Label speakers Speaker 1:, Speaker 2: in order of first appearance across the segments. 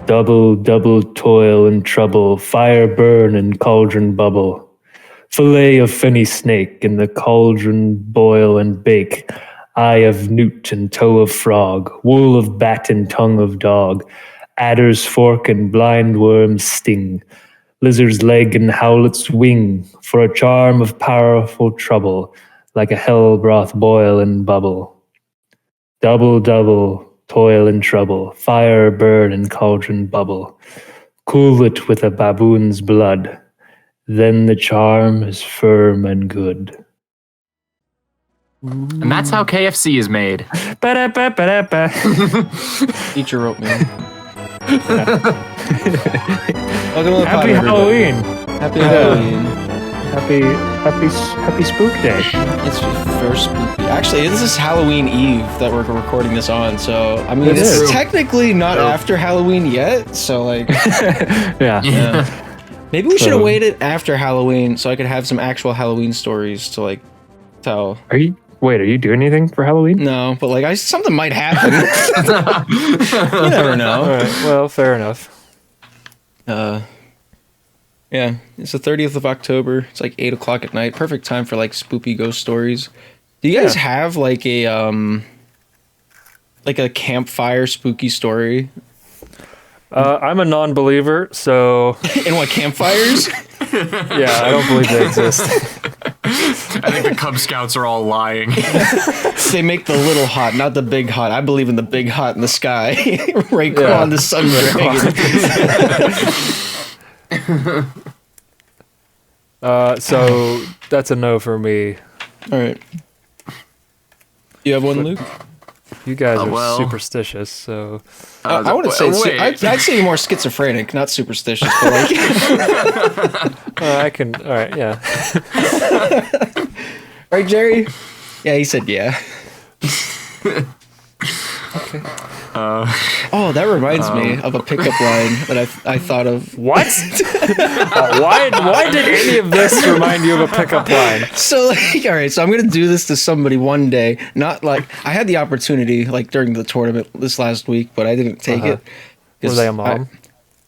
Speaker 1: Double, double toil and trouble, fire burn and cauldron bubble. Fillet of fenny snake in the cauldron boil and bake. Eye of newt and toe of frog, wool of bat and tongue of dog. Adder's fork and blind worm's sting. Lizard's leg and howlet's wing, for a charm of powerful trouble, like a hell broth boil and bubble. Double, double, toil and trouble, fire burn and cauldron bubble. Cool it with a baboon's blood, then the charm is firm and good.
Speaker 2: And that's how KFC is made.
Speaker 1: Ba-da-ba-ba-da-ba.
Speaker 3: Eat your oatmeal. Welcome to the
Speaker 1: Happy
Speaker 3: pod,
Speaker 1: Halloween.
Speaker 3: Happy Halloween.
Speaker 1: Happy Spook Day.
Speaker 3: It's first spooky. Actually, this is Halloween Eve that we're recording this on, so I mean, it's technically not after Halloween yet, so like,
Speaker 1: Yeah.
Speaker 3: Maybe we should have waited after Halloween so I could have some actual Halloween stories to like tell.
Speaker 1: Are you doing anything for Halloween?
Speaker 3: No, but like something might happen. You never know.
Speaker 1: All right, well, fair enough.
Speaker 3: Yeah, it's the 30th of October. It's like 8 o'clock at night. Perfect time for like spooky ghost stories. Do you guys have like a campfire spooky story?
Speaker 1: I'm a non-believer, so
Speaker 3: In what, campfires?
Speaker 1: yeah, I don't believe they exist.
Speaker 2: I think the Cub Scouts are all lying.
Speaker 3: They make the little hot, not the big hot. I believe in the big hot in the sky. Rayquan the Sun Dragon.
Speaker 1: So that's a no for me.
Speaker 3: All right. You have one, Luke?
Speaker 1: You guys are
Speaker 2: well.
Speaker 1: superstitious, so
Speaker 3: I wouldn't say.
Speaker 2: wait.
Speaker 3: I'd say you're more schizophrenic, not superstitious. But like,
Speaker 1: I can. All right, yeah.
Speaker 3: right, Jerry? Yeah, he said yeah.
Speaker 1: Okay.
Speaker 3: Oh, that reminds me of a pickup line that I thought of.
Speaker 1: What? Why did any of this remind you of a pickup line?
Speaker 3: So like, all right, so I'm gonna do this to somebody one day. Not like I had the opportunity like during the tournament this last week, but I didn't take it.
Speaker 1: Were they a mom?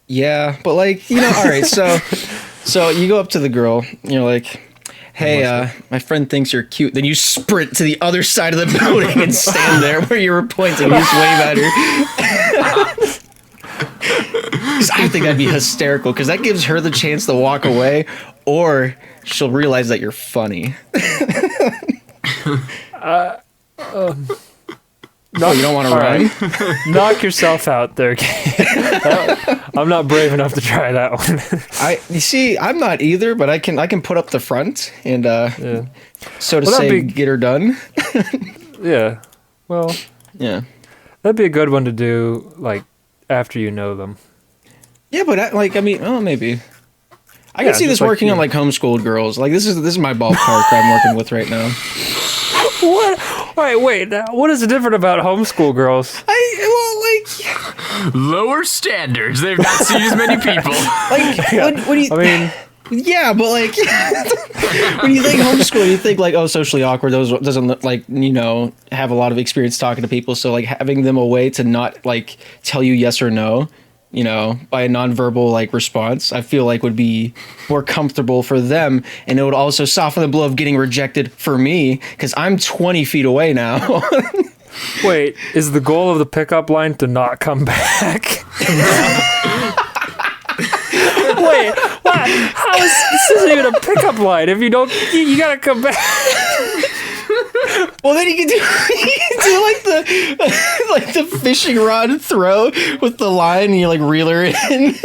Speaker 3: Yeah, but like, you know, all right, so you go up to the girl, and you're like, hey, my friend thinks you're cute. Then you sprint to the other side of the building and stand there where you were pointing. You just wave at her. 'Cause I think that'd be hysterical, because that gives her the chance to walk away, or she'll realize that you're funny. No, you don't want to run?
Speaker 1: Right. Knock yourself out there, kid. I'm not brave enough to try that one.
Speaker 3: You see, I'm not either, but I can put up the front and so to say, get her done.
Speaker 1: Yeah. Well,
Speaker 3: yeah.
Speaker 1: That'd be a good one to do, like, after you know them.
Speaker 3: Yeah, but maybe. I can see this working on like homeschooled girls. Like this is my ballpark I'm working with right now.
Speaker 1: What? All right, wait. Now, what is different about homeschool girls?
Speaker 2: Lower standards. They've not seen as many people.
Speaker 3: Like, what do you? I mean, yeah, but like, when you think homeschool, you think like, oh, socially awkward. Those doesn't like, you know, have a lot of experience talking to people. So like having them a way to not like tell you yes or no, you know, by a nonverbal like response, I feel like would be more comfortable for them, and it would also soften the blow of getting rejected for me, because I'm 20 feet away now.
Speaker 1: Wait, is the goal of the pickup line to not come back? Wait, what? How is this isn't even a pickup line? If you don't, you gotta come back.
Speaker 3: Well, then you can do like the fishing rod throw with the line, and you like reel her in.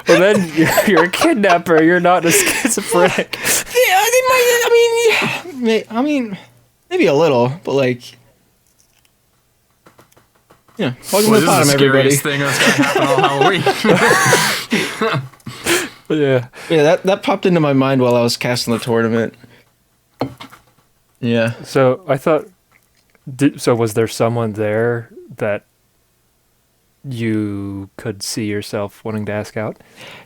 Speaker 1: Well, then you're a kidnapper. You're not a schizophrenic.
Speaker 3: Yeah, they might. I mean, maybe a little, but like, yeah. Welcome to the Podumb, everybody.
Speaker 2: This is the scariest thing that's gonna happen on Halloween.
Speaker 3: Yeah. That popped into my mind while I was casting the tournament. Yeah.
Speaker 1: So I thought. So was there someone there that you could see yourself wanting to ask out?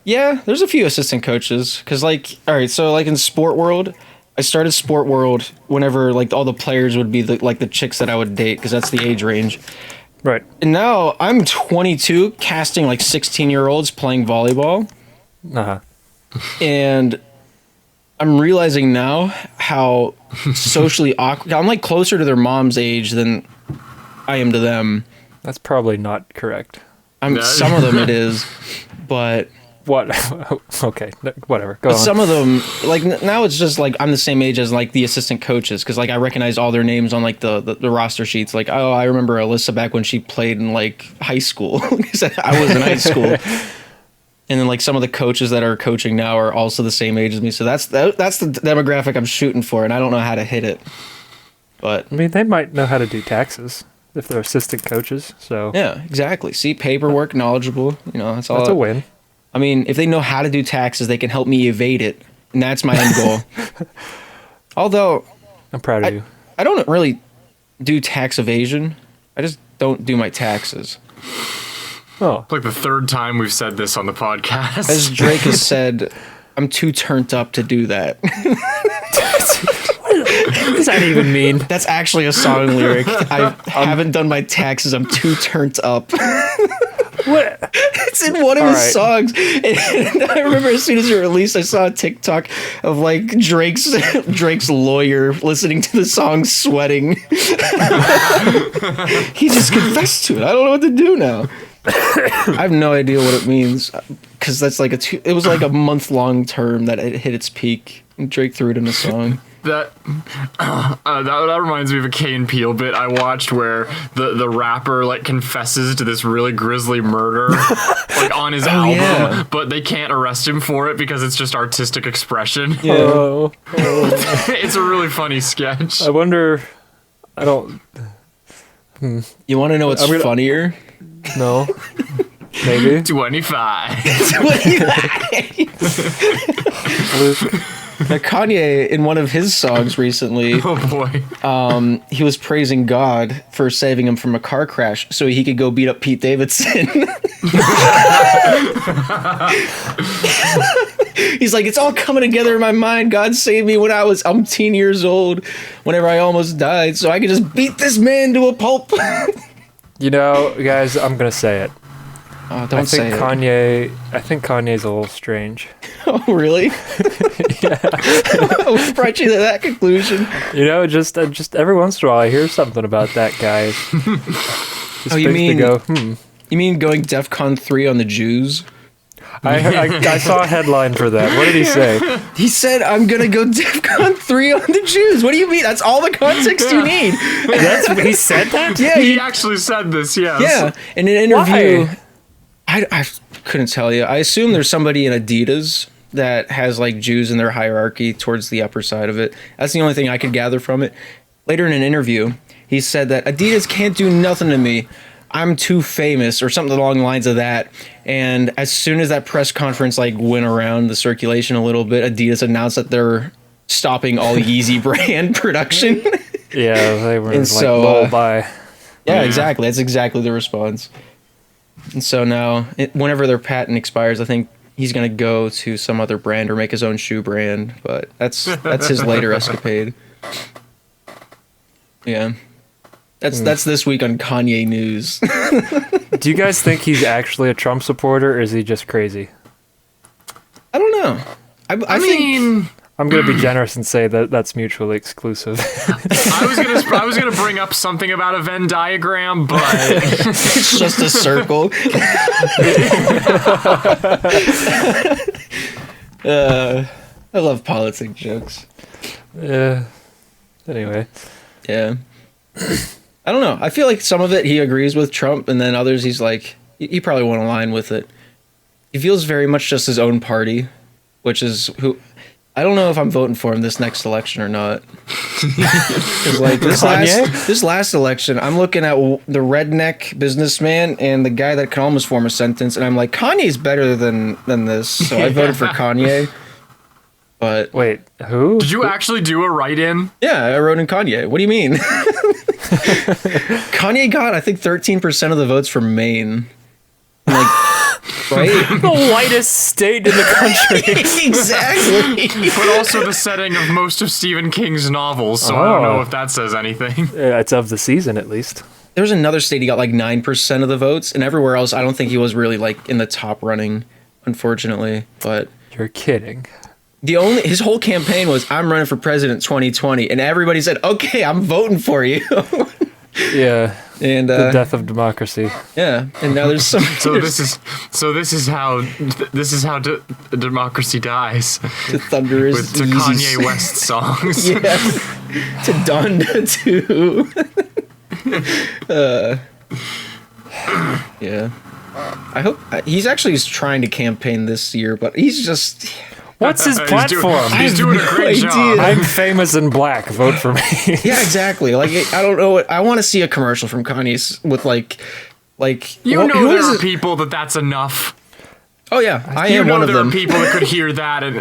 Speaker 3: Yeah, there's a few assistant coaches, because like, all right, so like in sport world, I started Sport World whenever like all the players would be the chicks that I would date because that's the age range.
Speaker 4: Right.
Speaker 3: And now I'm 22, casting like 16-year-olds playing volleyball,
Speaker 4: Uh-huh.
Speaker 3: and I'm realizing now how socially awkward. I'm like closer to their mom's age than I am to them.
Speaker 4: That's probably not correct.
Speaker 3: Some of them it is, but
Speaker 4: What? Okay, whatever. Go on.
Speaker 3: some of them, like now it's just like I'm the same age as like the assistant coaches because like I recognize all their names on like the roster sheets. Like, oh, I remember Alyssa back when she played in like high school. I was in high school. And then like some of the coaches that are coaching now are also the same age as me. So that's the demographic I'm shooting for, and I don't know how to hit it. But
Speaker 4: I mean, they might know how to do taxes if they're assistant coaches. So
Speaker 3: yeah, exactly. See, paperwork, knowledgeable. You know, that's all.
Speaker 4: that's a win.
Speaker 3: I mean, if they know how to do taxes, they can help me evade it, and that's my end goal. Although
Speaker 4: I'm proud of you.
Speaker 3: I don't really do tax evasion. I just don't do my taxes.
Speaker 4: Oh,
Speaker 2: Like the third time we've said this on the podcast.
Speaker 3: As Drake has said, I'm too turned up to do that.
Speaker 4: what does that even mean?
Speaker 3: That's actually a song lyric. I haven't done my taxes. I'm too turned up.
Speaker 4: What?
Speaker 3: It's in one of
Speaker 4: All
Speaker 3: his
Speaker 4: right.
Speaker 3: songs. And I remember as soon as it released, I saw a TikTok of like Drake's lawyer listening to the song sweating. He just confessed to it. I don't know what to do now. I have no idea what it means because that's like it was like a month-long term that it hit its peak. And Drake threw it in a song.
Speaker 2: That reminds me of a Key and Peele bit I watched where the rapper like confesses to this really grisly murder like on his album,
Speaker 3: yeah.
Speaker 2: but they can't arrest him for it because it's just artistic expression.
Speaker 3: Yeah.
Speaker 4: Oh,
Speaker 2: It's a really funny sketch.
Speaker 4: I wonder. I don't
Speaker 3: You want to know what's
Speaker 4: I'm gonna-
Speaker 3: funnier?
Speaker 4: know. Maybe.
Speaker 2: 25.
Speaker 4: Luke.
Speaker 3: Now, Kanye, in one of his songs recently,
Speaker 2: Oh boy.
Speaker 3: he was praising God for saving him from a car crash so he could go beat up Pete Davidson. He's like, it's all coming together in my mind. God saved me when I was umpteen years old, whenever I almost died, so I could just beat this man to a pulp.
Speaker 4: You know, guys, I'm gonna say it.
Speaker 3: Oh, don't say it.
Speaker 4: I think Kanye's a little strange.
Speaker 3: Oh, really? What brought you to that conclusion?
Speaker 4: You know, just every once in a while I hear something about that guy.
Speaker 3: Oh, you mean
Speaker 4: go,
Speaker 3: You mean going DEFCON 3 on the Jews?
Speaker 4: I saw a headline for that. What did he say?
Speaker 3: He said, I'm going to go DEFCON 3 on the Jews. What do you mean? That's all the context you need.
Speaker 4: He said that?
Speaker 3: Yeah,
Speaker 2: He actually said this, yes.
Speaker 3: yeah. In an interview,
Speaker 4: Why?
Speaker 3: I couldn't tell you. I assume there's somebody in Adidas that has like Jews in their hierarchy towards the upper side of it. That's the only thing I could gather from it. Later in an interview, he said that Adidas can't do nothing to me. I'm too famous or something along the lines of that. And as soon as that press conference like went around the circulation a little bit, Adidas announced that they're stopping all Yeezy brand production.
Speaker 4: Yeah, they were
Speaker 3: And
Speaker 4: like,
Speaker 3: so,
Speaker 4: lol, bye.
Speaker 3: Yeah, exactly. That's exactly the response. And so now, whenever their patent expires, I think he's going to go to some other brand or make his own shoe brand. But that's his later escapade. Yeah. That's this week on Kanye News.
Speaker 4: Do you guys think he's actually a Trump supporter, or is he just crazy?
Speaker 3: I don't know. I think
Speaker 4: I'm going to be generous and say that that's mutually exclusive.
Speaker 2: I was gonna bring up something about a Venn diagram, but
Speaker 3: it's just a circle. I love politic jokes.
Speaker 4: Anyway.
Speaker 3: Yeah. I don't know. I feel like some of it he agrees with Trump, and then others he's like, he probably won't align with it. He feels very much just his own party, which is who. I don't know if I'm voting for him this next election or not. 'Cause like this last election, I'm looking at the redneck businessman and the guy that can almost form a sentence, and I'm like, Kanye's better than this, so I voted for Kanye. But
Speaker 4: Wait, who?
Speaker 2: did you actually do a write-in?
Speaker 3: yeah, I wrote in Kanye. What do you mean? Kanye got, I think, 13% of the votes from Maine. right?
Speaker 4: The whitest state in the country.
Speaker 3: Exactly.
Speaker 2: But also the setting of most of Stephen King's novels, so I don't know if that says anything.
Speaker 4: It's of the season, at least.
Speaker 3: There was another state he got like 9% of the votes, and everywhere else I don't think he was really like in the top running, unfortunately. But
Speaker 4: You're kidding.
Speaker 3: his whole campaign was I'm running for president 2020, and everybody said, "Okay, I'm voting for you."
Speaker 4: Yeah.
Speaker 3: And
Speaker 4: The death of democracy.
Speaker 3: yeah, and now there's some.
Speaker 2: This is how democracy dies.
Speaker 3: to thunderous
Speaker 2: With to
Speaker 3: Yeezy
Speaker 2: Kanye West songs.
Speaker 3: Yes, to Donda too. Yeah. I hope he's actually trying to campaign this year, but he's just.
Speaker 4: What's his platform?
Speaker 2: He's doing a great
Speaker 3: no
Speaker 2: job.
Speaker 3: idea.
Speaker 4: I'm famous and black. Vote for me.
Speaker 3: Yeah, exactly. Like I don't know. I want to see a commercial from Kanye's with like.
Speaker 2: You
Speaker 3: who
Speaker 2: know
Speaker 3: is
Speaker 2: there are
Speaker 3: it?
Speaker 2: people that's enough.
Speaker 3: Oh yeah, I
Speaker 2: You
Speaker 3: am
Speaker 2: know
Speaker 3: one of
Speaker 2: there
Speaker 3: them.
Speaker 2: are people that could hear that and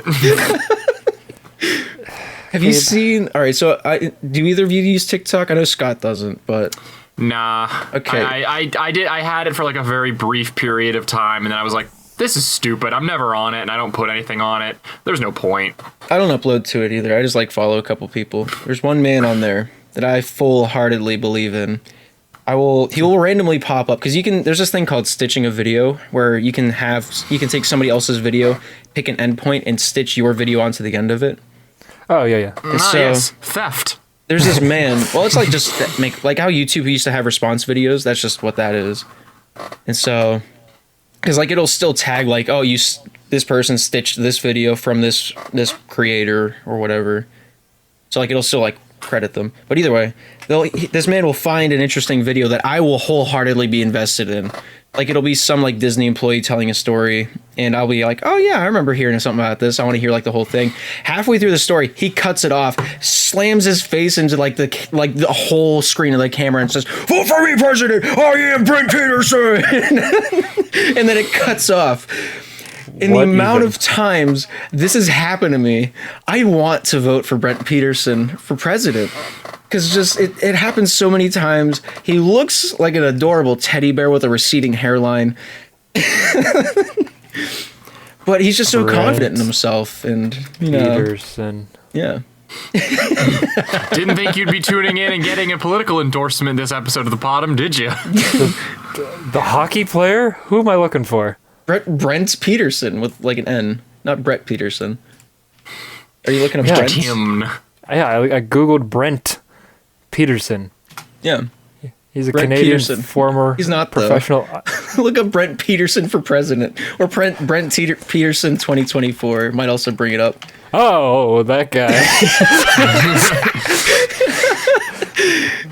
Speaker 3: Have you seen? All right, so do either of you use TikTok? I know Scott doesn't, but
Speaker 2: nah.
Speaker 3: Okay.
Speaker 2: I did. I had it for like a very brief period of time, and then I was like, "This is stupid. I'm never on it, and I don't put anything on it. There's no point."
Speaker 3: I don't upload to it either. I just like follow a couple people. There's one man on there that I full-heartedly believe in. He will randomly pop up because there's this thing called stitching a video where you can take somebody else's video, pick an endpoint, and stitch your video onto the end of it.
Speaker 4: Oh, yeah.
Speaker 3: So-
Speaker 2: Yes, theft.
Speaker 3: There's this man. Well, it's like just like how YouTube used to have response videos. That's just what that is. And so, because like it'll still tag like, oh, this person stitched this video from this creator or whatever. So like it'll still like credit them. But either way, this man will find an interesting video that I will wholeheartedly be invested in. Like it'll be some like Disney employee telling a story, and I'll be like, oh yeah, I remember hearing something about this. I want to hear like the whole thing. Halfway through the story, he cuts it off, slams his face into like the whole screen of the camera, and says, "Vote for me, President. I am Brent Peterson." And then it cuts off. In the amount of times this has happened to me, I want to vote for Brent Peterson for president. Because just it happens so many times. He looks like an adorable teddy bear with a receding hairline. But he's just so confident in himself, and
Speaker 4: Peterson.
Speaker 3: Yeah.
Speaker 2: Didn't think you'd be tuning in and getting a political endorsement this episode of the Podumb, did you?
Speaker 4: The hockey player? Who am I looking for?
Speaker 3: Brent Peterson with like an N, not Brett Peterson. Are you looking up Brent?
Speaker 2: Him.
Speaker 4: Yeah, I googled Brent Peterson.
Speaker 3: Yeah.
Speaker 4: He's a
Speaker 3: Brent
Speaker 4: Canadian
Speaker 3: Peterson.
Speaker 4: former
Speaker 3: He's not, though.
Speaker 4: professional.
Speaker 3: Look up Brent Peterson for president, or Brent Peterson 2024 might also bring it up.
Speaker 4: Oh, that guy.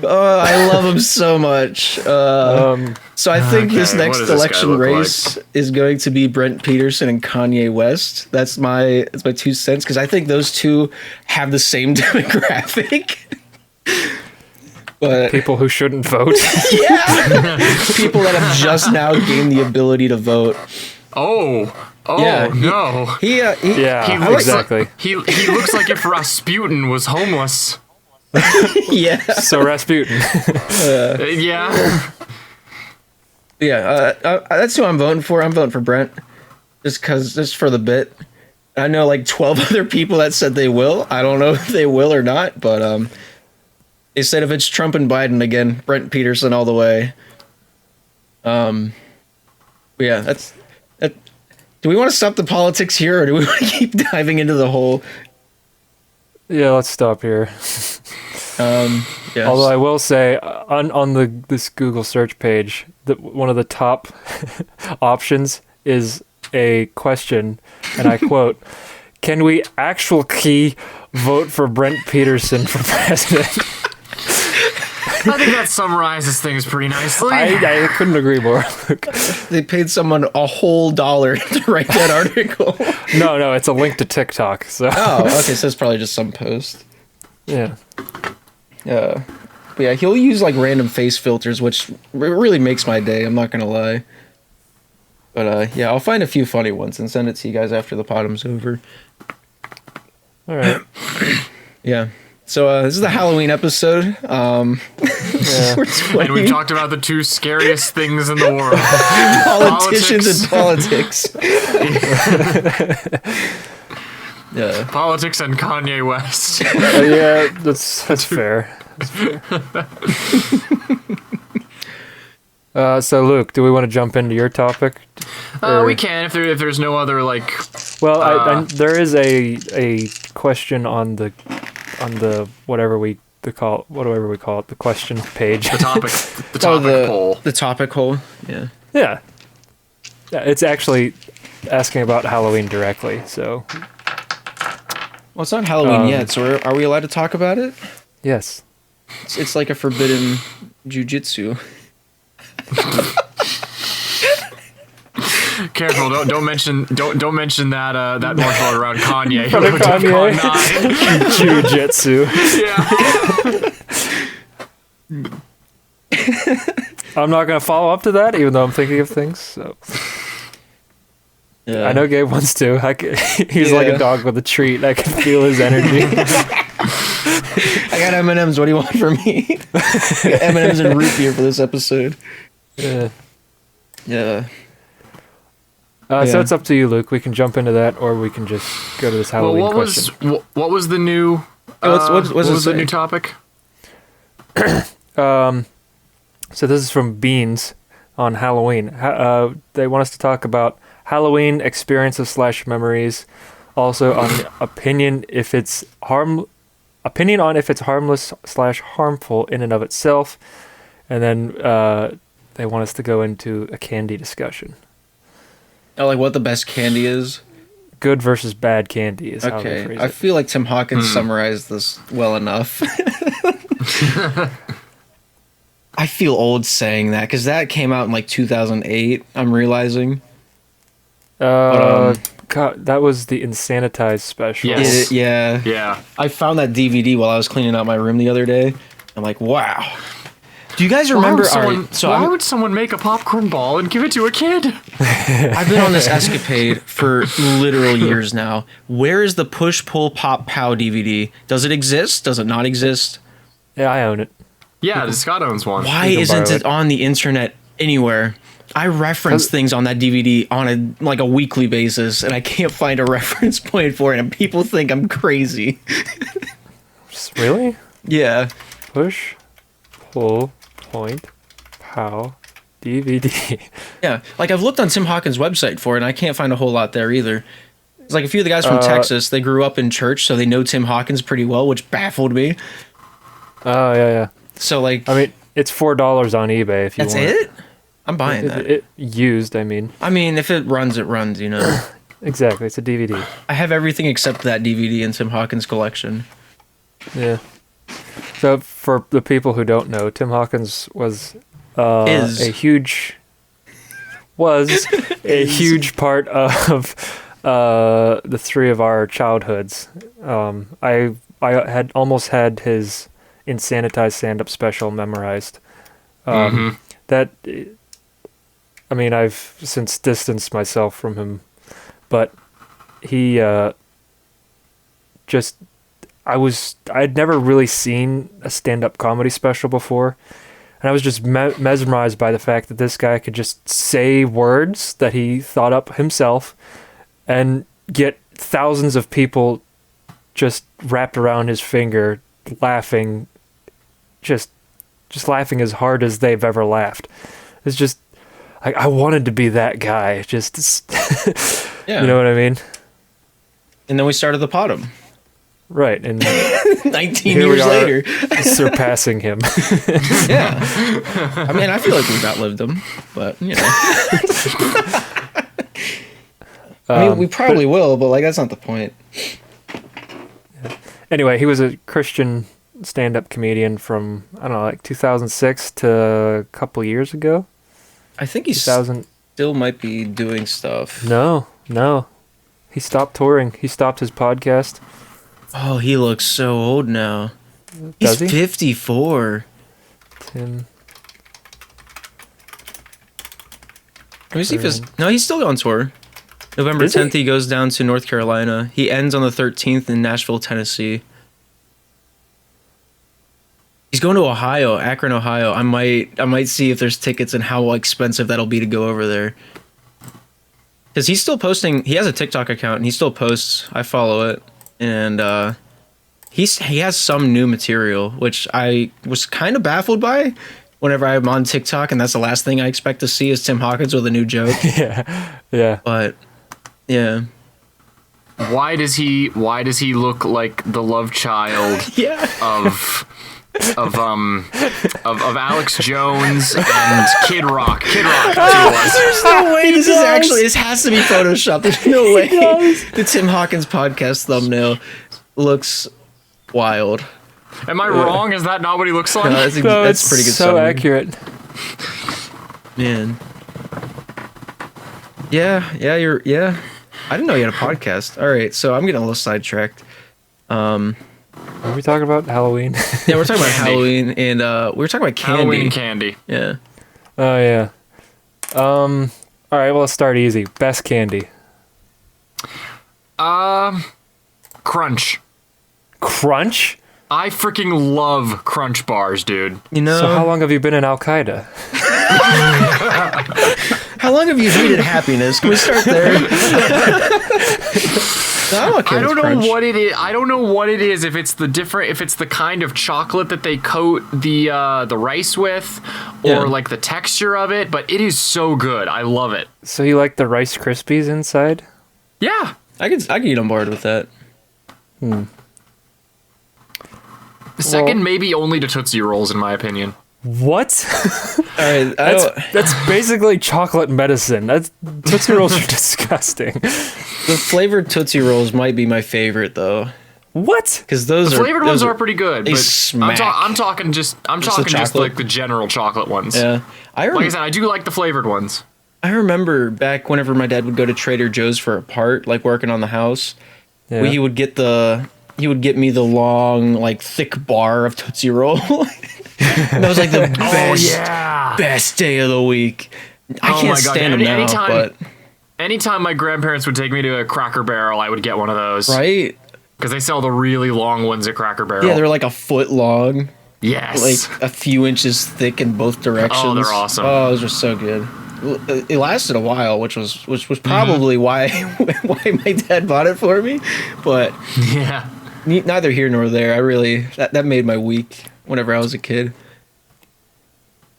Speaker 3: I love him so much. So I think this
Speaker 2: okay,
Speaker 3: next
Speaker 2: what does this guy
Speaker 3: election
Speaker 2: look
Speaker 3: race is going to be Brent Peterson and Kanye West. That's my 2 cents, because I think those two have the same demographic. But
Speaker 4: People who shouldn't vote.
Speaker 3: yeah, people that have just now gained the ability to vote.
Speaker 2: Oh,
Speaker 3: Yeah,
Speaker 2: no.
Speaker 3: He
Speaker 4: Yeah,
Speaker 2: He looks
Speaker 4: exactly.
Speaker 2: Like, he looks like if Rasputin was homeless.
Speaker 3: yeah.
Speaker 4: So Rasputin.
Speaker 2: Yeah.
Speaker 3: Yeah, that's who I'm voting for. I'm voting for Brent, just for the bit. I know like 12 other people that said they will. I don't know if they will or not, but they said if it's Trump and Biden again, Brent Peterson all the way. Yeah, that's that. Do we want to stop the politics here, or do we want to keep diving into the whole?
Speaker 4: Yeah, let's stop here.
Speaker 3: Yes.
Speaker 4: Although I will say, on this Google search page, one of the top options is a question, and I quote, "Can we actually vote for Brent Peterson for president?"
Speaker 2: I think that summarizes things pretty nicely.
Speaker 4: I couldn't agree more.
Speaker 3: They paid someone a whole $1 to write that article.
Speaker 4: No, it's a link to TikTok. So
Speaker 3: Oh, okay, so it's probably just some post.
Speaker 4: yeah.
Speaker 3: But yeah, he'll use like random face filters, which really makes my day. I'm not gonna lie. But yeah, I'll find a few funny ones and send it to you guys after the Podumb's over.
Speaker 4: All right.
Speaker 3: Yeah. So this is the Halloween episode.
Speaker 2: And we've talked about the two scariest things in the world.
Speaker 3: Politicians and politics. Yeah.
Speaker 2: Politics and Kanye West.
Speaker 4: Yeah, that's fair. So Luke, do we want to jump into your topic?
Speaker 2: We can if there's no other like.
Speaker 4: Well, there is a question on the whatever we call it, the question page.
Speaker 2: The topic poll.
Speaker 3: The topic hole. Yeah.
Speaker 4: Yeah. It's actually asking about Halloween directly. So.
Speaker 3: Well, it's not Halloween yet, so are we allowed to talk about it?
Speaker 4: Yes.
Speaker 3: It's like a forbidden jujitsu.
Speaker 2: Careful! Don't mention that that martial art around Kanye.
Speaker 4: From Kanye. Jiu-jitsu.
Speaker 2: Yeah.
Speaker 4: I'm not gonna follow up to that, even though I'm thinking of things. So.
Speaker 3: Yeah.
Speaker 4: I know Gabe wants to. He's like a dog with a treat. I can feel his energy.
Speaker 3: I got M&Ms. What do you want from me? I got M&Ms and root beer for this episode.
Speaker 4: Yeah.
Speaker 3: Yeah.
Speaker 4: So it's up to you, Luke. We can jump into that, or we can just go to this Halloween question.
Speaker 2: What was the new?
Speaker 3: What was
Speaker 2: the new topic?
Speaker 4: So this is from Beans on Halloween. They want us to talk about Halloween experiences / memories. Also on opinion on if it's harmless / harmful in and of itself, and then they want us to go into a candy discussion.
Speaker 3: Oh, like what the best candy is?
Speaker 4: Good versus bad candy is how they phrase it.
Speaker 3: I feel like Tim Hawkins summarized this well enough. I feel old saying that because that came out in like 2008. I'm realizing.
Speaker 4: God, that was the Insanitized special.
Speaker 2: Yes.
Speaker 3: Yeah. I found that DVD while I was cleaning out my room the other day. I'm like, wow. Do you guys remember?
Speaker 2: Why would someone make a popcorn ball and give it to a kid?
Speaker 3: I've been on this escapade for literal years now. Where is the Push Pull Pop Pow DVD? Does it exist? Does it not exist?
Speaker 4: Yeah, I own it.
Speaker 2: Yeah, Scott owns one.
Speaker 3: Why isn't it on the internet anywhere? I reference things on that DVD on a weekly basis, and I can't find a reference point for it, and people think I'm crazy.
Speaker 4: Really?
Speaker 3: Yeah.
Speaker 4: Push, pull, point, pow, DVD.
Speaker 3: Yeah, like I've looked on Tim Hawkins' website for it, and I can't find a whole lot there either. It's like a few of the guys from Texas, they grew up in church, so they know Tim Hawkins pretty well, which baffled me.
Speaker 4: Oh, yeah.
Speaker 3: So, like...
Speaker 4: I mean, it's $4 on eBay if you want.
Speaker 3: That's it? I'm buying that.
Speaker 4: It used, I mean.
Speaker 3: I mean, if it runs, you know.
Speaker 4: Exactly, it's a DVD.
Speaker 3: I have everything except that DVD in Tim Hawkins' collection.
Speaker 4: Yeah. So, for the people who don't know, Tim Hawkins was a huge part of the three of our childhoods. I had almost had his Insanitized stand-up special memorized. That, I mean, I've since distanced myself from him, but he I'd never really seen a stand-up comedy special before, and I was just mesmerized by the fact that this guy could just say words that he thought up himself and get thousands of people just wrapped around his finger laughing, just laughing as hard as they've ever laughed. It's just, I wanted to be that guy. Just,
Speaker 3: yeah.
Speaker 4: You know what I mean?
Speaker 3: And then we started the Podumb.
Speaker 4: Right, and
Speaker 3: 19 years later,
Speaker 4: surpassing him.
Speaker 3: Yeah, I mean, I feel like we've outlived him, but you know, I mean, we probably will, but like that's not the point.
Speaker 4: Anyway, he was a Christian stand-up comedian from, I don't know, like 2006 to a couple years ago.
Speaker 3: I think he still might be doing stuff.
Speaker 4: No. He stopped touring. He stopped his podcast.
Speaker 3: Oh, he looks so old now.
Speaker 4: Does
Speaker 3: He's
Speaker 4: he?
Speaker 3: 54.
Speaker 4: Tim.
Speaker 3: Let me see if no, he's still on tour. November 10th, he goes down to North Carolina. He ends on the 13th in Nashville, Tennessee. He's going to Ohio, Akron, Ohio. I might see if there's tickets and how expensive that'll be to go over there. Because he's still posting. He has a TikTok account and he still posts. I follow it, and he has some new material, which I was kind of baffled by. Whenever I'm on TikTok, and that's the last thing I expect to see is Tim Hawkins with a new joke.
Speaker 4: Yeah.
Speaker 3: But yeah.
Speaker 2: Why does he look like the love child
Speaker 3: Yeah.
Speaker 2: of Alex Jones and Kid Rock? Kid Rock, that's who it was.
Speaker 3: There's no way this has to be Photoshopped. There's no way the Tim Hawkins podcast thumbnail looks wild.
Speaker 2: Am I wrong? Is that not what he looks like?
Speaker 3: No, that's pretty good.
Speaker 4: So accurate.
Speaker 3: Man. Yeah. I didn't know you had a podcast. All right, so I'm getting a little sidetracked.
Speaker 4: Are we talking about Halloween?
Speaker 3: Yeah, we're talking about Halloween, and we were talking about candy.
Speaker 2: Halloween candy.
Speaker 3: Yeah.
Speaker 4: Oh yeah. All right. Well, let's start easy. Best candy.
Speaker 2: Crunch.
Speaker 4: Crunch.
Speaker 2: I freaking love Crunch bars, dude.
Speaker 3: You know.
Speaker 4: So how long have you been in Al Qaeda?
Speaker 3: How long have you hated happiness? Can we start there?
Speaker 2: I don't know what it is. I don't know what it is. If it's the kind of chocolate that they coat the rice with, or like the texture of it. But it is so good. I love it.
Speaker 4: So you like the Rice Krispies inside?
Speaker 2: Yeah,
Speaker 3: I could get on board with that.
Speaker 2: Second, maybe only to Tootsie Rolls, in my opinion.
Speaker 4: What?
Speaker 3: All right,
Speaker 4: That's basically chocolate medicine. Tootsie Rolls are disgusting.
Speaker 3: the flavored Tootsie Rolls might be my favorite though.
Speaker 4: What?
Speaker 3: Because those
Speaker 2: Flavored ones are pretty good.
Speaker 3: They
Speaker 2: But
Speaker 3: smack.
Speaker 2: I'm talking just
Speaker 3: chocolate?
Speaker 2: like the general chocolate ones.
Speaker 3: Yeah,
Speaker 2: Like I said, I do like the flavored ones.
Speaker 3: I remember back whenever my dad would go to Trader Joe's for a part, like working on the house,
Speaker 4: Yeah.
Speaker 3: he would get me the long, like thick bar of Tootsie Roll. And that was like the best day of the week. I can't stand them now, but
Speaker 2: anytime my grandparents would take me to a Cracker Barrel, I would get one of those.
Speaker 3: right?
Speaker 2: Because they sell the really long ones at Cracker Barrel.
Speaker 3: Yeah, they're like a foot long,
Speaker 2: yes.
Speaker 3: like a few inches thick in both directions.
Speaker 2: Oh, they're awesome.
Speaker 3: Oh, those are so good. It lasted a while, which was probably why my dad bought it for me. But
Speaker 2: Yeah.
Speaker 3: neither here nor there. That made my week whenever I was a kid.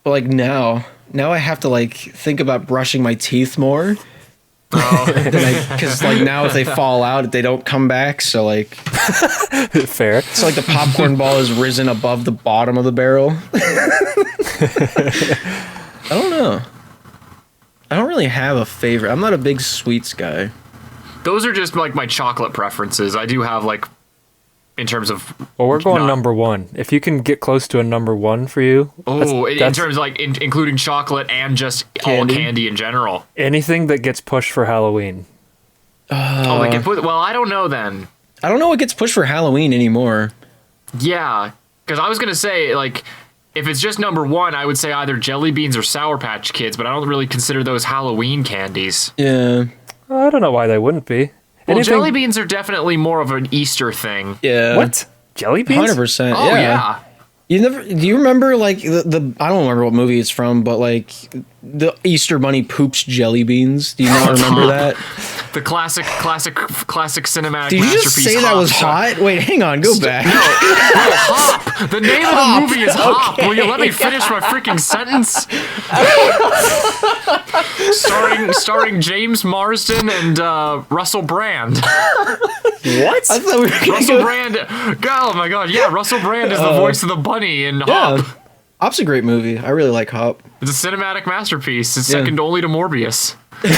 Speaker 3: But like now I have to like think about brushing my teeth more. Because like now if they fall out, they don't come back. So like
Speaker 4: Fair.
Speaker 3: so like the popcorn ball is risen above the bottom of the barrel. I don't know. I don't really have a favorite. I'm not a big sweets guy.
Speaker 2: Those are just like my chocolate preferences. I do have like, in terms of.
Speaker 4: Well, we're going number one. If you can get close to a number one for you.
Speaker 2: Oh, in terms of like including chocolate and just all candy in general.
Speaker 4: Anything that gets pushed for Halloween.
Speaker 2: Well, I don't know then.
Speaker 3: I don't know what gets pushed for Halloween anymore.
Speaker 2: Yeah, because I was gonna say like, if it's just number one, I would say either Jelly Beans or Sour Patch Kids, but I don't really consider those Halloween candies.
Speaker 3: Yeah.
Speaker 4: I don't know why they wouldn't be.
Speaker 2: Well, Jelly Beans are definitely more of an Easter thing.
Speaker 3: Yeah.
Speaker 4: What? Jelly beans?
Speaker 3: 100%.
Speaker 2: Oh yeah.
Speaker 3: Do you remember like the I don't remember what movie it's from, but like the Easter Bunny poops jelly beans? Do you not remember that?
Speaker 2: The classic cinematic
Speaker 3: Did you
Speaker 2: masterpiece.
Speaker 3: just say that was hot? Wait, hang on, go back.
Speaker 2: No, Hop. The name of the movie is Hop. Will you let me finish my freaking sentence? starring James Marsden and Russell Brand.
Speaker 3: What? I thought we were
Speaker 2: Russell Brand. Oh my god, yeah, Russell Brand is the voice of the bunny in Hop.
Speaker 3: Hop's a great movie. I really like Hop.
Speaker 2: It's a cinematic masterpiece. It's second only to Morbius.
Speaker 3: Wait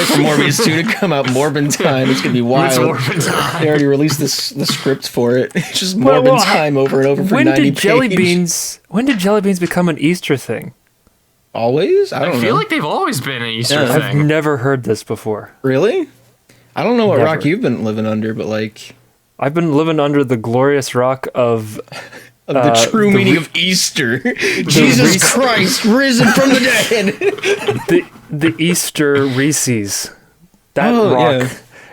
Speaker 3: for Morbius 2 to come out. Morbin Time. It's gonna be wild.
Speaker 2: It's Morbin Time.
Speaker 3: They already released the script for it. It's just Morbin Time over and over for 90 pages.
Speaker 4: When did jelly beans become an Easter thing?
Speaker 3: Always? I
Speaker 2: feel like they've always been an Easter
Speaker 3: Yeah.
Speaker 2: thing.
Speaker 4: I've never heard this before.
Speaker 3: Really? I don't know what
Speaker 4: Never.
Speaker 3: rock you've been living under, but like
Speaker 4: I've been living under the glorious rock of
Speaker 3: the true meaning of Easter. Jesus Christ, risen from the dead.
Speaker 4: the Easter Reese's. That rock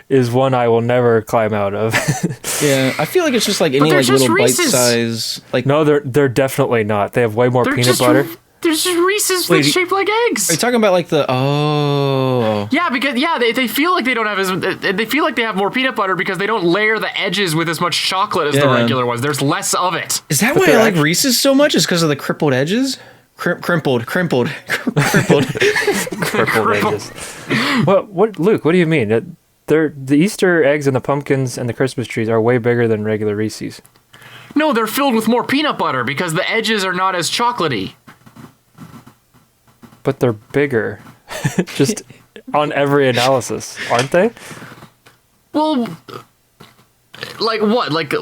Speaker 4: is one I will never climb out of.
Speaker 3: Yeah, I feel like it's just like any like little bite size. Like
Speaker 4: no, they're definitely not. They have way more peanut butter.
Speaker 2: There's just Reese's that's shaped like eggs.
Speaker 3: Are you talking about like the
Speaker 2: Yeah, because they feel like they don't have they feel like they have more peanut butter because they don't layer the edges with as much chocolate as the regular ones. There's less of it.
Speaker 3: Is that why I like Reese's so much? Is because of the crippled edges? Crippled
Speaker 4: edges. What, Luke? What do you mean? The Easter eggs and the pumpkins and the Christmas trees are way bigger than regular Reese's.
Speaker 2: No, they're filled with more peanut butter because the edges are not as chocolatey.
Speaker 4: But they're bigger, just on every analysis, aren't they?
Speaker 2: Well, like what? Like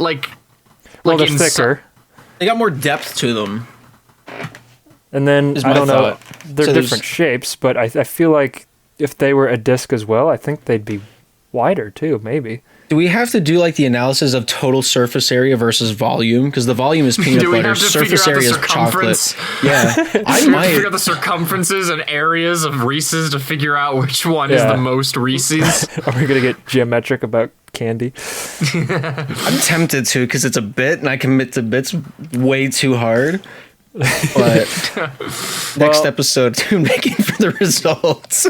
Speaker 4: well, they're thicker.
Speaker 3: They got more depth to them.
Speaker 4: And then I don't know, they're different shapes, but I feel like if they were a disc as well, I think they'd be wider too, maybe.
Speaker 3: Do we have to do like the analysis of total surface area versus volume? Because the volume is peanut butter, surface area is chocolate. Yeah,
Speaker 2: I might figure out the circumferences and areas of Reese's to figure out which one is the most Reese's.
Speaker 4: Are we gonna get geometric about candy?
Speaker 3: I'm tempted to because it's a bit, and I commit to bits way too hard. But next episode, tune back in for the results.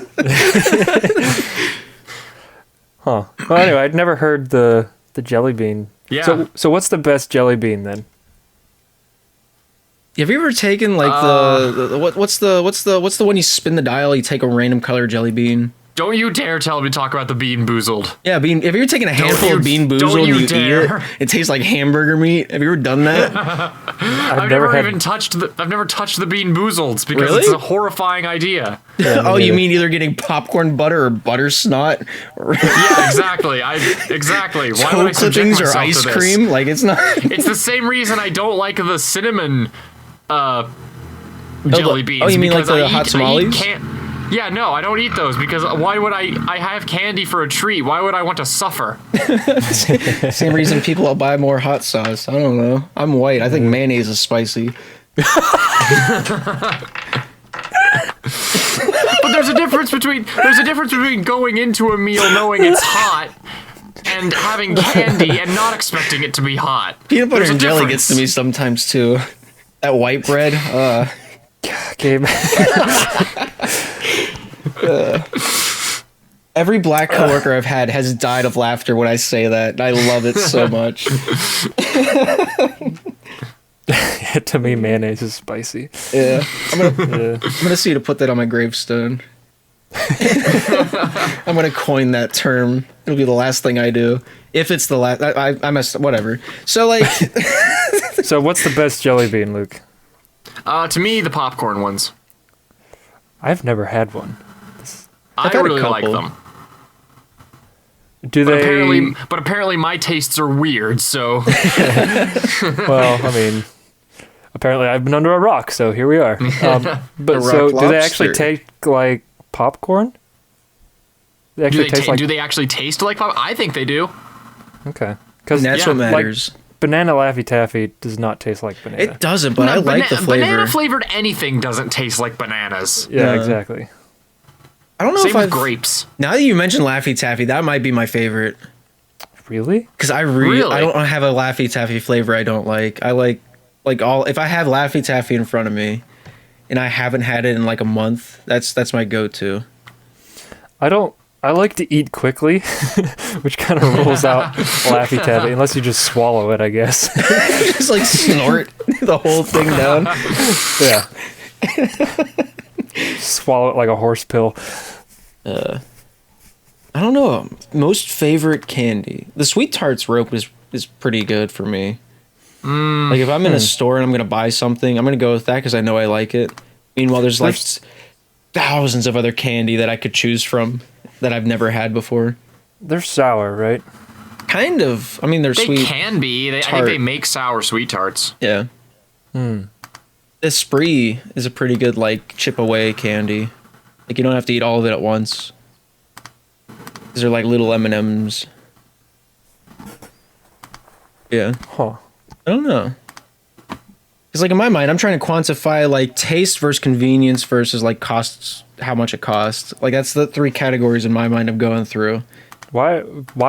Speaker 4: Huh. Well, anyway, I'd never heard the jelly bean.
Speaker 2: Yeah.
Speaker 4: So what's the best jelly bean then?
Speaker 3: Have you ever taken like what's the one you spin the dial? You take a random color jelly bean.
Speaker 2: Don't you dare tell me to talk about the Bean Boozled.
Speaker 3: Yeah, have you ever taken a handful of Bean Boozled and you eat it? It tastes like hamburger meat. Have you ever done that?
Speaker 2: I've never touched the Bean Boozleds because it's a horrifying idea.
Speaker 3: Oh, you mean either getting popcorn butter or butter snot?
Speaker 2: Yeah, exactly. Exactly. Why would I subject myself
Speaker 3: or ice
Speaker 2: to this?
Speaker 3: cream? Like it's not.
Speaker 2: It's the same reason I don't like the cinnamon jelly beans.
Speaker 3: Oh, you mean like the hot tamales?
Speaker 2: Yeah, no, I don't eat those because why would I have candy for a treat? Why would I want to suffer?
Speaker 3: Same reason people will buy more hot sauce. I don't know. I'm white. I think mayonnaise is spicy.
Speaker 2: But there's a difference between going into a meal knowing it's hot and having candy and not expecting it to be hot.
Speaker 3: Peanut butter and jelly gets to me sometimes too. That white bread, every black coworker I've had has died of laughter when I say that. I love it so much.
Speaker 4: To me, mayonnaise is spicy.
Speaker 3: Yeah, I'm gonna see you to put that on my gravestone. I'm gonna coin that term. It'll be the last thing I do. If it's the last, I must whatever. So like,
Speaker 4: so what's the best jelly bean, Luke?
Speaker 2: To me, the popcorn ones.
Speaker 4: I've never had one.
Speaker 2: I really like them. But apparently my tastes are weird, so...
Speaker 4: Well, I mean, apparently I've been under a rock, so here we are. But so, do they actually taste like popcorn?
Speaker 2: Do they actually taste like popcorn? I think they do.
Speaker 4: Okay.
Speaker 3: Because that's what matters.
Speaker 4: Like, Banana Laffy Taffy does not taste like banana.
Speaker 3: It doesn't, but I like the flavor.
Speaker 2: Banana flavored anything doesn't taste like bananas.
Speaker 4: Yeah, exactly.
Speaker 3: I don't know
Speaker 2: Same with grapes.
Speaker 3: Now that you mentioned Laffy Taffy, that might be my favorite.
Speaker 4: Really?
Speaker 3: Because I don't have a Laffy Taffy flavor I don't like. I like if I have Laffy Taffy in front of me and I haven't had it in like a month, that's my go-to.
Speaker 4: I like to eat quickly, which kind of rules out Laffy Taffy, unless you just swallow it, I guess.
Speaker 3: Just like snort the whole thing down.
Speaker 4: Yeah. Swallow it like a horse pill.
Speaker 3: I don't know. Most favorite candy. The Sweet Tarts rope is pretty good for me. Like if I'm in a store and I'm going to buy something, I'm going to go with that because I know I like it. Meanwhile, there's like thousands of other candy that I could choose from that I've never had before.
Speaker 4: They're sour, right?
Speaker 3: Kind of. I mean, they're sweet.
Speaker 2: They can be. I think they make sour Sweet Tarts.
Speaker 3: Yeah. Esprit is a pretty good, like, chip away candy. Like, you don't have to eat all of it at once. These are like little M&Ms. Yeah.
Speaker 4: Huh.
Speaker 3: I don't know. Because, like, in my mind, I'm trying to quantify, like, taste versus convenience versus, like, costs, how much it costs. Like, that's the three categories in my mind I'm going through.
Speaker 4: Why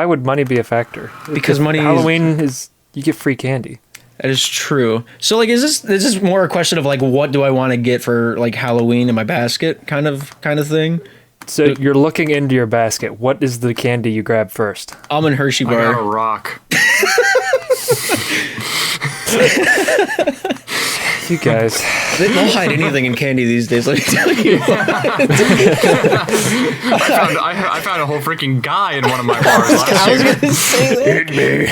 Speaker 4: would money be a factor?
Speaker 3: Because money
Speaker 4: Halloween is you get free candy.
Speaker 3: That is true. So like, is this more a question of like, what do I want to get for like Halloween in my basket kind of thing?
Speaker 4: So you're looking into your basket. What is the candy you grab first?
Speaker 3: Almond Hershey bar.
Speaker 2: I got a rock.
Speaker 4: You guys.
Speaker 3: They don't hide anything in candy these days, let me tell you.
Speaker 2: I found a whole freaking guy in one of my bars last year.
Speaker 3: Gonna say that. Hit me.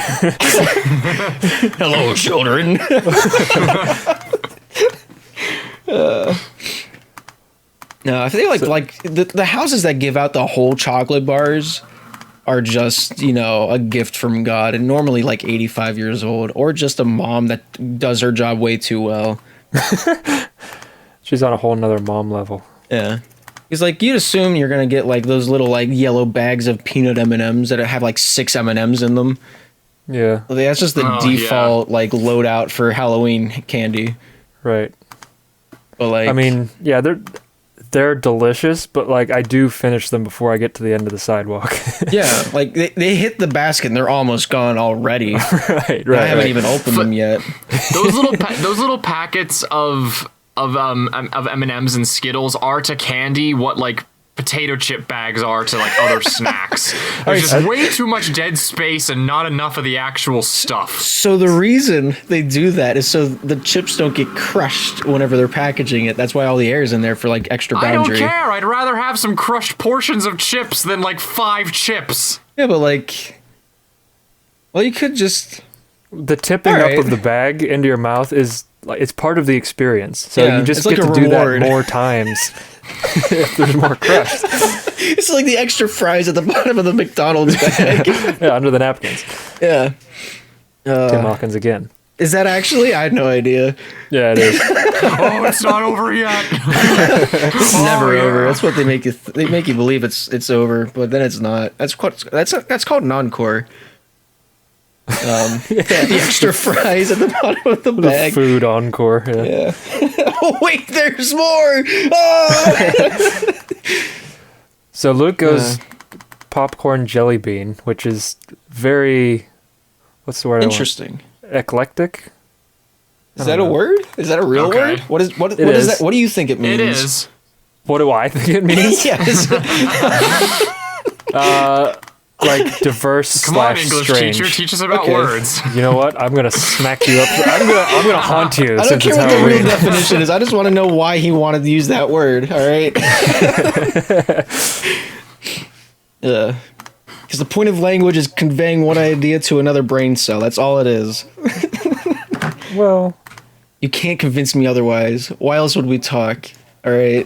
Speaker 3: Hello, children. No, I feel like the houses that give out the whole chocolate bars are just, a gift from God, and normally like 85 years old, or just a mom that does her job way too well.
Speaker 4: She's on a whole nother mom level.
Speaker 3: Yeah. Because like you'd assume you're gonna get like those little like yellow bags of peanut M&Ms that have like 6 M&Ms in them.
Speaker 4: Yeah.
Speaker 3: That's just the default like loadout for Halloween candy.
Speaker 4: Right.
Speaker 3: But like,
Speaker 4: I mean, yeah, they're delicious, but like I do finish them before I get to the end of the sidewalk.
Speaker 3: yeah, like they hit the basket and they're almost gone already.
Speaker 4: right.
Speaker 3: I haven't even opened them yet.
Speaker 2: Those little packets of M&Ms and Skittles are to candy what like potato chip bags are to like other snacks. There's just way too much dead space and not enough of the actual stuff.
Speaker 3: So the reason they do that is so the chips don't get crushed whenever they're packaging it. That's why all the air is in there for like extra boundary.
Speaker 2: I don't care. I'd rather have some crushed portions of chips than like 5 chips.
Speaker 3: Yeah, but like, well, you could just
Speaker 4: the tipping up of the bag into your mouth is like it's part of the experience. So
Speaker 3: yeah,
Speaker 4: you just
Speaker 3: get
Speaker 4: like
Speaker 3: to
Speaker 4: do
Speaker 3: reward.
Speaker 4: that more times. If there's more crust.
Speaker 3: It's like the extra fries at the bottom of the McDonald's bag.
Speaker 4: Yeah, under the napkins.
Speaker 3: Yeah.
Speaker 4: Tim Hawkins again.
Speaker 3: Is that actually? I had no idea.
Speaker 4: Yeah, it is.
Speaker 2: Oh, it's not over yet.
Speaker 3: It's never over. That's what they make you. They make you believe it's over, but then it's not. That's called an encore. The extra fries at the bottom of the bag.
Speaker 4: The food encore. Yeah.
Speaker 3: Oh wait, there's more. Oh!
Speaker 4: So Luke goes popcorn jelly bean, which is very. What's the word?
Speaker 3: Interesting.
Speaker 4: Eclectic.
Speaker 3: Is that a word? Is that a real word? What is that? What do you think it means?
Speaker 2: It is.
Speaker 4: What do I think it means?
Speaker 3: Yes.
Speaker 4: Like diverse
Speaker 2: Come on,
Speaker 4: /
Speaker 2: English
Speaker 4: strange.
Speaker 2: teacher, teach us about words.
Speaker 4: You know what? I'm gonna smack you up. I'm gonna haunt you.
Speaker 3: I don't care what the real definition is. I just want to know why he wanted to use that word. All right. Because the point of language is conveying one idea to another brain cell. That's all it is.
Speaker 4: Well,
Speaker 3: you can't convince me otherwise. Why else would we talk? All right.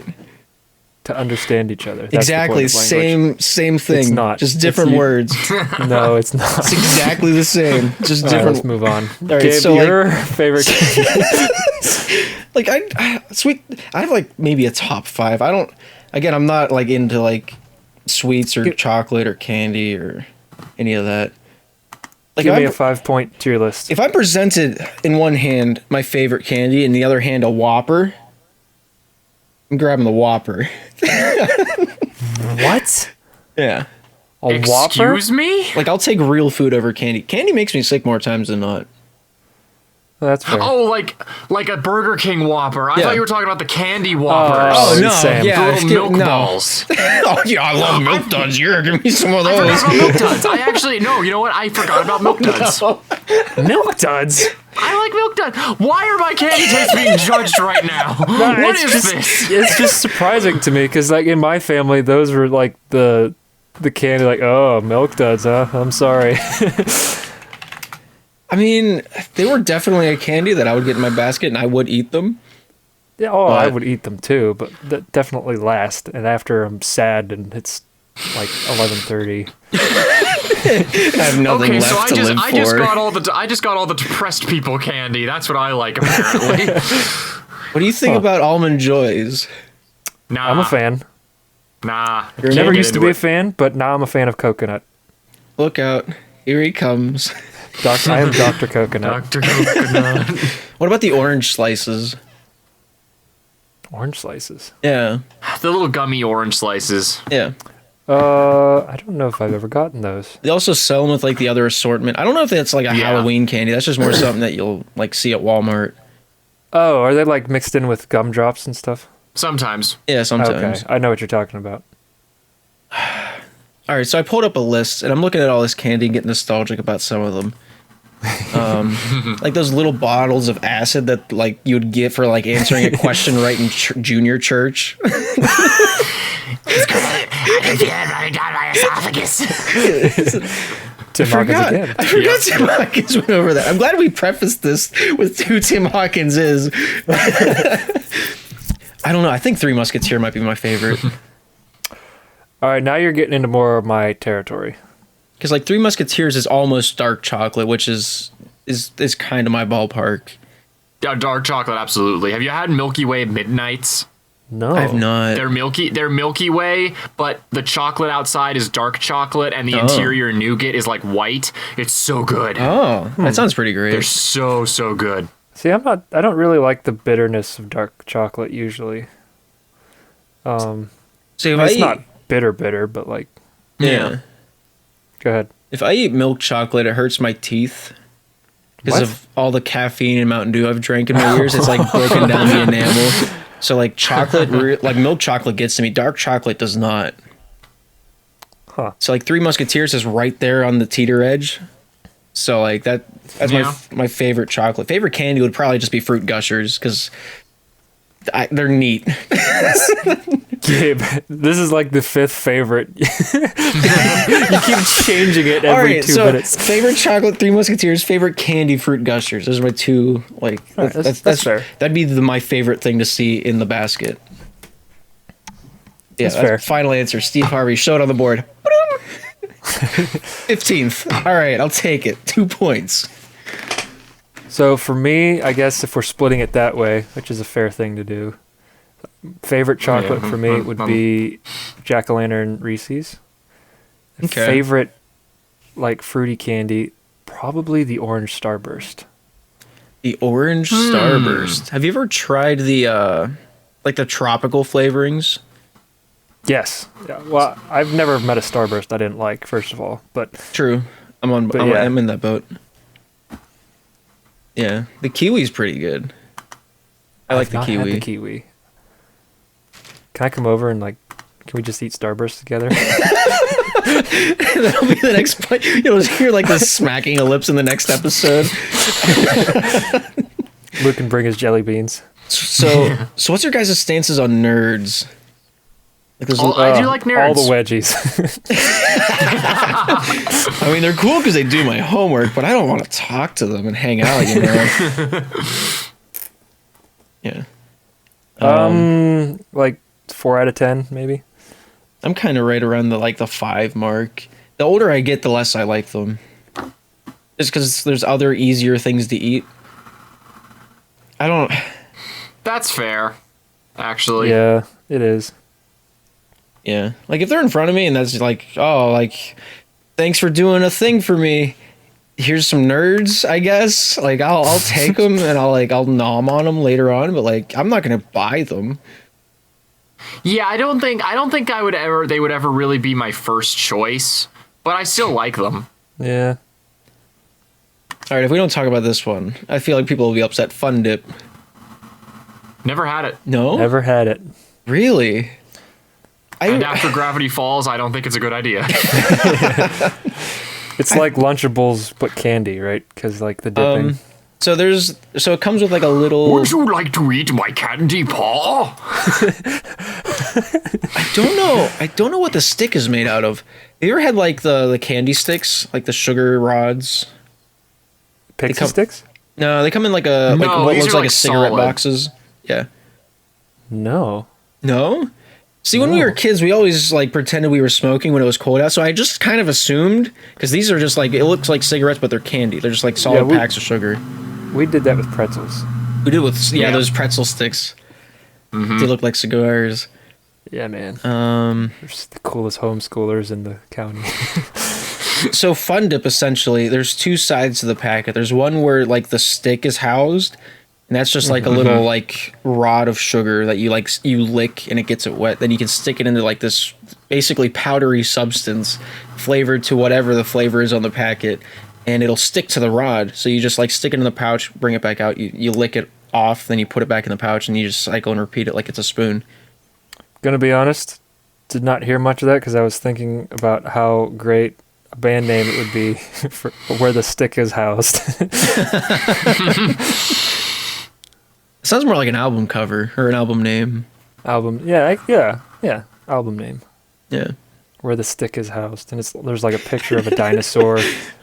Speaker 4: To understand each other. That's
Speaker 3: exactly.
Speaker 4: The point of language.
Speaker 3: Same thing.
Speaker 4: It's not.
Speaker 3: Just different words.
Speaker 4: No, it's not.
Speaker 3: It's exactly the same. Just
Speaker 4: All
Speaker 3: different.
Speaker 4: right, let's move on.
Speaker 3: All right,
Speaker 4: Gabe,
Speaker 3: so
Speaker 4: your favorite candy.
Speaker 3: like I have like maybe a top 5. I'm not like into like sweets or chocolate or candy or any of that. Like,
Speaker 4: Give me a 5-point tier list.
Speaker 3: If I presented in one hand my favorite candy and the other hand a Whopper, I'm grabbing the Whopper.
Speaker 4: What?
Speaker 3: Yeah.
Speaker 4: A Whopper?
Speaker 2: Excuse me?
Speaker 3: Like, I'll take real food over candy. Candy makes me sick more times than not.
Speaker 4: Well, that's fair.
Speaker 2: Oh, like a Burger King Whopper. I
Speaker 3: Yeah.
Speaker 2: thought you were talking about the candy Whoppers.
Speaker 3: Oh, no.
Speaker 4: Sam.
Speaker 3: Yeah,
Speaker 2: The little milk balls.
Speaker 3: Oh, yeah, I love Milk Duds. You're giving me some of
Speaker 2: I
Speaker 3: those.
Speaker 2: forgot about Milk Duds. I actually, no, you know what? I forgot about Milk Duds.
Speaker 4: Milk Duds?
Speaker 2: I like Milk Duds. Why are my candy tastes being judged right now? What is this?
Speaker 4: It's just surprising to me because, like, in my family, those were like the candy. Like, oh, Milk Duds, huh? I'm sorry.
Speaker 3: I mean, they were definitely a candy that I would get in my basket and I would eat them.
Speaker 4: Yeah, I would eat them too, but that definitely last. And after I'm sad and it's like 11:30.
Speaker 3: I have nothing left
Speaker 2: so
Speaker 3: to live for.
Speaker 2: I just got all the depressed people candy. That's what I like, apparently.
Speaker 3: What do you think about Almond Joys?
Speaker 2: Nah,
Speaker 4: I'm a fan.
Speaker 2: Nah,
Speaker 4: Never used to be a fan, but now I'm a fan of coconut.
Speaker 3: Look out. Here he comes.
Speaker 4: I am Dr. Coconut.
Speaker 2: Dr. Coconut.
Speaker 3: What about the orange slices?
Speaker 4: Orange slices.
Speaker 3: Yeah.
Speaker 2: The little gummy orange slices.
Speaker 3: Yeah.
Speaker 4: I don't know if I've ever gotten those.
Speaker 3: They also sell them with like the other assortment. I don't know if that's like a Halloween candy. That's just more something that you'll like see at Walmart.
Speaker 4: Oh, are they like mixed in with gumdrops and stuff?
Speaker 2: Sometimes.
Speaker 3: Yeah, sometimes.
Speaker 4: Okay, I know what you're talking about.
Speaker 3: All right, so I pulled up a list, and I'm looking at all this candy and getting nostalgic about some of them. Like those little bottles of acid that like you would get for like answering a question right in junior church.
Speaker 2: It's good. I can feel it running down my esophagus.
Speaker 4: Tim Hawkins again.
Speaker 3: I forgot Tim Hawkins went over that. I'm glad we prefaced this with who Tim Hawkins is. I don't know. I think Three Musketeer might be my favorite.
Speaker 4: All right, now you're getting into more of my territory.
Speaker 3: Because like Three Musketeers is almost dark chocolate, which is kind of my ballpark.
Speaker 2: Yeah, dark chocolate, absolutely. Have you had Milky Way Midnights?
Speaker 4: No,
Speaker 3: I've not.
Speaker 2: They're Milky Way, but the chocolate outside is dark chocolate, and the interior nougat is like white. It's so good.
Speaker 3: Oh, that sounds pretty great.
Speaker 2: They're so good.
Speaker 4: See, I don't really like the bitterness of dark chocolate usually.
Speaker 3: So
Speaker 4: it's not bitter, but like
Speaker 3: yeah.
Speaker 4: Go ahead.
Speaker 3: If I eat milk chocolate, it hurts my teeth because of all the caffeine and Mountain Dew I've drank in my ears. It's like broken down the enamel. So like chocolate, like milk chocolate gets to me. Dark chocolate does not.
Speaker 4: Huh.
Speaker 3: So like Three Musketeers is right there on the teeter edge. So like that's my favorite chocolate. Favorite candy would probably just be Fruit Gushers because they're neat.
Speaker 4: Gabe, this is like the fifth favorite. You keep changing it every 2 minutes.
Speaker 3: Favorite chocolate, Three Musketeers. Favorite candy, Fruit Gushers. Those are my two. Like
Speaker 4: right, that's fair.
Speaker 3: That'd be my favorite thing to see in the basket. Yeah,
Speaker 4: that's fair.
Speaker 3: Final answer. Steve Harvey. Show it on the board. 15th. All right, I'll take it. 2 points.
Speaker 4: So for me, I guess if we're splitting it that way, which is a fair thing to do, favorite chocolate for me would be Jack-o'-lantern Reese's.
Speaker 3: Okay.
Speaker 4: Favorite, like, fruity candy, probably the orange Starburst.
Speaker 3: The orange Starburst. Have you ever tried the like the tropical flavorings?
Speaker 4: Yes. Yeah, well, I've never met a Starburst I didn't like, first of all, but
Speaker 3: True. I'm in that boat. Yeah, the kiwi's pretty good. I like the kiwi.
Speaker 4: Had the kiwi. Can I come over and can we just eat Starburst together?
Speaker 3: That'll be the next point. You'll hear like this smacking of lips in the next episode.
Speaker 4: Luke can bring his jelly beans.
Speaker 3: So what's your guys' stances on nerds?
Speaker 2: I do like nerds.
Speaker 4: All the wedgies.
Speaker 3: I mean, they're cool because they do my homework, but I don't want to talk to them and hang out, you know? Yeah.
Speaker 4: Like 4 out of 10, maybe.
Speaker 3: I'm kind of right around the 5 mark. The older I get, the less I like them. Just because there's other easier things to eat. I don't...
Speaker 2: That's fair, actually.
Speaker 4: Yeah, it is.
Speaker 3: Yeah. Like, if they're in front of me and that's like, oh, like, thanks for doing a thing for me. Here's some nerds, I guess. Like, I'll take them and I'll nom on them later on, but like, I'm not going to buy them.
Speaker 2: Yeah, I don't think they would ever really be my first choice, but I still like them.
Speaker 4: Yeah.
Speaker 3: All right, if we don't talk about this one, I feel like people will be upset. Fun Dip.
Speaker 2: Never had it.
Speaker 3: No?
Speaker 4: Never had it.
Speaker 3: Really?
Speaker 2: And after Gravity Falls, I don't think it's a good idea.
Speaker 4: It's like Lunchables, but candy, right? Because like the dipping.
Speaker 3: So it comes with like a little...
Speaker 2: Would you like to eat my candy paw?
Speaker 3: I don't know what the stick is made out of. Have you ever had like the candy sticks, like the sugar rods?
Speaker 4: Pixie sticks?
Speaker 3: No, they come in what looks like a cigarette boxes. Yeah.
Speaker 4: No.
Speaker 3: No? See, when we were kids, we always like pretended we were smoking when it was cold out. So I just kind of assumed, because these are just like, it looks like cigarettes, but they're candy. They're just like solid packs of sugar.
Speaker 4: We did that with pretzels.
Speaker 3: We did with those pretzel sticks. Mm-hmm. They look like cigars.
Speaker 4: Yeah, man. They're just the coolest homeschoolers in the county.
Speaker 3: So Fun Dip, essentially, there's 2 sides to the packet. There's one where like the stick is housed, And that's just like a little like rod of sugar that you lick and it gets it wet. Then you can stick it into like this basically powdery substance flavored to whatever the flavor is on the packet, and it'll stick to the rod. So you just like stick it in the pouch, bring it back out, you lick it off, then you put it back in the pouch, and you just cycle and repeat it like it's a spoon.
Speaker 4: Gonna be honest, did not hear much of that because I was thinking about how great a band name it would be for where the stick is housed.
Speaker 3: Sounds more like an album cover or an album name.
Speaker 4: Album, album name.
Speaker 3: Yeah.
Speaker 4: Where the stick is housed, and there's like a picture of a dinosaur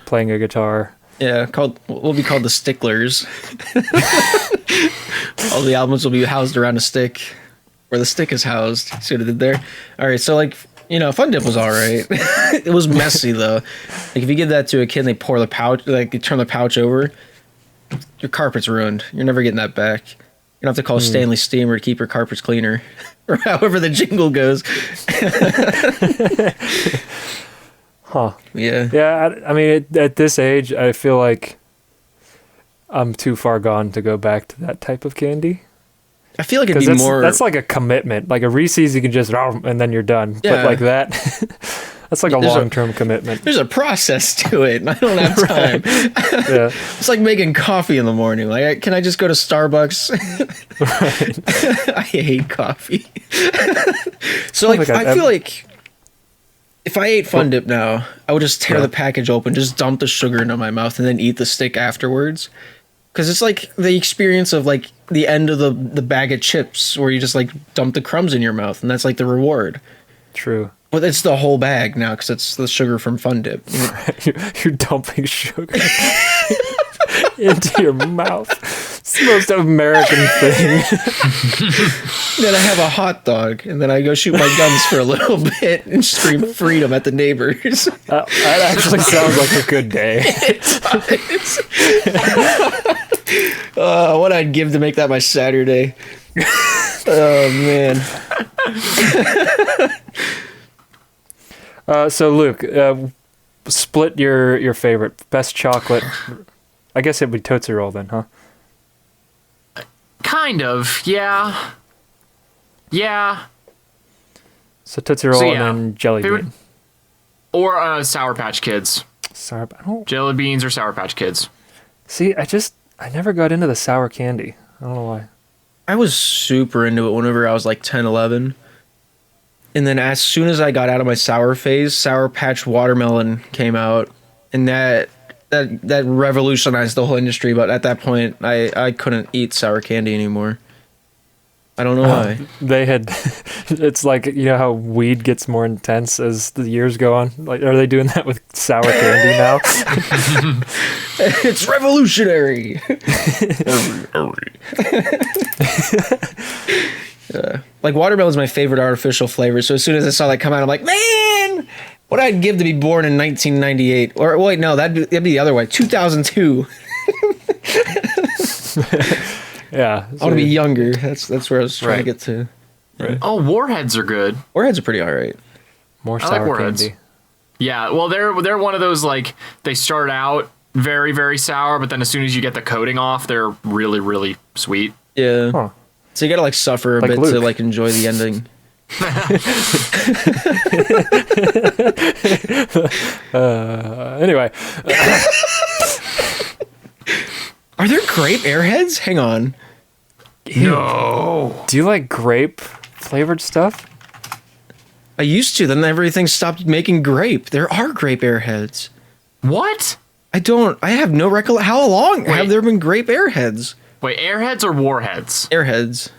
Speaker 4: playing a guitar.
Speaker 3: Yeah, will be called the Sticklers. All the albums will be housed around a stick, where the stick is housed. See what I did there? All right, so like, Fun Dip was all right. It was messy though. Like if you give that to a kid and they pour the pouch, like they turn the pouch over, your carpet's ruined. You're never getting that back. You don't have to call Stanley Steamer to keep your carpets cleaner, or however the jingle goes.
Speaker 4: Huh.
Speaker 3: Yeah.
Speaker 4: Yeah, I mean, at this age, I feel like I'm too far gone to go back to that type of candy.
Speaker 3: I feel like it'd be more...
Speaker 4: That's like a commitment. Like a Reese's, you can just, and then you're done.
Speaker 3: Yeah.
Speaker 4: But like that, that's like a long-term commitment.
Speaker 3: There's a process to it, and I don't have time.
Speaker 4: Yeah.
Speaker 3: It's like making coffee in the morning. Like, can I just go to Starbucks? I hate coffee. So like, I feel like if I ate Fun Dip now, I would just tear the package open, just dump the sugar into my mouth, and then eat the stick afterwards. Because it's like the experience of like the end of the bag of chips where you just like dump the crumbs in your mouth, and that's like the reward.
Speaker 4: True.
Speaker 3: But it's the whole bag now because it's the sugar from Fun Dip.
Speaker 4: You're dumping sugar into your mouth. It's the most American thing.
Speaker 3: Then I have a hot dog, and then I go shoot my guns for a little bit and scream freedom at the neighbors.
Speaker 4: That actually sounds like a good day.
Speaker 3: What I'd give to make that my Saturday. Oh, man.
Speaker 4: So, Luke, split your favorite. Best chocolate. I guess it would be Tootsie Roll then, huh?
Speaker 2: Kind of, yeah. Yeah.
Speaker 4: So Tootsie Roll and then Jelly Bean.
Speaker 2: Or Sour Patch Kids. Jelly Beans or Sour Patch Kids.
Speaker 4: See, I never got into the sour candy. I don't know why.
Speaker 3: I was super into it whenever I was like 10, 11. And then as soon as I got out of my sour phase, Sour Patch Watermelon came out. And that revolutionized the whole industry. But at that point, I couldn't eat sour candy anymore. I don't know why.
Speaker 4: It's like, you know how weed gets more intense as the years go on? Like, are they doing that with sour candy now?
Speaker 3: It's revolutionary. Like watermelon is my favorite artificial flavor. So as soon as I saw that come out, I'm like, man, what I'd give to be born in 1998. Or wait, no, that'd be the other way. 2002.
Speaker 4: Yeah.
Speaker 3: I want to be younger. That's where I was trying to get to.
Speaker 2: Right. Oh, Warheads are good.
Speaker 3: Warheads are pretty all right.
Speaker 4: More sour candy.
Speaker 2: Yeah, well, they're one of those, like, they start out very, very sour, but then as soon as you get the coating off, they're really, really sweet.
Speaker 3: Yeah. Huh. So you gotta, like, suffer a bit
Speaker 4: Luke.
Speaker 3: to, like, enjoy the ending.
Speaker 4: Anyway.
Speaker 3: Are there grape Airheads? Hang on.
Speaker 2: No.
Speaker 4: Do you like grape flavored stuff?
Speaker 3: I used to, then everything stopped making grape. There are grape Airheads.
Speaker 2: What?
Speaker 3: I have no recollection. How long have there been grape Airheads?
Speaker 2: Wait, Airheads or Warheads?
Speaker 3: Airheads.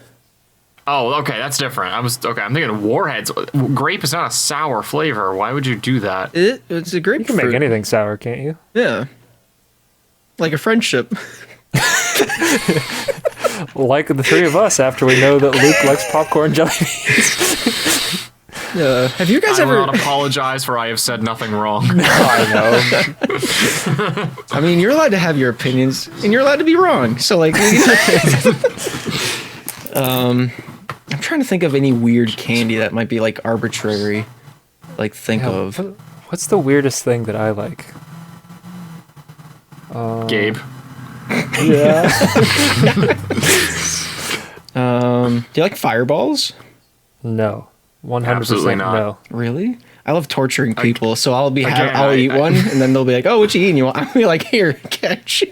Speaker 2: Oh, okay, that's different. I'm thinking Warheads. Grape is not a sour flavor. Why would you do that?
Speaker 3: It's a grapefruit.
Speaker 4: You can make anything sour, can't you?
Speaker 3: Yeah. Like a friendship.
Speaker 4: Like the three of us after we know that Luke likes popcorn jelly beans.
Speaker 3: Have you guys ever...
Speaker 2: I will not apologize for I have said nothing wrong.
Speaker 4: No, I
Speaker 3: know. I mean, you're allowed to have your opinions, and you're allowed to be wrong. So, like... I'm trying to think of any weird candy that might be, like, arbitrary. Like, think of...
Speaker 4: What's the weirdest thing that I like?
Speaker 2: Gabe.
Speaker 3: Yeah. Do you like fireballs?
Speaker 4: No. 100%
Speaker 2: Absolutely not.
Speaker 4: no.
Speaker 3: Really? I love torturing people, so I'll
Speaker 2: Again,
Speaker 3: eat one, and then they'll be like, "Oh, what you eating? You want?" I'll be like, "Here, catch."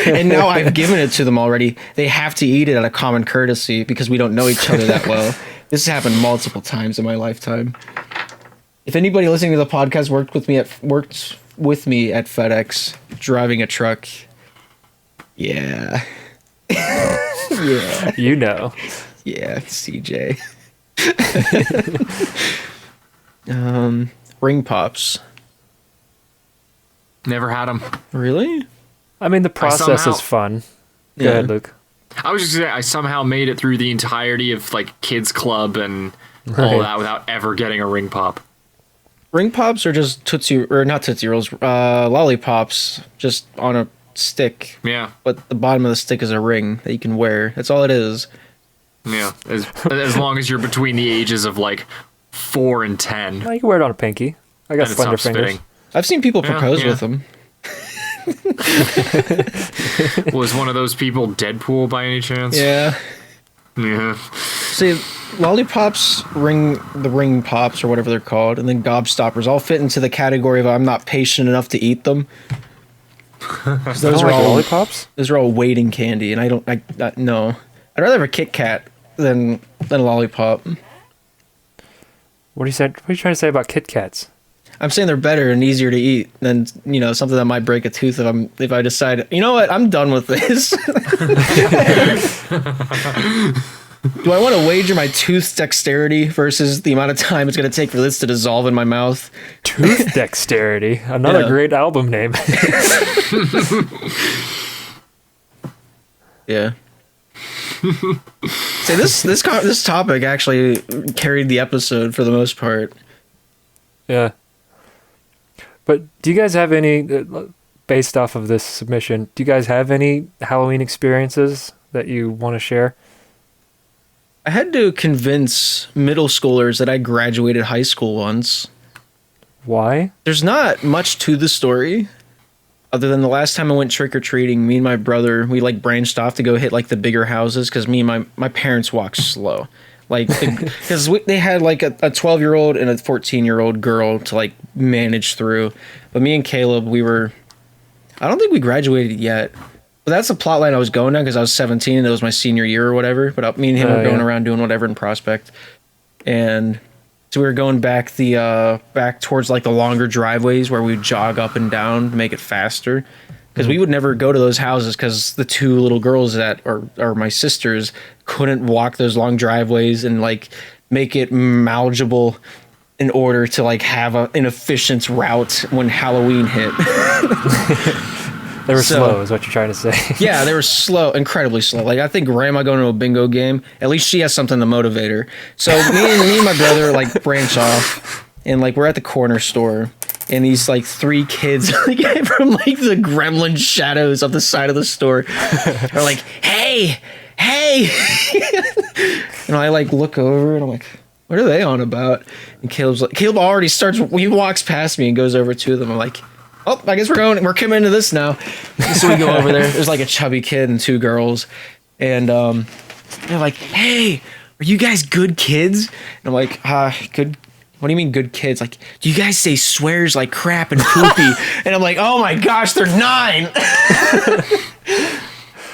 Speaker 3: And now I've given it to them already. They have to eat it out of common courtesy because we don't know each other that well. This has happened multiple times in my lifetime. If anybody listening to the podcast worked with me at FedEx driving a truck, yeah, yeah,
Speaker 4: You know.
Speaker 3: yeah, CJ. Ring pops.
Speaker 2: Never had them.
Speaker 3: Really?
Speaker 4: I mean, the process
Speaker 2: somehow-
Speaker 4: is fun. Go
Speaker 3: Yeah.
Speaker 4: ahead, Luke.
Speaker 2: I was just gonna say, I somehow made it through the entirety of like kids club and all
Speaker 4: Right.
Speaker 2: that without ever getting a ring pop.
Speaker 3: Ring pops are just not Tootsie Rolls, lollipops, just on a stick.
Speaker 2: Yeah,
Speaker 3: But the bottom of the stick is a ring that you can wear. That's all it is.
Speaker 2: yeah. As long as you're between the ages of like 4 and 10,
Speaker 4: Well, you can wear it on a pinky. I got
Speaker 2: and it
Speaker 4: slender
Speaker 2: stops
Speaker 4: fingers.
Speaker 2: spitting.
Speaker 3: I've seen people propose
Speaker 2: yeah.
Speaker 3: with them.
Speaker 2: Was one of those people Deadpool by any chance?
Speaker 3: Yeah.
Speaker 2: Yeah.
Speaker 3: See, lollipops, ring pops, or whatever they're called, and then gobstoppers all fit into the category of I'm not patient enough to eat them. 'Cause
Speaker 4: Those
Speaker 3: those
Speaker 4: are
Speaker 3: are all
Speaker 4: lollipops?
Speaker 3: those are all waiting candy, and I no. I'd rather have a Kit Kat than a lollipop.
Speaker 4: What are you trying to say about Kit Kats?
Speaker 3: I'm saying they're better and easier to eat than, something that might break a tooth if I decide, you know what, I'm done with this. Do I want to wager my tooth dexterity versus the amount of time it's going to take for this to dissolve in my mouth?
Speaker 4: Tooth Dexterity. Another
Speaker 3: Yeah.
Speaker 4: great album name.
Speaker 3: Yeah. See, this topic actually carried the episode for the most part.
Speaker 4: Yeah. But do you guys have any, based off of this submission, do you guys have any Halloween experiences that you want to share?
Speaker 3: I had to convince middle schoolers that I graduated high school once.
Speaker 4: Why?
Speaker 3: There's not much to the story other than the last time I went trick-or-treating, me and my brother, we like branched off to go hit like the bigger houses because me and my parents walk slow. Like, because they had like a 12-year-old and a 14-year-old girl to like manage through. But me and Caleb, I don't think we graduated yet. But that's the plot line I was going down because I was 17 and it was my senior year or whatever. But me and him were going around doing whatever in Prospect. And so we were going back towards like the longer driveways where we'd jog up and down to make it faster. Because we would never go to those houses because the two little girls that are my sisters couldn't walk those long driveways and like make it manageable in order to like have an efficient route when Halloween hit.
Speaker 4: They were slow, is what you're trying to say.
Speaker 3: Yeah, they were slow, incredibly slow. Like I think grandma going to a bingo game, at least she has something to motivate her. So me and my brother like branch off, and like we're at the corner store. And these like three kids like, from like the gremlin shadows of the side of the store are like, hey. And I like look over and I'm like, what are they on about? And Caleb already he walks past me and goes over to them. I'm like, oh, I guess we're coming into this now. So we go over there. There's like a chubby kid and two girls. And they're like, hey, are you guys good kids? And I'm like, good. What do you mean good kids? Like, do you guys say swears like crap and poopy? And I'm like, oh my gosh, they're 9.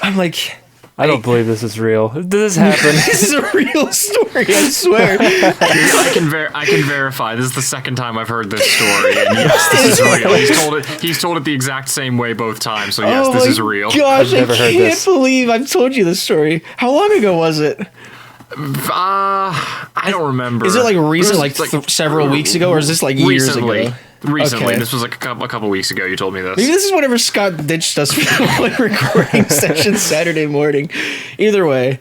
Speaker 3: I'm like,
Speaker 4: I don't believe this is real. Did this happen?
Speaker 3: This is a real story, I swear.
Speaker 2: I can verify. This is the second time I've heard this story, and yes, this is real. He's told it the exact same way both times. So yes, this is real.
Speaker 3: Gosh,
Speaker 4: I've never heard
Speaker 3: I can't
Speaker 4: this.
Speaker 3: believe I've told you this story. How long ago was it?
Speaker 2: I don't remember.
Speaker 3: Is it like recent,
Speaker 2: It was
Speaker 3: several weeks ago, or is this like years ago?
Speaker 2: Recently,
Speaker 3: Okay.
Speaker 2: This was like a couple weeks ago. You told me this.
Speaker 3: Maybe this is whenever Scott ditched us for the one recording session Saturday morning. Either way,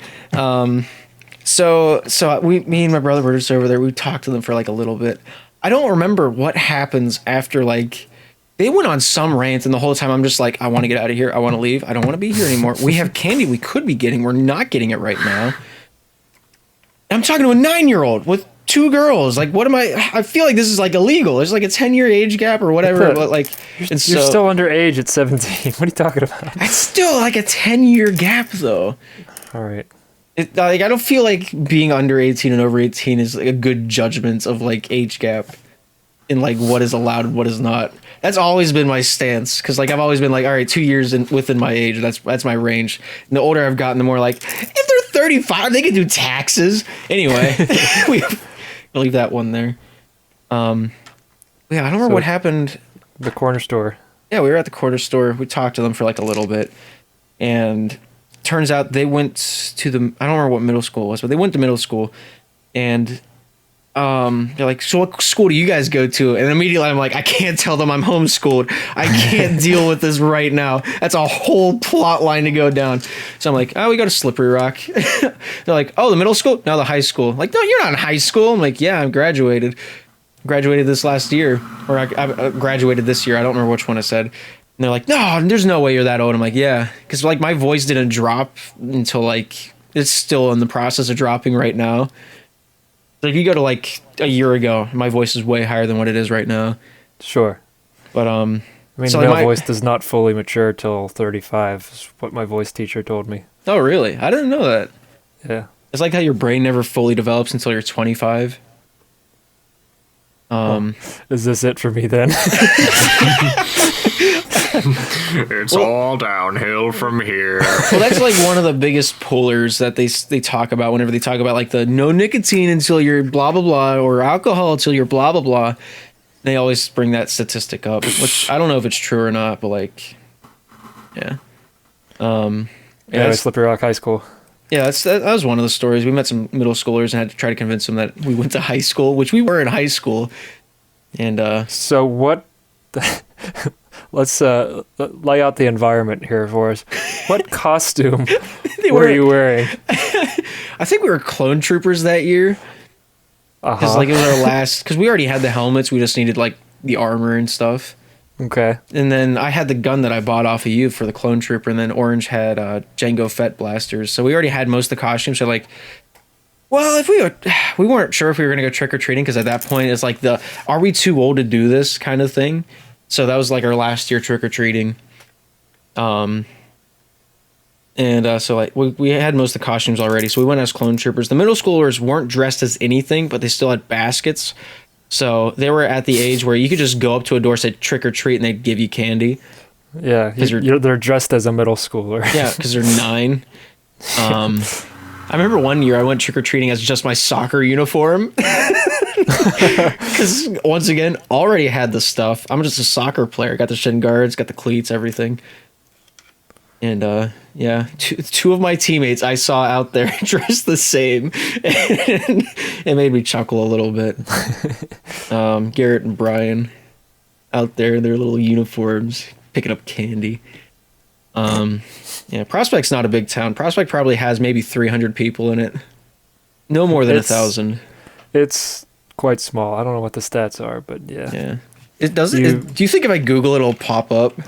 Speaker 3: so me and my brother were just over there. We talked to them for like a little bit. I don't remember what happens after like they went on some rant, and the whole time I'm just like, I want to get out of here. I want to leave. I don't want to be here anymore. We have candy we could be getting. We're not getting it right now. I'm talking to a 9-year-old with 2 girls. Like, what am I feel like this is like illegal. There's like a 10-year age gap or whatever, but like
Speaker 4: you're still underage at 17. What are you talking about?
Speaker 3: It's still like a 10-year gap though.
Speaker 4: All right.
Speaker 3: Like, I don't feel like being under 18 and over 18 is like a good judgment of like age gap in like what is allowed and what is not. That's always been my stance, because like I've always been like, all right, 2 years within my age, that's my range. And the older I've gotten, the more like, if they're 35, they can do taxes. Anyway, we'll leave that one there. Yeah, I don't remember what happened.
Speaker 4: The corner store.
Speaker 3: Yeah, we were at the corner store. We talked to them for like a little bit, and turns out they went to the, I don't remember what middle school it was, but they went to middle school, and they're like, so what school do you guys go to? And immediately I'm like, I can't tell them I'm homeschooled. I can't deal with this right now. That's a whole plot line to go down. So I'm like, oh, we go to Slippery Rock. They're like, oh, the middle school? No, the high school. Like, no, you're not in high school. I'm like, yeah, I'm graduated. Graduated this last year. Or I graduated this year. I don't remember which one I said. And they're like, no, there's no way you're that old. I'm like, yeah. Because like my voice didn't drop until like, it's still in the process of dropping right now. Like, you go to like a year ago, my voice is way higher than what it is right now.
Speaker 4: Sure.
Speaker 3: But
Speaker 4: I mean, so male voice does not fully mature till 35, is what my voice teacher told me.
Speaker 3: Oh, really? I didn't know that.
Speaker 4: Yeah.
Speaker 3: It's like how your brain never fully develops until you're 25.
Speaker 4: Is this it for me then?
Speaker 2: It's all downhill from here.
Speaker 3: Well, that's like one of the biggest pullers that they talk about whenever they talk about like the no nicotine until you're blah blah blah, or alcohol until you're blah blah blah. They always bring that statistic up, which I don't know if it's true or not, but like, yeah.
Speaker 4: Yeah, Slippery Rock High School.
Speaker 3: Yeah, that was one of the stories. We met some middle schoolers and had to try to convince them that we went to high school, which we were in high school. And
Speaker 4: so what? Let's lay out the environment here for us. What costume were you wearing?
Speaker 3: I think we were clone troopers that year. Because like it was our last. Because we already had the helmets. We just needed like the armor and stuff.
Speaker 4: Okay. And
Speaker 3: then I had the gun that I bought off of you for the clone trooper, and then Orange had Django Fett blasters. So we already had most of the costumes. So like, well, if we weren't sure if we were gonna go trick or treating, because at that point it's like the are we too old to do this kind of thing. So that was like our last year trick or treating. So like we had most of the costumes already. So we went as clone troopers. The middle schoolers weren't dressed as anything, but they still had baskets. So they were at the age where you could just go up to a door, say trick or treat, and they'd give you candy.
Speaker 4: Yeah, they're dressed as a middle schooler.
Speaker 3: Yeah, because they're 9. I remember one year I went trick or treating as just my soccer uniform. Because once again, already had the stuff. I'm just a soccer player. Got the shin guards, got the cleats, everything. And yeah, two of my teammates I saw out there dressed the same, and it made me chuckle a little bit. Garrett and Brian out there in their little uniforms picking up candy. Yeah, Prospect's not a big town. Prospect probably has maybe 300 people in it. No more than 1,000.
Speaker 4: It's quite small. I don't know what the stats are, but yeah.
Speaker 3: Yeah. It doesn't. Do you think if I Google it'll pop up?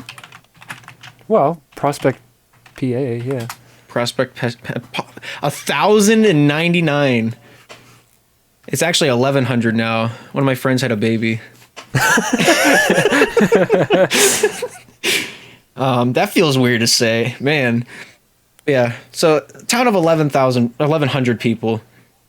Speaker 4: Well, Prospect, PA, yeah.
Speaker 3: Prospect, 1,099. It's actually 1,100 now. One of my friends had a baby. That feels weird to say, man. Yeah. So town of 1,100 people.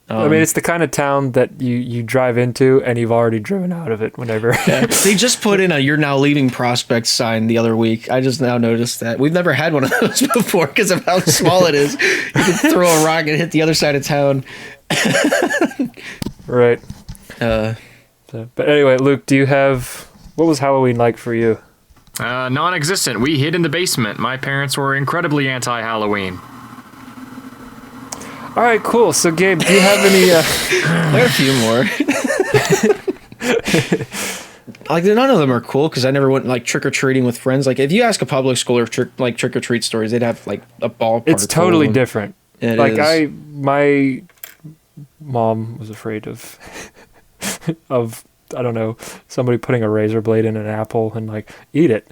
Speaker 4: I mean, it's the kind of town that you drive into and you've already driven out of it whenever.
Speaker 3: Yeah. They just put in a "You're now leaving Prospect" sign the other week. I just now noticed that. We've never had one of those before because of how small it is. You can throw a rock and hit the other side of town.
Speaker 4: Right. But anyway, Luke, what was Halloween like for you?
Speaker 2: Non-existent. We hid in the basement. My parents were incredibly anti-Halloween.
Speaker 4: All right, cool. So, Gabe, do you have any...
Speaker 3: I got a few more. Like, none of them are cool because I never went, like, trick-or-treating with friends. Like, if you ask a public schooler trick-or-treat stories, they'd have, like, a ballpark.
Speaker 4: It's totally different.
Speaker 3: It
Speaker 4: like,
Speaker 3: is.
Speaker 4: My mom was afraid of, I don't know, somebody putting a razor blade in an apple and, like, eat it.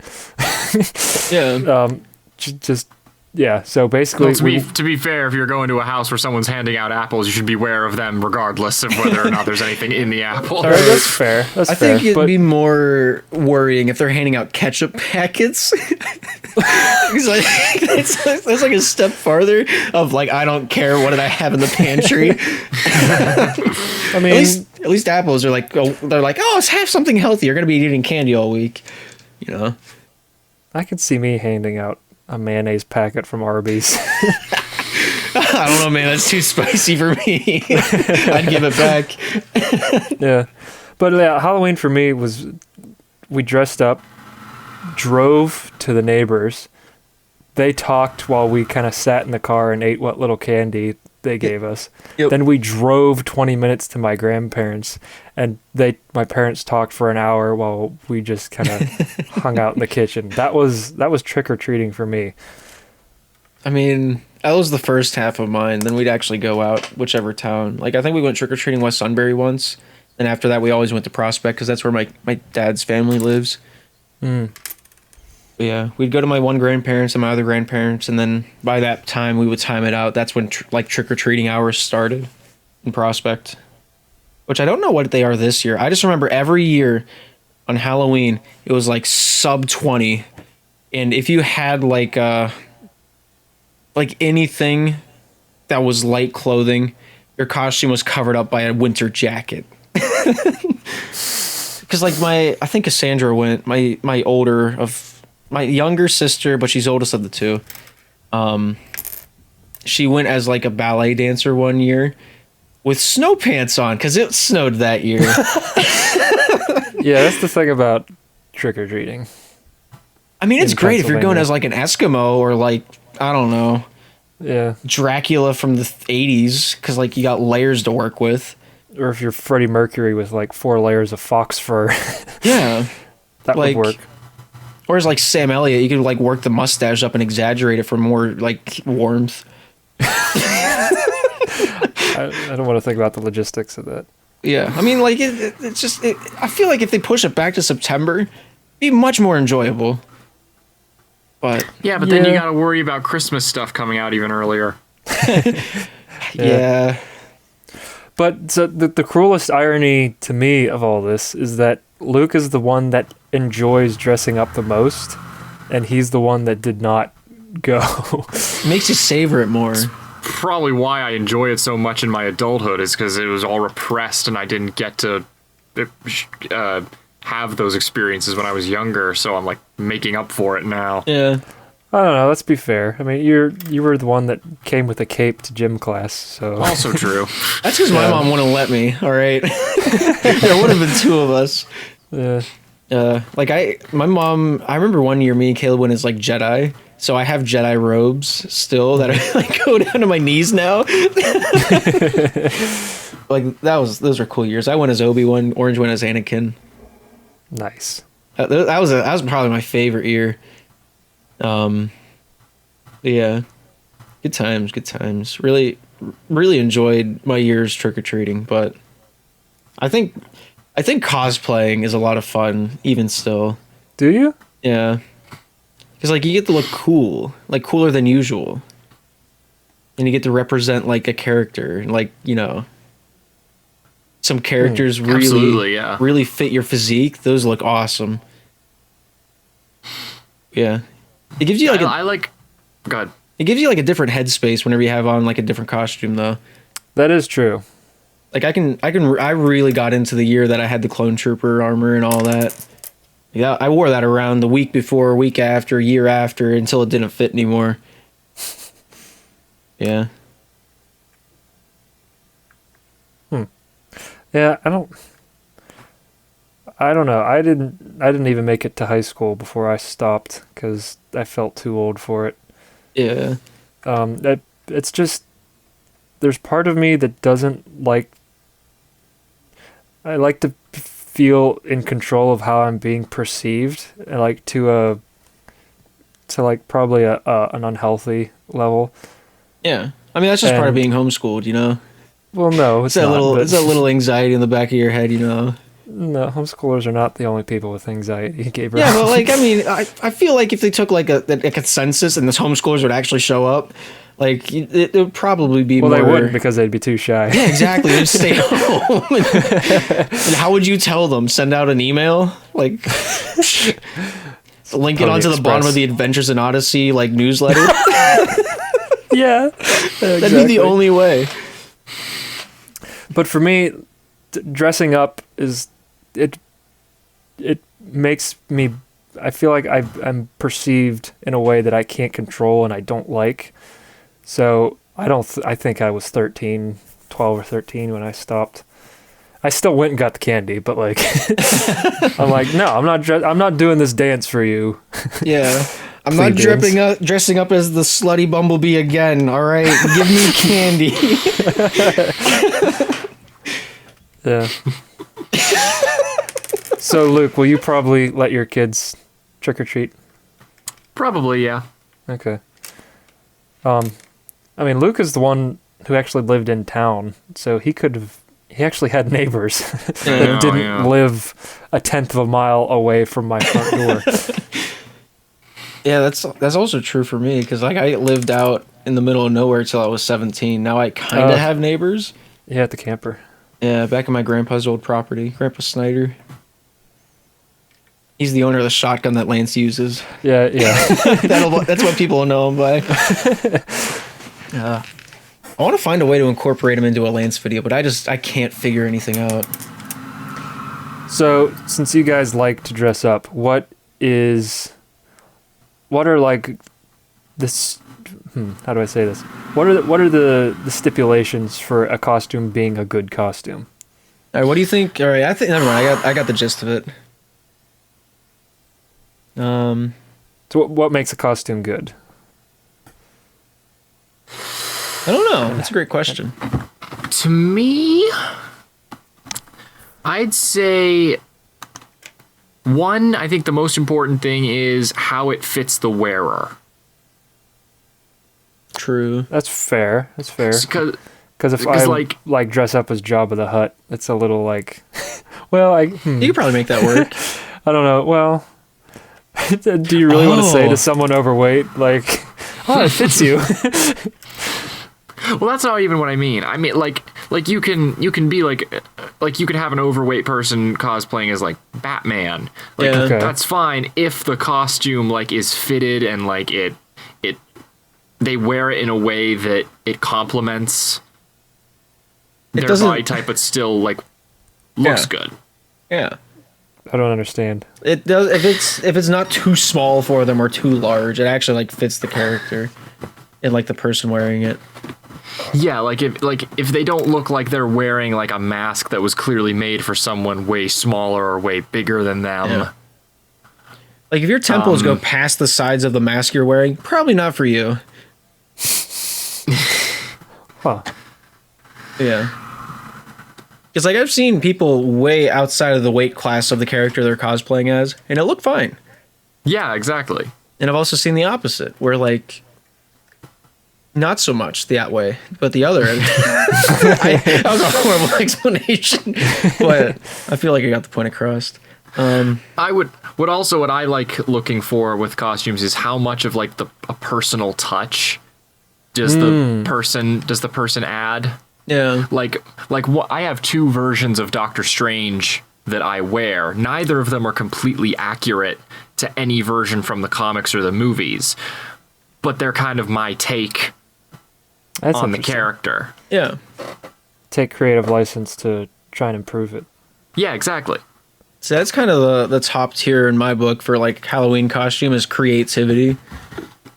Speaker 3: Yeah.
Speaker 4: Just yeah, so basically,
Speaker 2: well, to be fair, if you're going to a house where someone's handing out apples, you should be aware of them regardless of whether or not there's anything in the apple.
Speaker 4: all right, that's fair. I
Speaker 3: think it'd be more worrying if they're handing out ketchup packets. It's like, it's like a step farther of like, I don't care what did I have in the pantry.
Speaker 4: I mean,
Speaker 3: at least apples are like, they're like, oh, let's have something healthy. You're gonna be eating candy all week, you know.
Speaker 4: I could see me handing out a mayonnaise packet from Arby's.
Speaker 3: I don't know, man. That's too spicy for me. I'd give it back.
Speaker 4: Yeah. But yeah, Halloween for me was we dressed up, drove to the neighbors. They talked while we kind of sat in the car and ate what little candy they gave us. Yep. Then we drove 20 minutes to my grandparents, and my parents talked for an hour while we just kind of hung out in the kitchen. That was trick-or-treating for me.
Speaker 3: I mean, that was the first half of mine. Then we'd actually go out whichever town. Like, I think we went trick-or-treating West Sunbury once, and after that we always went to Prospect because that's where my dad's family lives. Yeah, we'd go to my one grandparents and my other grandparents, and then by that time we would time it out. That's when trick-or-treating hours started in Prospect, which I don't know what they are this year. I just remember every year on Halloween it was like sub 20, and if you had like anything that was light clothing, your costume was covered up by a winter jacket. Because like I think Cassandra went, my younger sister, but she's oldest of the two. She went as like a ballet dancer one year with snow pants on because it snowed that year.
Speaker 4: Yeah, that's the thing about trick-or-treating.
Speaker 3: I mean, it's great if you're going as like an Eskimo or like, I don't know, Dracula from the 80s because like you got layers to work with.
Speaker 4: Or if you're Freddie Mercury with like 4 layers of fox fur.
Speaker 3: Yeah.
Speaker 4: That would work.
Speaker 3: Or as like Sam Elliott, you could like work the mustache up and exaggerate it for more like warmth.
Speaker 4: I don't want to think about the logistics of that.
Speaker 3: Yeah, I mean, like it's just. I feel like if they push it back to September, it'd be much more enjoyable. But
Speaker 2: then you got to worry about Christmas stuff coming out even earlier.
Speaker 3: Yeah.
Speaker 4: But so the cruelest irony to me of all this is that Luke is the one that enjoys dressing up the most, and he's the one that did not go.
Speaker 3: Makes you savor it more.
Speaker 2: Probably why I enjoy it so much in my adulthood is because it was all repressed and I didn't get to have those experiences when I was younger, so I'm like making up for it now.
Speaker 3: Yeah.
Speaker 4: I don't know, let's be fair. I mean, you were the one that came with a cape to gym class, so...
Speaker 2: Also true.
Speaker 3: That's because my mom wouldn't let me, all right? There would have been 2 of us.
Speaker 4: Yeah.
Speaker 3: My mom, I remember one year me and Caleb went as like Jedi, so I have Jedi robes still that are like go down to my knees now. Like those were cool years. I went as Obi-Wan, Orange went as Anakin.
Speaker 4: Nice.
Speaker 3: That was probably my favorite year. Yeah, good times. Really enjoyed my years trick-or-treating, but I think cosplaying is a lot of fun even still.
Speaker 4: Do you?
Speaker 3: Yeah, because like you get to look cool, like cooler than usual, and you get to represent like a character, like, you know, some characters really fit your physique. Those look awesome. Yeah. It gives you like
Speaker 2: God.
Speaker 3: It gives you like a different headspace whenever you have on like a different costume though.
Speaker 4: That is true.
Speaker 3: Like I really got into the year that I had the clone trooper armor and all that. Yeah, I wore that around the week before, week after, year after until it didn't fit anymore. Yeah.
Speaker 4: Yeah, I don't know. I didn't even make it to high school before I stopped because I felt too old for it.
Speaker 3: Yeah.
Speaker 4: It's just there's part of me that doesn't like. I like to feel in control of how I'm being perceived, like to like probably an unhealthy level.
Speaker 3: Yeah, I mean that's just part of being homeschooled, you know.
Speaker 4: Well, no, it's
Speaker 3: that
Speaker 4: not,
Speaker 3: little anxiety in the back of your head, you know.
Speaker 4: No, homeschoolers are not the only people with anxiety, Gabriel.
Speaker 3: Yeah, but like, I mean, I feel like if they took like a consensus and the homeschoolers would actually show up, like it would probably be
Speaker 4: well,
Speaker 3: more.
Speaker 4: they wouldn't because they'd be too shy.
Speaker 3: Yeah, exactly. They'd stay home. And how would you tell them? Send out an email, like link it onto the bottom of the Adventures in Odyssey like newsletter.
Speaker 4: Yeah,
Speaker 3: exactly. That'd be the only way.
Speaker 4: But for me, dressing up is it makes me. I feel like I'm perceived in a way that I can't control and I don't like. So I think I was 13, 12 or 13 when I stopped. I still went and got the candy, but like, I'm like, no, I'm not doing this dance for you.
Speaker 3: Yeah. I'm not dressing up as the slutty bumblebee again. All right, give me candy.
Speaker 4: Yeah. So Luke, will you probably let your kids trick or treat?
Speaker 2: Probably, yeah.
Speaker 4: Okay. I mean, Luke is the one who actually lived in town, so he actually had neighbors that didn't live a 1/10 of a mile away from my front door.
Speaker 3: Yeah, that's also true for me because like I lived out in the middle of nowhere till I was 17. Now I kind of have neighbors.
Speaker 4: Yeah, at the camper. Yeah,
Speaker 3: back in my grandpa's old property, Grandpa Snyder. He's the owner of the shotgun that Lance uses.
Speaker 4: Yeah.
Speaker 3: That's what people know him by. I want to find a way to incorporate him into a Lance video, but I can't figure anything out.
Speaker 4: So, since you guys like to dress up, what are like this? How do I say this? What are the stipulations for a costume being a good costume?
Speaker 3: All right, what do you think? All right, never mind. I got the gist of it.
Speaker 4: So what makes a costume good?
Speaker 3: I don't know. That's a great question.
Speaker 2: To me, I'd say one, I think the most important thing is how it fits the wearer.
Speaker 3: True.
Speaker 4: That's fair. Because if I like dress up as Jabba the Hutt, it's a little like, well, you
Speaker 3: could probably make that work.
Speaker 4: I don't know. Well, do you really want to say to someone overweight, like, oh, it fits you?
Speaker 2: Well, that's not even what I mean. I mean, like you can be like you could have an overweight person cosplaying as like Batman. Like, that's fine if the costume like is fitted and like they wear it in a way that it complements their body type, but still like looks good.
Speaker 3: Yeah.
Speaker 4: I don't understand.
Speaker 3: It does if it's not too small for them or too large. It actually like fits the character and like the person wearing it.
Speaker 2: Yeah, like if they don't look like they're wearing like a mask that was clearly made for someone way smaller or way bigger than them. Yeah.
Speaker 3: Like if your temples go past the sides of the mask you're wearing, probably not for you.
Speaker 4: Huh.
Speaker 3: Yeah. It's like I've seen people way outside of the weight class of the character they're cosplaying as, and it looked fine.
Speaker 2: Yeah, exactly.
Speaker 3: And I've also seen the opposite, where like not so much that way, but the other. That was a horrible explanation, but I feel like I got the point across.
Speaker 2: What I like looking for with costumes is how much of like a personal touch does the person add.
Speaker 3: Yeah.
Speaker 2: Like what I have two versions of Doctor Strange that I wear. Neither of them are completely accurate to any version from the comics or the movies, but they're kind of my take on the character.
Speaker 3: Yeah.
Speaker 4: Take creative license to try and improve it.
Speaker 2: Yeah, exactly.
Speaker 3: So that's kind of the top tier in my book for like Halloween costume is creativity.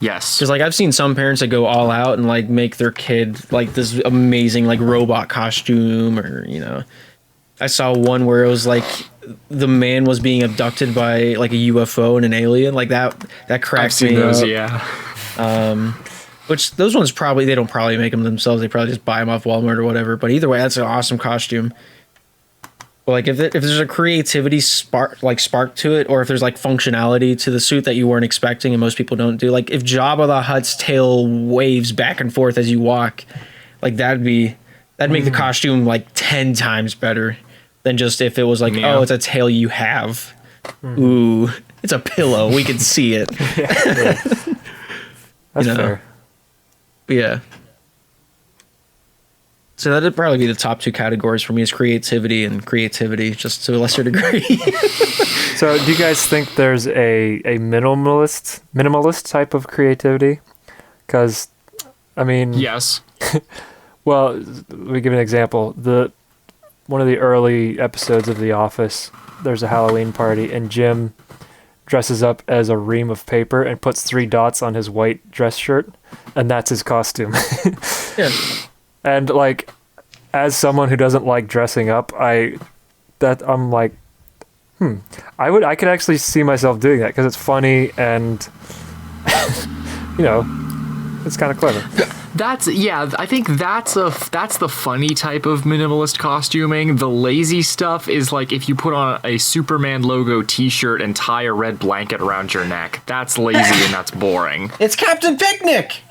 Speaker 2: Yes.
Speaker 3: Because like I've seen some parents that go all out and like make their kid like this amazing like robot costume, or I saw one where it was like the man was being abducted by like a UFO and an alien, like that cracks me up.
Speaker 2: Yeah.
Speaker 3: Which those ones they don't probably make them themselves. They probably just buy them off Walmart or whatever. But either way, that's an awesome costume. But like if there's a creativity spark to it, or if there's like functionality to the suit that you weren't expecting and most people don't do, like if Jabba the Hutt's tail waves back and forth as you walk, like that'd make the costume like 10 times better. than just if it was like, oh, it's a tail you have. Ooh, it's a pillow. We can see it.
Speaker 4: That's fair.
Speaker 3: But yeah. So that'd probably be the top two categories for me, is creativity and creativity, just to a lesser degree.
Speaker 4: So do you guys think there's a minimalist type of creativity? Because, I mean...
Speaker 2: Yes.
Speaker 4: Well, let me give an example. One of the early episodes of The Office, there's a Halloween party, and Jim dresses up as a ream of paper and puts 3 dots on his white dress shirt, and that's his costume.
Speaker 3: Yeah.
Speaker 4: And like, as someone who doesn't like dressing up, I'm like, I could actually see myself doing that because it's funny and it's kind of clever.
Speaker 2: I think that's the funny type of minimalist costuming. The lazy stuff is like if you put on a Superman logo t-shirt and tie a red blanket around your neck. That's lazy and that's boring.
Speaker 3: It's Captain Picnic!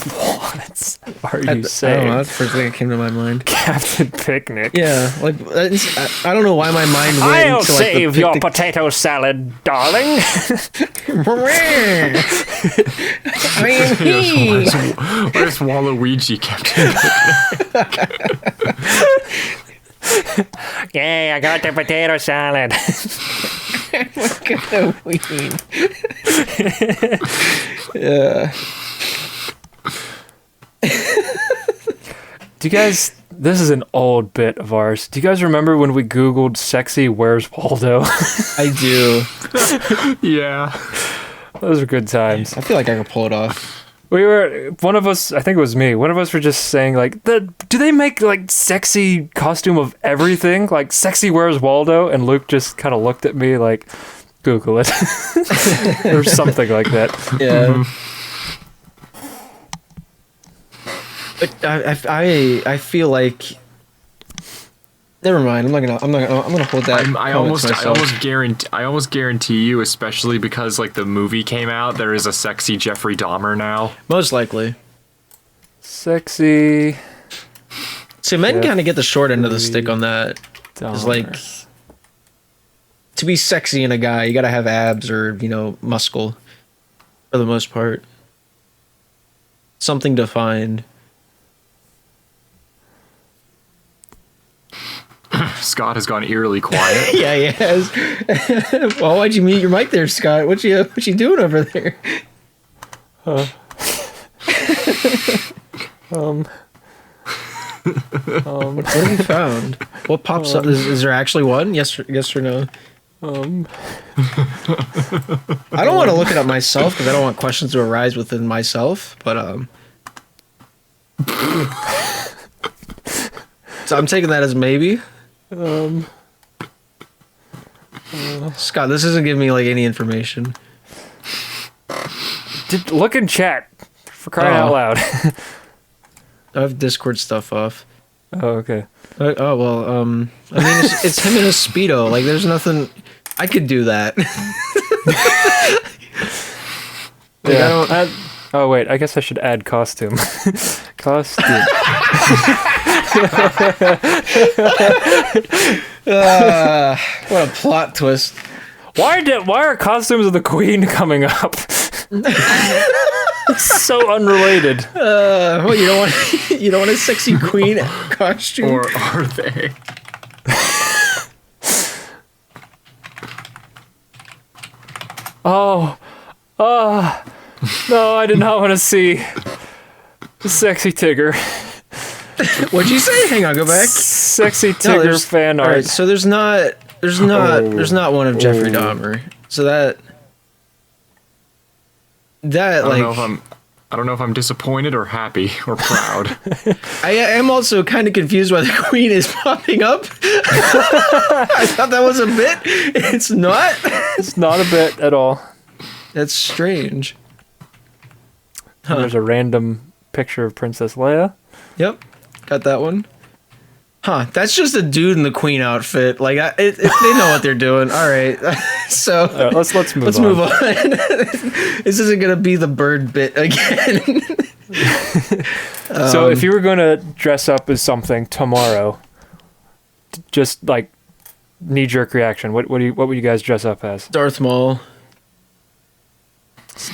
Speaker 4: What are you saying?
Speaker 3: I don't know, that's the first thing that came to my mind.
Speaker 4: Captain Picnic.
Speaker 3: Yeah, like I don't know why my mind went
Speaker 4: I'll
Speaker 3: to like
Speaker 4: save your potato salad, darling.
Speaker 3: I am he.
Speaker 2: Where's Waluigi, Captain Picnic?
Speaker 4: Yay, I got the potato salad.
Speaker 3: Look at the weed. Yeah.
Speaker 4: Do you guys, this is an old bit of ours. Do you guys remember when we Googled sexy Where's Waldo?
Speaker 3: I do.
Speaker 2: Yeah.
Speaker 4: Those were good times.
Speaker 3: I feel like I could pull it off.
Speaker 4: One of us, I think it was me, one of us were just saying like, do they make like sexy costume of everything? Like sexy Where's Waldo? And Luke just kind of looked at me like, Google it. Or something like that.
Speaker 3: Yeah.
Speaker 2: Mm-hmm.
Speaker 3: But I feel like, never mind. I'm gonna hold that.
Speaker 2: I almost guarantee you, especially because like the movie came out, there is a sexy Jeffrey Dahmer now.
Speaker 3: Most likely.
Speaker 4: Sexy.
Speaker 3: See, men kind of get the short end of the stick on that. It's like, to be sexy in a guy, you gotta have abs or muscle, for the most part. Something defined.
Speaker 2: Scott has gone eerily quiet.
Speaker 3: Yeah, he has. Well, why'd you mute your mic there, Scott? What you doing over there? What have you found? What pops up? Is there actually one? Yes or no? I don't want to look it up myself because I don't want questions to arise within myself. But so I'm taking that as maybe. Scott, this isn't giving me like any information.
Speaker 4: Look in chat for crying out loud.
Speaker 3: I have Discord stuff off.
Speaker 4: Oh, okay.
Speaker 3: Oh well. I mean, it's him in a Speedo. Like, there's nothing. I could do that.
Speaker 4: Yeah. Oh wait, I guess I should add costume. Costume.
Speaker 3: What a plot twist.
Speaker 4: Why are costumes of the Queen coming up? So unrelated.
Speaker 3: Well, you don't want a sexy Queen costume,
Speaker 2: or are they?
Speaker 4: No, I did not want to see the sexy Tigger.
Speaker 3: What'd you say? Hang on, go back.
Speaker 4: Sexy Tigger fan art.
Speaker 3: All right, so there's not one of Jeffrey Dahmer. So that
Speaker 2: I don't know if I'm disappointed or happy or proud.
Speaker 3: I am also kind of confused why the Queen is popping up. I thought that was a bit. It's not.
Speaker 4: It's not a bit at all.
Speaker 3: That's strange.
Speaker 4: Huh. There's a random picture of Princess Leia.
Speaker 3: Yep, got that one. Huh, that's just a dude in the Queen outfit. Like, they know what they're doing. All right, so
Speaker 4: let's move on.
Speaker 3: Let's move on. This isn't gonna be the bird bit again.
Speaker 4: So, if you were going to dress up as something tomorrow, just like knee jerk reaction. What would you guys dress up as?
Speaker 3: Darth Maul.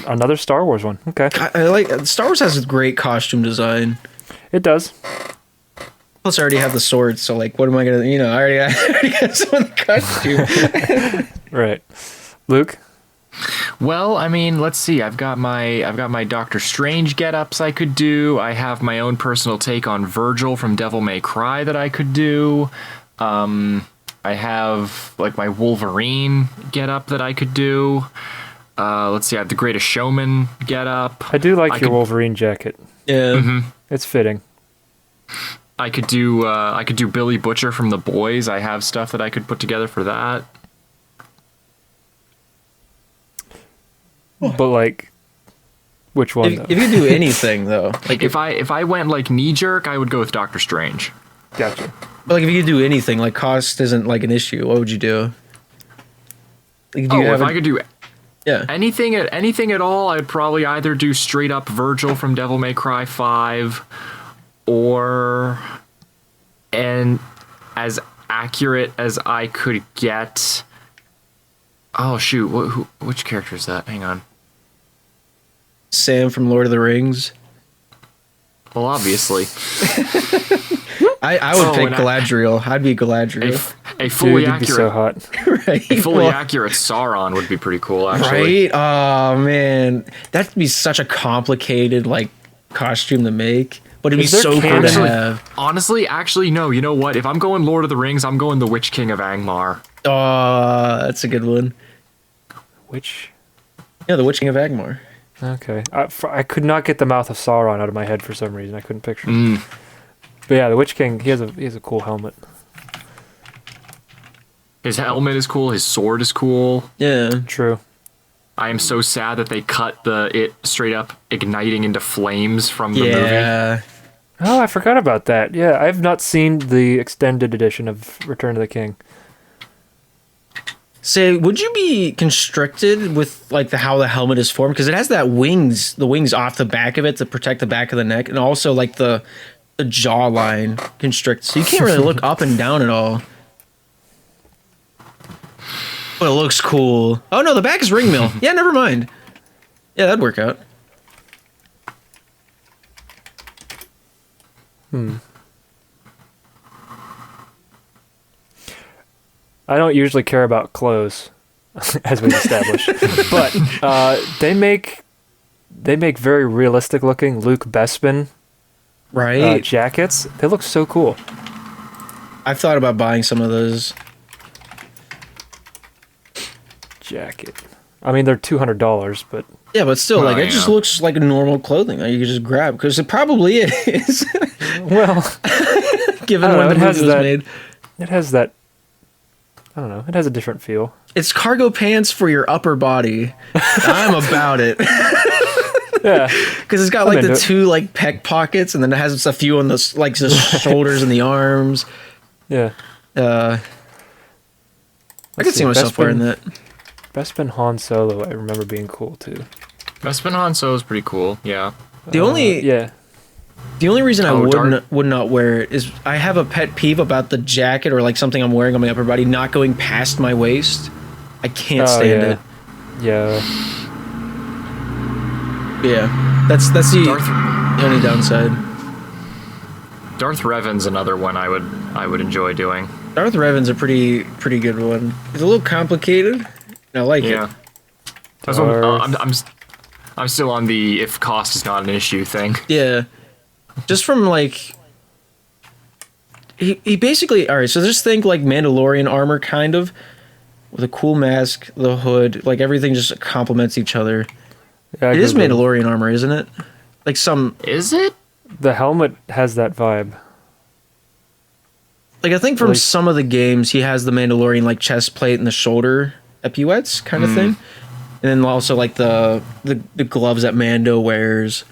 Speaker 4: Another Star Wars one. Okay.
Speaker 3: I like Star Wars has a great costume design.
Speaker 4: It does.
Speaker 3: Plus, I already have the sword, so like, what am I gonna? I already got some of the costume.
Speaker 4: Right, Luke.
Speaker 2: Well, I mean, let's see. I've got my Doctor Strange get-ups I could do. I have my own personal take on Virgil from Devil May Cry that I could do. I have like my Wolverine get-up that I could do. Let's see. I have the Greatest Showman get-up.
Speaker 4: I do like your Wolverine jacket.
Speaker 3: Yeah,
Speaker 4: it's fitting.
Speaker 2: I could do Billy Butcher from The Boys. I have stuff that I could put together for that.
Speaker 4: But like, which one?
Speaker 3: If you do anything though, like
Speaker 2: if I went like knee jerk, I would go with Doctor Strange.
Speaker 4: Gotcha.
Speaker 3: But like, if you could do anything, like cost isn't like an issue. What would you do? Like,
Speaker 2: if I could do
Speaker 3: yeah
Speaker 2: anything at all, I'd probably either do straight up Virgil from Devil May Cry 5, or and as accurate as I could get. Oh shoot! Which character is that? Hang on.
Speaker 3: Sam from Lord of the Rings.
Speaker 2: Well, obviously.
Speaker 3: I would pick Galadriel. I'd be Galadriel.
Speaker 2: A fully
Speaker 4: Dude,
Speaker 2: accurate,
Speaker 4: be so hot.
Speaker 3: Right?
Speaker 2: a fully accurate Sauron would be pretty cool, actually.
Speaker 3: Right? Oh man, that'd be such a complicated like costume to make, but it'd be so cool to have.
Speaker 2: Honestly, actually, no. You know what? If I'm going Lord of the Rings, I'm going the Witch King of Angmar.
Speaker 3: Oh, that's a good one.
Speaker 4: Which?
Speaker 3: Yeah, the Witch King of Angmar.
Speaker 4: Okay. I could not get the mouth of Sauron out of my head for some reason. I couldn't picture it. But yeah, the Witch King, he has a cool helmet.
Speaker 2: His helmet is cool. His sword is cool.
Speaker 3: Yeah.
Speaker 4: True.
Speaker 2: I am so sad that they cut it straight up igniting into flames from the movie.
Speaker 3: Yeah.
Speaker 4: Oh, I forgot about that. Yeah, I've not seen the extended edition of Return of the King.
Speaker 3: Say, would you be constricted with like how the helmet is formed? Because it has the wings off the back of it to protect the back of the neck, and also like the jawline constricts, so you can't really look up and down at all. But it looks cool. Oh no, the back is ring mill. Yeah, never mind. Yeah, that'd work out.
Speaker 4: I don't usually care about clothes, as we've established, but they make very realistic looking Luke Bespin jackets. They look so cool.
Speaker 3: I've thought about buying some of those.
Speaker 4: Jacket. I mean, they're $200, but
Speaker 3: yeah, but still, like, it just looks like normal clothing that you can just grab, because it probably is.
Speaker 4: Well,
Speaker 3: given when the movie was made,
Speaker 4: it has that. I don't know. It has a different feel.
Speaker 3: It's cargo pants for your upper body. I'm about it.
Speaker 4: Yeah,
Speaker 3: because it's got like the two like pec pockets, and then it has a few on the like the shoulders and the arms.
Speaker 4: Yeah.
Speaker 3: I could see myself wearing that.
Speaker 4: Bespin Han Solo, I remember being cool too.
Speaker 2: Bespin Han Solo is pretty cool. Yeah.
Speaker 3: The only reason I would not wear it is I have a pet peeve about the jacket or like something I'm wearing on my upper body not going past my waist. I can't stand it.
Speaker 4: Yeah.
Speaker 3: Yeah. That's the only downside.
Speaker 2: Darth Revan's another one I would enjoy doing.
Speaker 3: Darth Revan's a pretty good one. It's a little complicated. I like it.
Speaker 2: That's what, I'm still on the if cost is not an issue thing.
Speaker 3: Yeah. Just from like he basically, all right, so just think like Mandalorian armor kind of with a cool mask, the hood, like everything just complements each other. Yeah, it is Mandalorian armor, isn't it? Like some
Speaker 2: Is it?
Speaker 4: The helmet has that vibe.
Speaker 3: Like I think from some of the games he has the Mandalorian like chest plate and the shoulder epaulettes kind of thing. And then also like the gloves that Mando wears.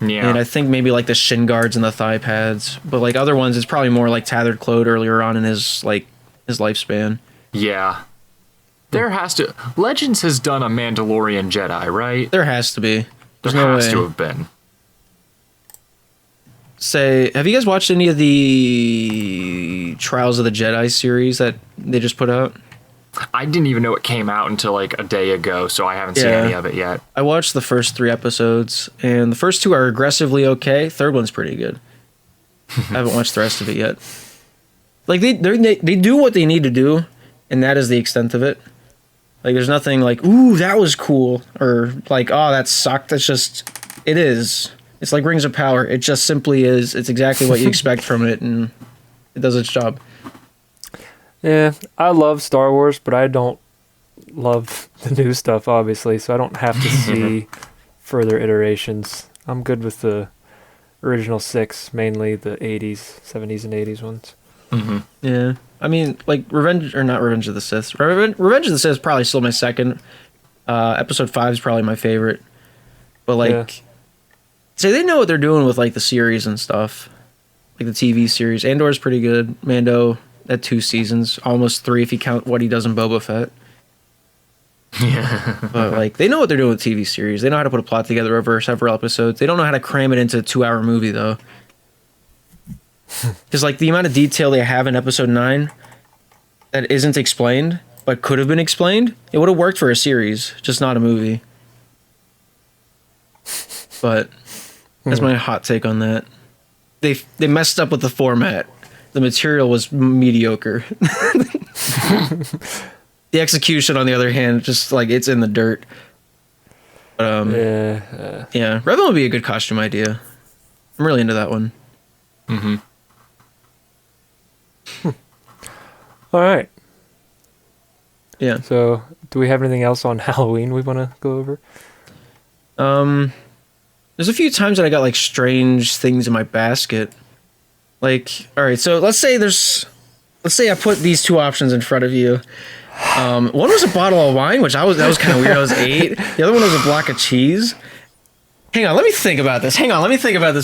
Speaker 2: Yeah.
Speaker 3: And I think maybe like the shin guards and the thigh pads. But like other ones, it's probably more like tethered clothes earlier on in his lifespan.
Speaker 2: Yeah. There has to... Legends has done a Mandalorian Jedi, right?
Speaker 3: There has to be.
Speaker 2: There has to have been.
Speaker 3: Say, have you guys watched any of the Trials of the Jedi series that they just put out.
Speaker 2: I didn't even know it came out until like a day ago, so I haven't seen any of it yet.
Speaker 3: I watched the first 3 episodes, and the first 2 are aggressively okay. Third one's pretty good. I haven't watched the rest of it yet. Like they do what they need to do, and that is the extent of it. Like there's nothing like, ooh, that was cool, or like, oh, that sucked. It's just, it is. It's like Rings of Power. It just simply is. It's exactly what you expect from it, and it does its job.
Speaker 4: Yeah, I love Star Wars, but I don't love the new stuff, obviously, so I don't have to see further iterations. I'm good with the original 6, mainly the 80s, 70s, and 80s ones.
Speaker 2: Mm-hmm.
Speaker 3: Yeah. I mean, like, Revenge of the Sith. Revenge of the Sith is probably still my second. Episode 5 is probably my favorite. But, like, so they know what they're doing with, like, the series and stuff. Like, the TV series. Andor's pretty good. Mando... at 2 seasons, almost 3 if you count what he does in Boba Fett.
Speaker 2: Yeah.
Speaker 3: But like they know what they're doing with TV series. They know how to put a plot together over several episodes. They don't know how to cram it into a 2-hour movie though. Because like the amount of detail they have in episode 9 that isn't explained but could have been explained, it would have worked for a series, just not a movie. But that's my hot take on that. They messed up with the format. The material was mediocre. The execution, on the other hand, just like it's in the dirt. But, yeah, Revan would be a good costume idea. I'm really into that one.
Speaker 2: Mm-hmm.
Speaker 4: All right.
Speaker 3: Yeah.
Speaker 4: So, do we have anything else on Halloween we want to go over?
Speaker 3: There's a few times that I got like strange things in my basket. Like, all right, so let's say I put these 2 options in front of you. One was a bottle of wine, that was kind of weird. I was 8. The other one was a block of cheese. Hang on, let me think about this.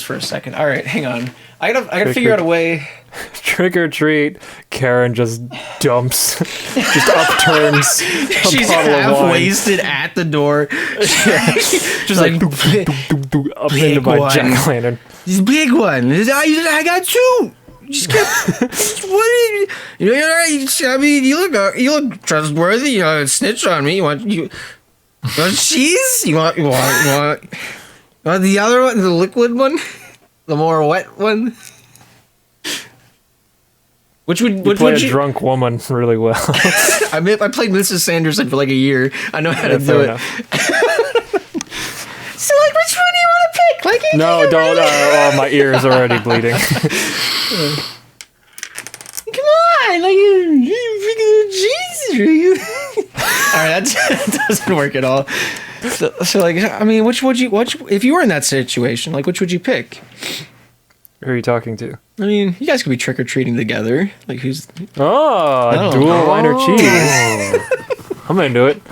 Speaker 3: For a second. All right, hang on. I gotta figure out a way.
Speaker 4: Trick or treat, Karen just dumps, just upturns.
Speaker 3: She's half wasted at the door.
Speaker 4: Just like up into my jack-o'-lantern.
Speaker 3: This big one. I got 2. Just kept. What? I mean, you look trustworthy. You know, snitch on me. You want cheese? You want the other one, the liquid one, the more wet one. Which would
Speaker 4: a drunk woman really well.
Speaker 3: I played Mrs. Sanderson for like a year. I know how to do it. So, like, which one do you want to pick? Like,
Speaker 4: no, don't. My ear is already bleeding.
Speaker 3: Come on, like, Jesus. All right, that doesn't work at all. So, like, I mean, which if you were in that situation, like, which would you pick?
Speaker 4: Who are you talking to?
Speaker 3: I mean, you guys could be trick or treating together. Like, who's?
Speaker 4: Oh, dual wine or cheese. I'm into it.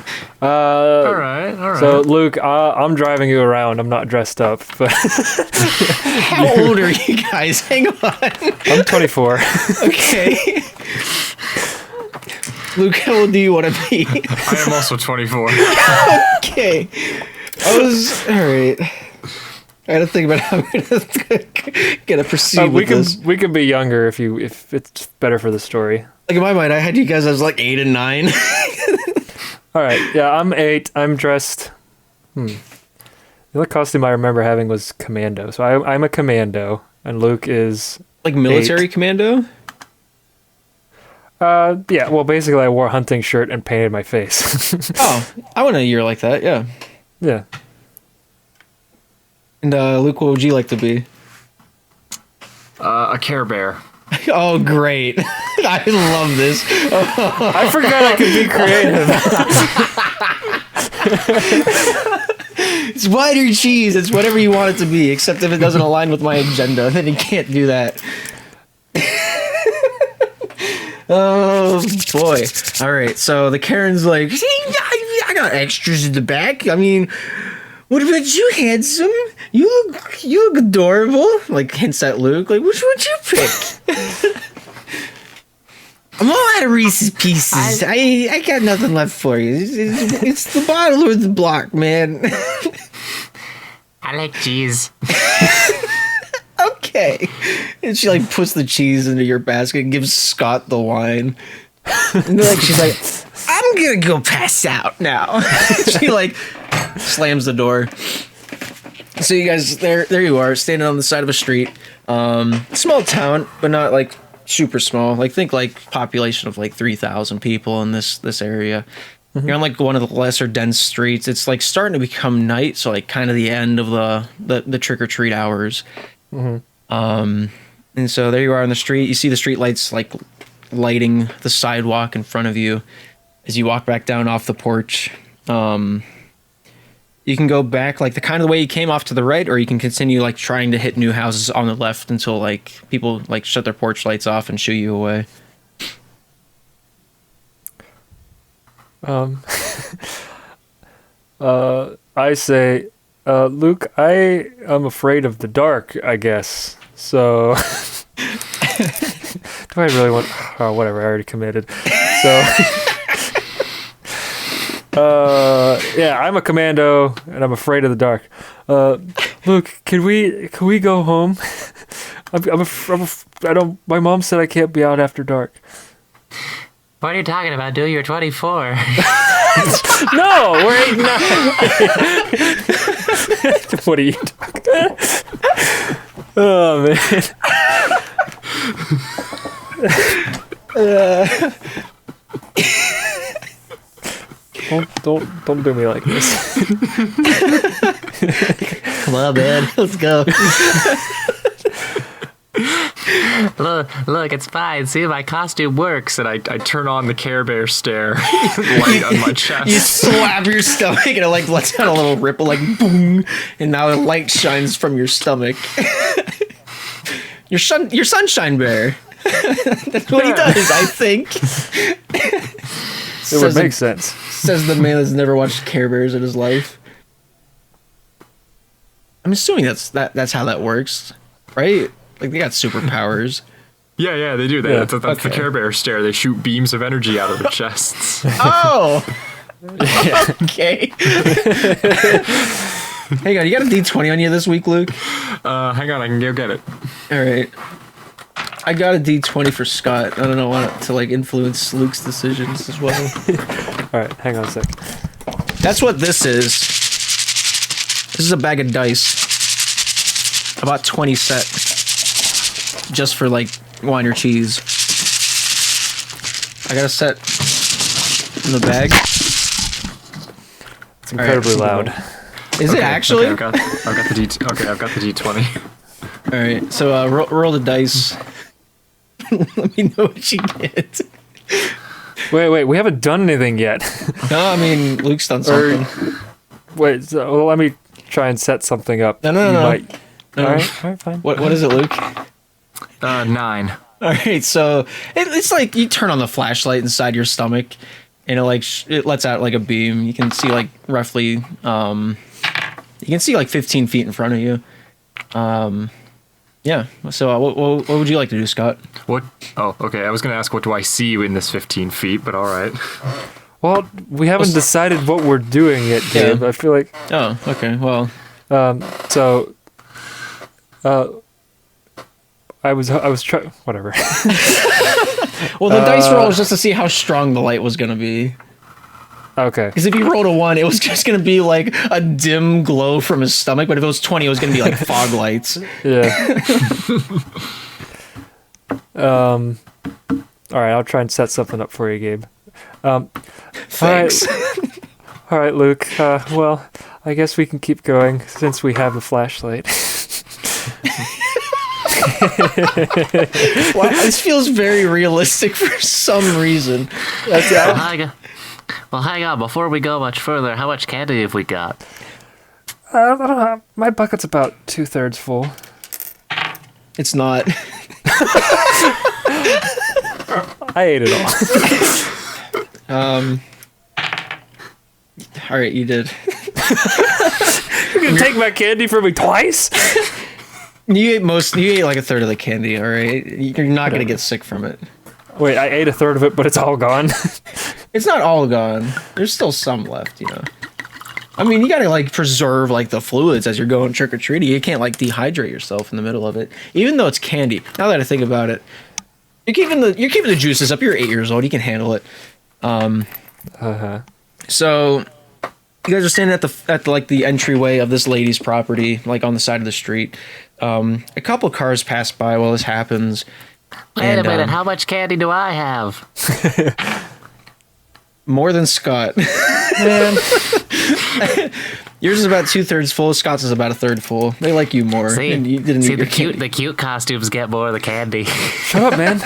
Speaker 2: All right.
Speaker 4: So, Luke, I'm driving you around. I'm not dressed up, but
Speaker 3: how old are you guys? Hang on.
Speaker 4: I'm 24.
Speaker 3: Okay. Luke, how old do you want to be?
Speaker 2: I am also 24.
Speaker 3: Okay. All right. I had to think about how I'm gonna proceed with this.
Speaker 4: We can be younger if it's better for the story.
Speaker 3: Like in my mind, I had you guys as like 8 and 9.
Speaker 4: All right, yeah, I'm 8. I'm dressed. The only costume I remember having was commando. So I'm a commando, and Luke is
Speaker 3: like military
Speaker 4: 8.
Speaker 3: Commando.
Speaker 4: Yeah. Well, basically, I wore a hunting shirt and painted my face.
Speaker 3: Oh, I went a year like that. Yeah.
Speaker 4: Yeah.
Speaker 3: And Luke, what would you like to be?
Speaker 2: A Care Bear.
Speaker 3: Oh, great. I love this.
Speaker 4: I forgot I could be creative.
Speaker 3: It's wine or cheese. It's whatever you want it to be, except if it doesn't align with my agenda, then you can't do that. Oh, boy. All right, so the Karen's like, see, I got extras in the back. I mean... What about you, handsome? You look adorable. Like, hints at Luke. Like, which would you pick? I'm all out of Reese's Pieces. I got nothing left for you. It's the bottle or the block, man.
Speaker 2: I like cheese.
Speaker 3: Okay. okay. And she like puts the cheese into your basket and gives Scott the wine. And like she's like, I'm gonna go pass out now. She like slams the door. So you guys, there you are, standing on the side of a street. Small town, but not like super small. Like think like population of like 3,000 people in this area. Mm-hmm. You're on like one of the lesser dense streets. It's like starting to become night, so like kind of the end of the trick or treat hours. Mm-hmm. And so there you are on the street. You see the street lights like lighting the sidewalk in front of you as you walk back down off the porch. You can go back like the kind of the way you came off to the right, or you can continue like trying to hit new houses on the left until like people like shut their porch lights off and shoo you away.
Speaker 4: I say, Luke, I am afraid of the dark, I guess. So, do I really want? Oh, whatever. I already committed. So, yeah, I'm a commando, and I'm afraid of the dark. Luke, can we go home? I don't. My mom said I can't be out after dark.
Speaker 5: What are you talking about, dude? You're 24.
Speaker 4: No, we're 9. What are you talking about? Oh, man. Don't do me like this.
Speaker 3: Come on, man. Let's go.
Speaker 5: Look, it's fine. See, my costume works.
Speaker 2: And I turn on the Care Bear stare light on my chest.
Speaker 3: You slap your stomach and it like lets out a little ripple, like boom, and now a light shines from your stomach. Your sunshine bear. That's what he does, I think.
Speaker 4: It would make sense.
Speaker 3: Says the man that's never watched Care Bears in his life. I'm assuming that's how that works, right? Like they got superpowers.
Speaker 2: Yeah, they do that.
Speaker 4: Yeah.
Speaker 2: That's the Care Bear stare. They shoot beams of energy out of their chests.
Speaker 3: Oh! Okay. Hang on, you got a D20 on you this week, Luke?
Speaker 2: Hang on, I can go get it.
Speaker 3: Alright. I got a D20 for Scott. I don't know want to like influence Luke's decisions as well.
Speaker 4: Alright, hang on a sec.
Speaker 3: That's what this is. This is a bag of dice. About 20 set. Just for like wine or cheese. I got a set in the bag.
Speaker 4: It's incredibly loud.
Speaker 3: Is it actually?
Speaker 2: Okay, I've got the D20.
Speaker 3: All right, so roll the dice. Let me know what you get.
Speaker 4: Wait, we haven't done anything yet.
Speaker 3: No, I mean Luke's done something.
Speaker 4: Wait, so let me try and set something up.
Speaker 3: No.
Speaker 4: All right, fine.
Speaker 3: What is it, Luke?
Speaker 2: 9.
Speaker 3: All right, so it's like you turn on the flashlight inside your stomach, and it lets out like a beam. You can see like roughly, you can see like 15 feet in front of you. Yeah. So what would you like to do, Scott?
Speaker 2: What? Oh, okay. I was gonna ask, what do I see in this 15 feet? But all right.
Speaker 4: Well, we haven't decided what we're doing yet, Gabe. Yeah. I feel like.
Speaker 3: Oh, okay. Well.
Speaker 4: I was trying. Whatever.
Speaker 3: Well, the dice roll is just to see how strong the light was gonna be.
Speaker 4: Okay.
Speaker 3: Because if you rolled a 1, it was just gonna be like a dim glow from his stomach. But if it was 20, it was gonna be like fog lights.
Speaker 4: Yeah. All right, I'll try and set something up for you, Gabe.
Speaker 3: Thanks.
Speaker 4: All right, Luke. Well, I guess we can keep going since we have a flashlight.
Speaker 3: Wow, this feels very realistic for some reason.
Speaker 5: Well, hang on. Before we go much further, how much candy have we got?
Speaker 4: I don't know. My bucket's about 2/3 full.
Speaker 3: It's not.
Speaker 4: I ate it all.
Speaker 3: All right, you did.
Speaker 4: You're gonna take my candy from me twice?
Speaker 3: You ate like 1/3 of the candy. All right, you're not gonna get sick from it.
Speaker 4: Wait, I ate 1/3 of it, but it's all gone.
Speaker 3: It's not all gone. There's still some left, you know. I mean, you gotta like preserve like the fluids as you're going trick or treating. You can't like dehydrate yourself in the middle of it, even though it's candy. Now that I think about it, you're keeping the juices up. You're 8 years old. You can handle it. So you guys are standing at the entryway of this lady's property, like on the side of the street. A couple cars pass by while this happens.
Speaker 5: Wait a minute, how much candy do I have?
Speaker 3: More than Scott. Man. Yours is about 2/3 full. Scott's is about 1/3 full. They like you more.
Speaker 5: See,
Speaker 3: and you didn't
Speaker 5: the cute costumes get more of the candy.
Speaker 4: Shut up, man.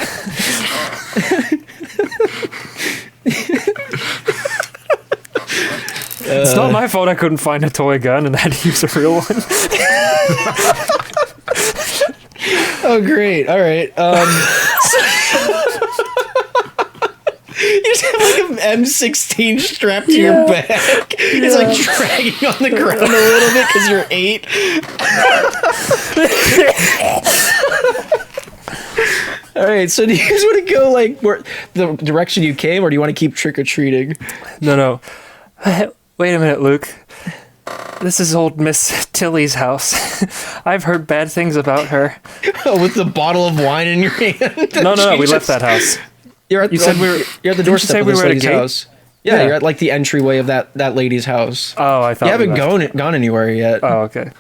Speaker 4: It's not my fault I couldn't find a toy gun and had to use a real one.
Speaker 3: Oh, great. All right. You just have like an M16 strapped to your back. It's like dragging on the ground a little bit because you're 8. All right, so do you guys want to go like the direction you came, or do you want to keep trick-or-treating?
Speaker 4: No. Wait a minute, Luke. This is old Miss Tilly's house. I've heard bad things about her.
Speaker 3: Oh, with the bottle of wine in your hand?
Speaker 4: No, we left that house.
Speaker 3: You're at the doorstep of this lady's house. Yeah, you're at like the entryway of that lady's house.
Speaker 4: Oh, I thought
Speaker 3: you haven't gone anywhere yet.
Speaker 4: Oh, okay.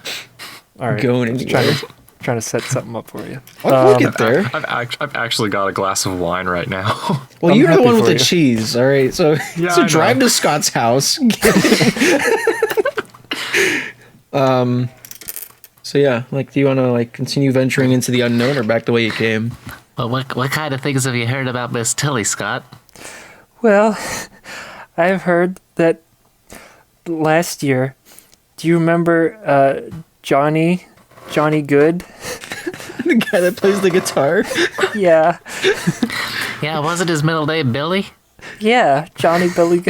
Speaker 4: All right.
Speaker 3: Going anywhere.
Speaker 4: Trying to set something up for you.
Speaker 3: We'll get there.
Speaker 2: I've actually got a glass of wine right now.
Speaker 3: Well, you're the one with the cheese, all right? So drive to Scott's house. So yeah, like, do you want to like continue venturing into the unknown or back the way you came?
Speaker 5: Well, what kind of things have you heard about Miss Tilly, Scott?
Speaker 4: Well, I've heard that last year. Do you remember Johnny Good?
Speaker 3: The guy that plays the guitar?
Speaker 4: Yeah.
Speaker 5: Yeah, wasn't his middle name Billy?
Speaker 4: Yeah, Johnny Billy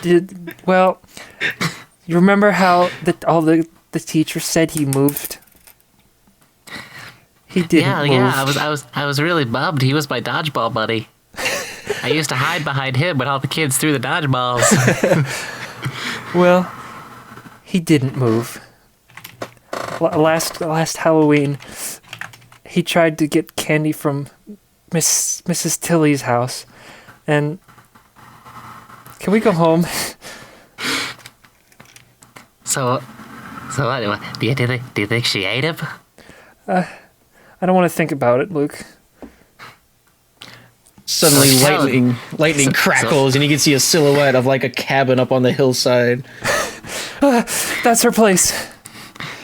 Speaker 4: Good. Well, you remember how all the teachers said he moved? He didn't move.
Speaker 5: Yeah, I was really bummed. He was my dodgeball buddy. I used to hide behind him when all the kids threw the dodgeballs.
Speaker 4: Well, he didn't move. Last Halloween, he tried to get candy from Mrs. Tilly's house, and can we go home?
Speaker 5: So what? Do you think she ate him?
Speaker 4: I don't want to think about it, Luke.
Speaker 3: Suddenly, lightning crackles, and you can see a silhouette of like a cabin up on the hillside.
Speaker 4: That's her place.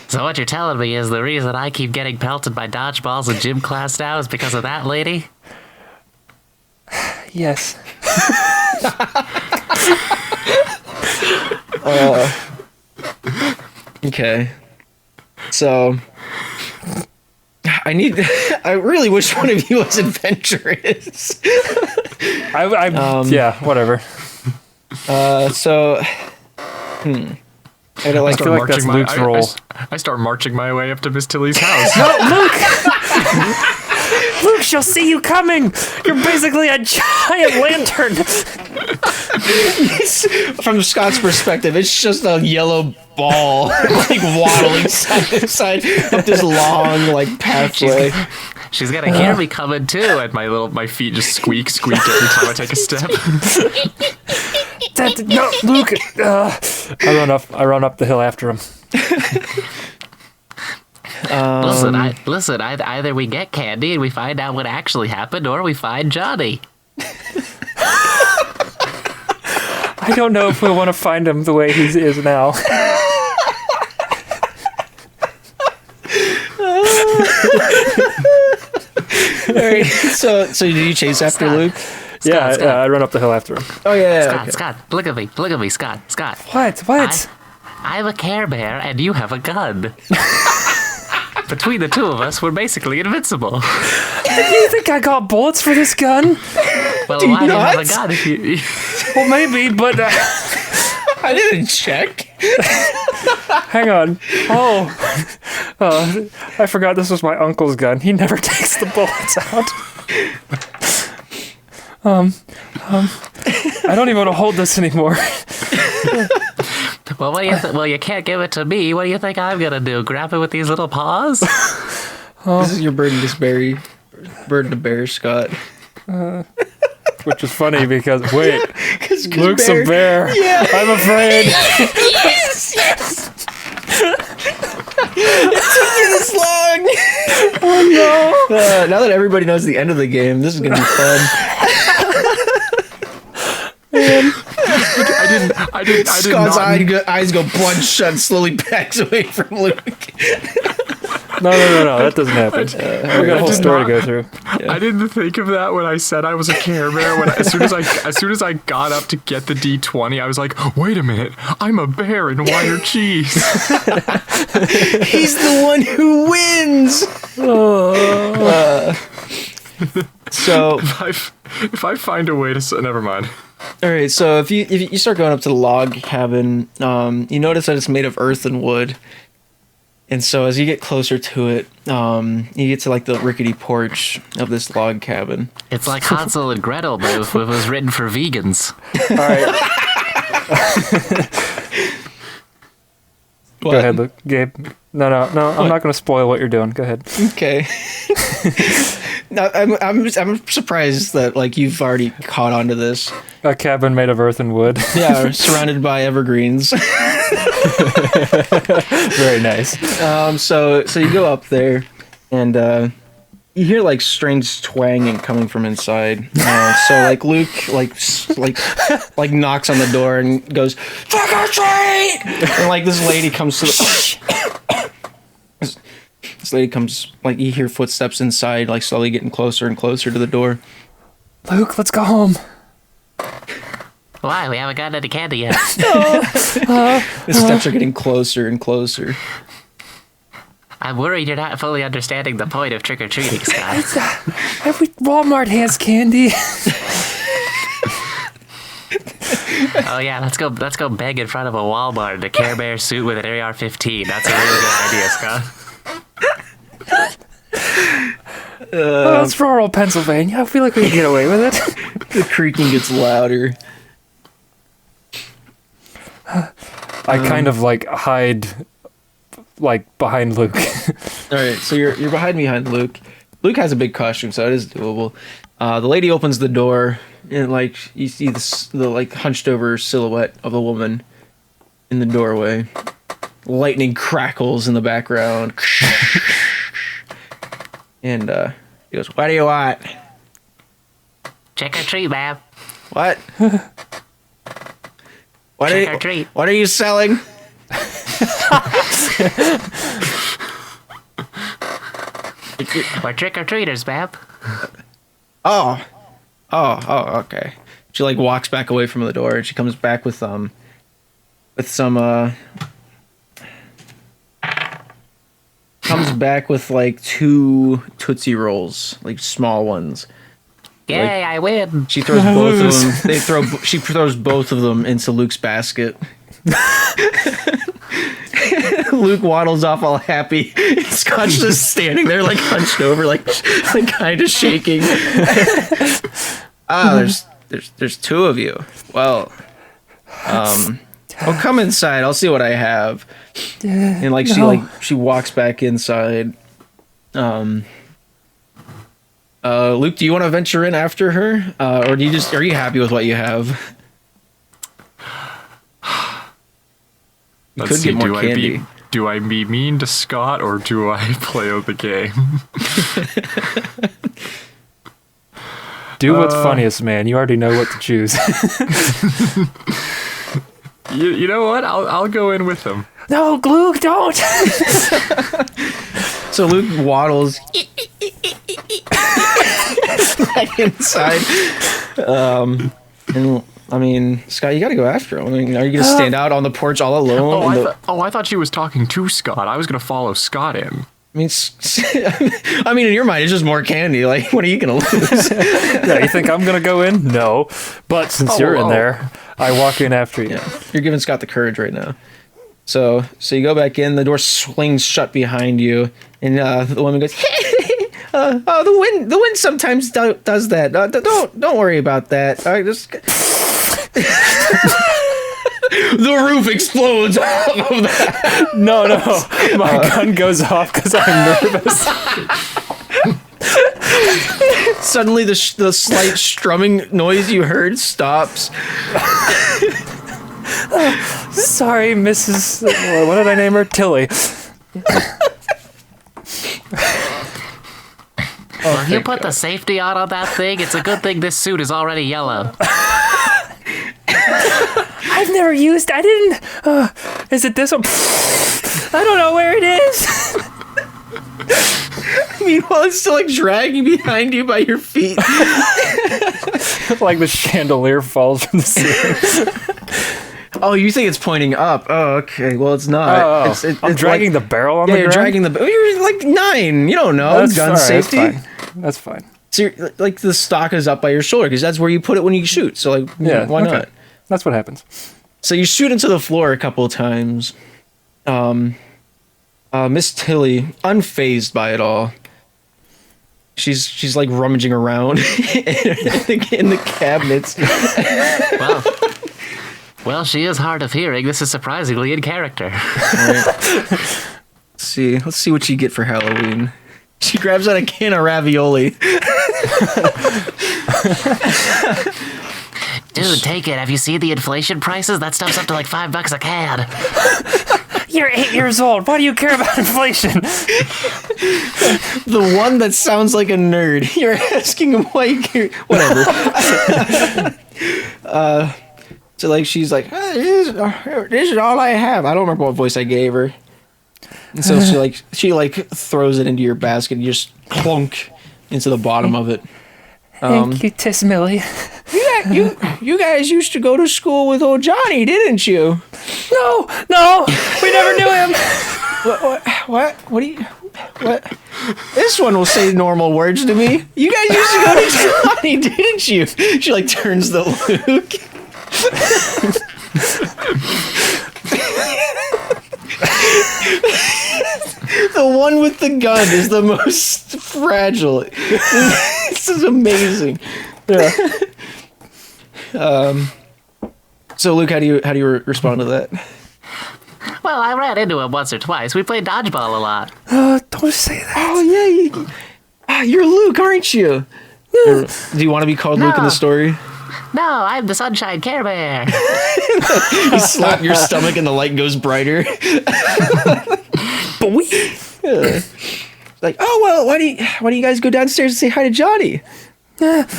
Speaker 5: So what you're telling me is the reason I keep getting pelted by dodgeballs in gym class now is because of that lady?
Speaker 4: Yes.
Speaker 3: Okay. So I really wish one of you was adventurous.
Speaker 4: Yeah, whatever.
Speaker 3: So I
Speaker 4: I feel like that's Luke's role.
Speaker 2: I start marching my way up to Miss Tilly's house.
Speaker 4: No, Luke! Luke, she'll see you coming! You're basically a giant lantern!
Speaker 3: From Scott's perspective, it's just a yellow ball, like waddling side to side up this long, like, pathway.
Speaker 5: She's gonna hear me coming too, and my feet just squeak every time I take a step.
Speaker 4: No, Luke! I run up the hill after him.
Speaker 5: Listen. Either we get candy and we find out what actually happened, or we find Johnny.
Speaker 4: I don't know if we want to find him the way he is now.
Speaker 3: All right. So did you chase after Luke?
Speaker 4: Scott. I run up the hill after him.
Speaker 3: Oh yeah.
Speaker 5: Scott, look at me, Scott.
Speaker 4: What?
Speaker 5: I have a Care Bear and you have a gun. Between the two of us, we're basically invincible.
Speaker 4: You think I got bullets for this gun?
Speaker 5: Well, why do you have a gun if you...
Speaker 4: Well, maybe, but...
Speaker 3: I didn't check.
Speaker 4: Hang on. Oh, I forgot this was my uncle's gun. He never takes the bullets out. I don't even want to hold this anymore.
Speaker 5: Well, what do you well, you can't give it to me. What do you think I'm gonna do? Grab it with these little paws?
Speaker 3: This is your burden to bear, Scott.
Speaker 4: Which is funny because, wait,
Speaker 3: 'Cause
Speaker 4: Luke's a bear.
Speaker 3: Yeah.
Speaker 4: I'm afraid.
Speaker 3: Yes. It took you this long. Oh no! Now that everybody knows the end of the game, this is gonna be fun.
Speaker 2: I did
Speaker 3: Scott's
Speaker 2: not.
Speaker 3: eyes go bloodshot, and slowly backs away from Luke.
Speaker 4: No, that doesn't happen. We got a whole story to go through.
Speaker 2: I didn't think of that when I said I was a Care Bear. As soon as I got up to get the D20, I was like, wait a minute, I'm a bear in wire cheese.
Speaker 3: He's the one who wins. So
Speaker 2: if I find a way to never mind.
Speaker 3: all right, so if you start going up to the log cabin, you notice that it's made of earth and wood. And so as you get closer to it, you get to like the rickety porch of this log cabin.
Speaker 5: It's like Hansel and Gretel, but if it was written for vegans.
Speaker 4: All right. Go ahead, Luke. Gabe. No. I'm not going to spoil what you're doing. Go ahead.
Speaker 3: Okay. No, I'm surprised that like you've already caught on to this.
Speaker 4: A cabin made of earth and wood.
Speaker 3: Yeah, surrounded by evergreens.
Speaker 4: Very nice.
Speaker 3: So you go up there, and you hear like strange twanging coming from inside. So like Luke like knocks on the door and goes, "Trick or treat!" And like this lady comes to the this lady comes, like you hear footsteps inside, like slowly getting closer and closer to the door.
Speaker 4: Luke, let's go home.
Speaker 5: Why? We haven't gotten any candy yet.
Speaker 3: The steps are getting closer and closer.
Speaker 5: I'm worried you're not fully understanding the point of trick-or-treating, Scott.
Speaker 4: Walmart has candy.
Speaker 5: Oh yeah, let's go beg in front of a Walmart in a Care Bear suit with an AR-15. That's a really good idea, Scott.
Speaker 4: It's rural Pennsylvania. I feel like we can get away with it.
Speaker 3: The creaking gets louder.
Speaker 4: I kind of like hide like behind Luke.
Speaker 3: All right, so you're behind Luke. Luke has a big costume, so it is doable. The lady opens the door, and like you see the like hunched over silhouette of a woman in the doorway. Lightning crackles in the background, and he goes, "What do you want?"
Speaker 5: Trick or treat, ma'am.
Speaker 3: What?
Speaker 5: Trick or treat.
Speaker 3: What are you selling?
Speaker 5: We're trick or treaters, ma'am.
Speaker 3: Oh, okay. She like walks back away from the door, and she comes back with some comes back with like 2 Tootsie Rolls, like small ones.
Speaker 5: Yay,
Speaker 3: Like,
Speaker 5: I win.
Speaker 3: She throws both of them. She throws both of them into Luke's basket. Luke waddles off all happy. Scott's just standing there, like hunched over, like kind of shaking. There's 2 of you. Well, well, come inside. I'll see what I have. And like she walks back inside. Luke, do you want to venture in after her, or are you happy with what you have?
Speaker 2: Let's see, do I be mean to Scott, or do I play out the game?
Speaker 4: Do what's funniest, man. You already know what to choose.
Speaker 2: You know what? I'll go in with him.
Speaker 4: No, Luke, don't.
Speaker 3: So Luke waddles back inside. And I mean, Scott, you got to go after him. I mean, are you gonna stand out on the porch all alone?
Speaker 2: I thought she was talking to Scott. I was gonna follow Scott in.
Speaker 3: I mean, in your mind, it's just more candy. Like, what are you gonna lose?
Speaker 4: Yeah, you think I'm gonna go in? No, but since you're in there, I walk in after you.
Speaker 3: Yeah, you're giving Scott the courage right now. So you go back in. The door swings shut behind you, and the woman goes, "Oh, the wind sometimes does that. Don't worry about that. All right, just The roof explodes off of that.
Speaker 4: No, my gun goes off because I'm nervous.
Speaker 3: Suddenly, the slight strumming noise you heard stops.
Speaker 4: Sorry, Mrs. What did I name her? Tilly.
Speaker 5: Well, you put the safety on that thing. It's a good thing this suit is already yellow.
Speaker 4: I've never used. I didn't. Is it this one? I don't know where it is.
Speaker 3: Meanwhile, it's still like dragging behind you by your feet.
Speaker 4: Like the chandelier falls from the ceiling.
Speaker 3: Oh, you think it's pointing up? Oh, okay. Well, it's not.
Speaker 4: I'm dragging the barrel on the ground.
Speaker 3: You're dragging the. You're like 9. You don't know.
Speaker 4: That's
Speaker 3: gun safety.
Speaker 4: That's fine.
Speaker 3: So you're, like the stock is up by your shoulder because that's where you put it when you shoot. So like, why not?
Speaker 4: That's what happens.
Speaker 3: So you shoot into the floor a couple of times. Miss Tilly, unfazed by it all. She's like rummaging around in the cabinets.
Speaker 5: Well, she is hard of hearing. This is surprisingly in character.
Speaker 3: Right. Let's see what you get for Halloween. She grabs out a can of ravioli.
Speaker 5: Dude, take it. Have you seen the inflation prices? That stuff's up to like $5 a can.
Speaker 4: You're 8 years old. Why do you care about inflation?
Speaker 3: The one that sounds like a nerd. You're asking him why you care. Whatever. So like she's like, this is all I have. I don't remember what voice I gave her. And so she throws it into your basket and you just clunk into the bottom of it.
Speaker 4: Thank you, Tiss Millie.
Speaker 3: You guys used to go to school with old Johnny, didn't you?
Speaker 4: No, we never knew him.
Speaker 3: What do you? What? This one will say normal words to me. You guys used to go to Johnny, didn't you? She like turns the Luke. The one with the gun is the most fragile. This is amazing. Yeah. So Luke, how do you respond to that?
Speaker 5: Well, I ran into him once or twice. We played dodgeball a lot.
Speaker 4: Don't say that.
Speaker 3: Oh yeah, you're Luke, aren't you? Do you want to be called Luke in the story?
Speaker 5: No, I'm the Sunshine Care Bear.
Speaker 3: You slap your stomach and the light goes brighter. Yeah. Like, oh well, why do you guys go downstairs and say hi to Johnny?
Speaker 4: Look.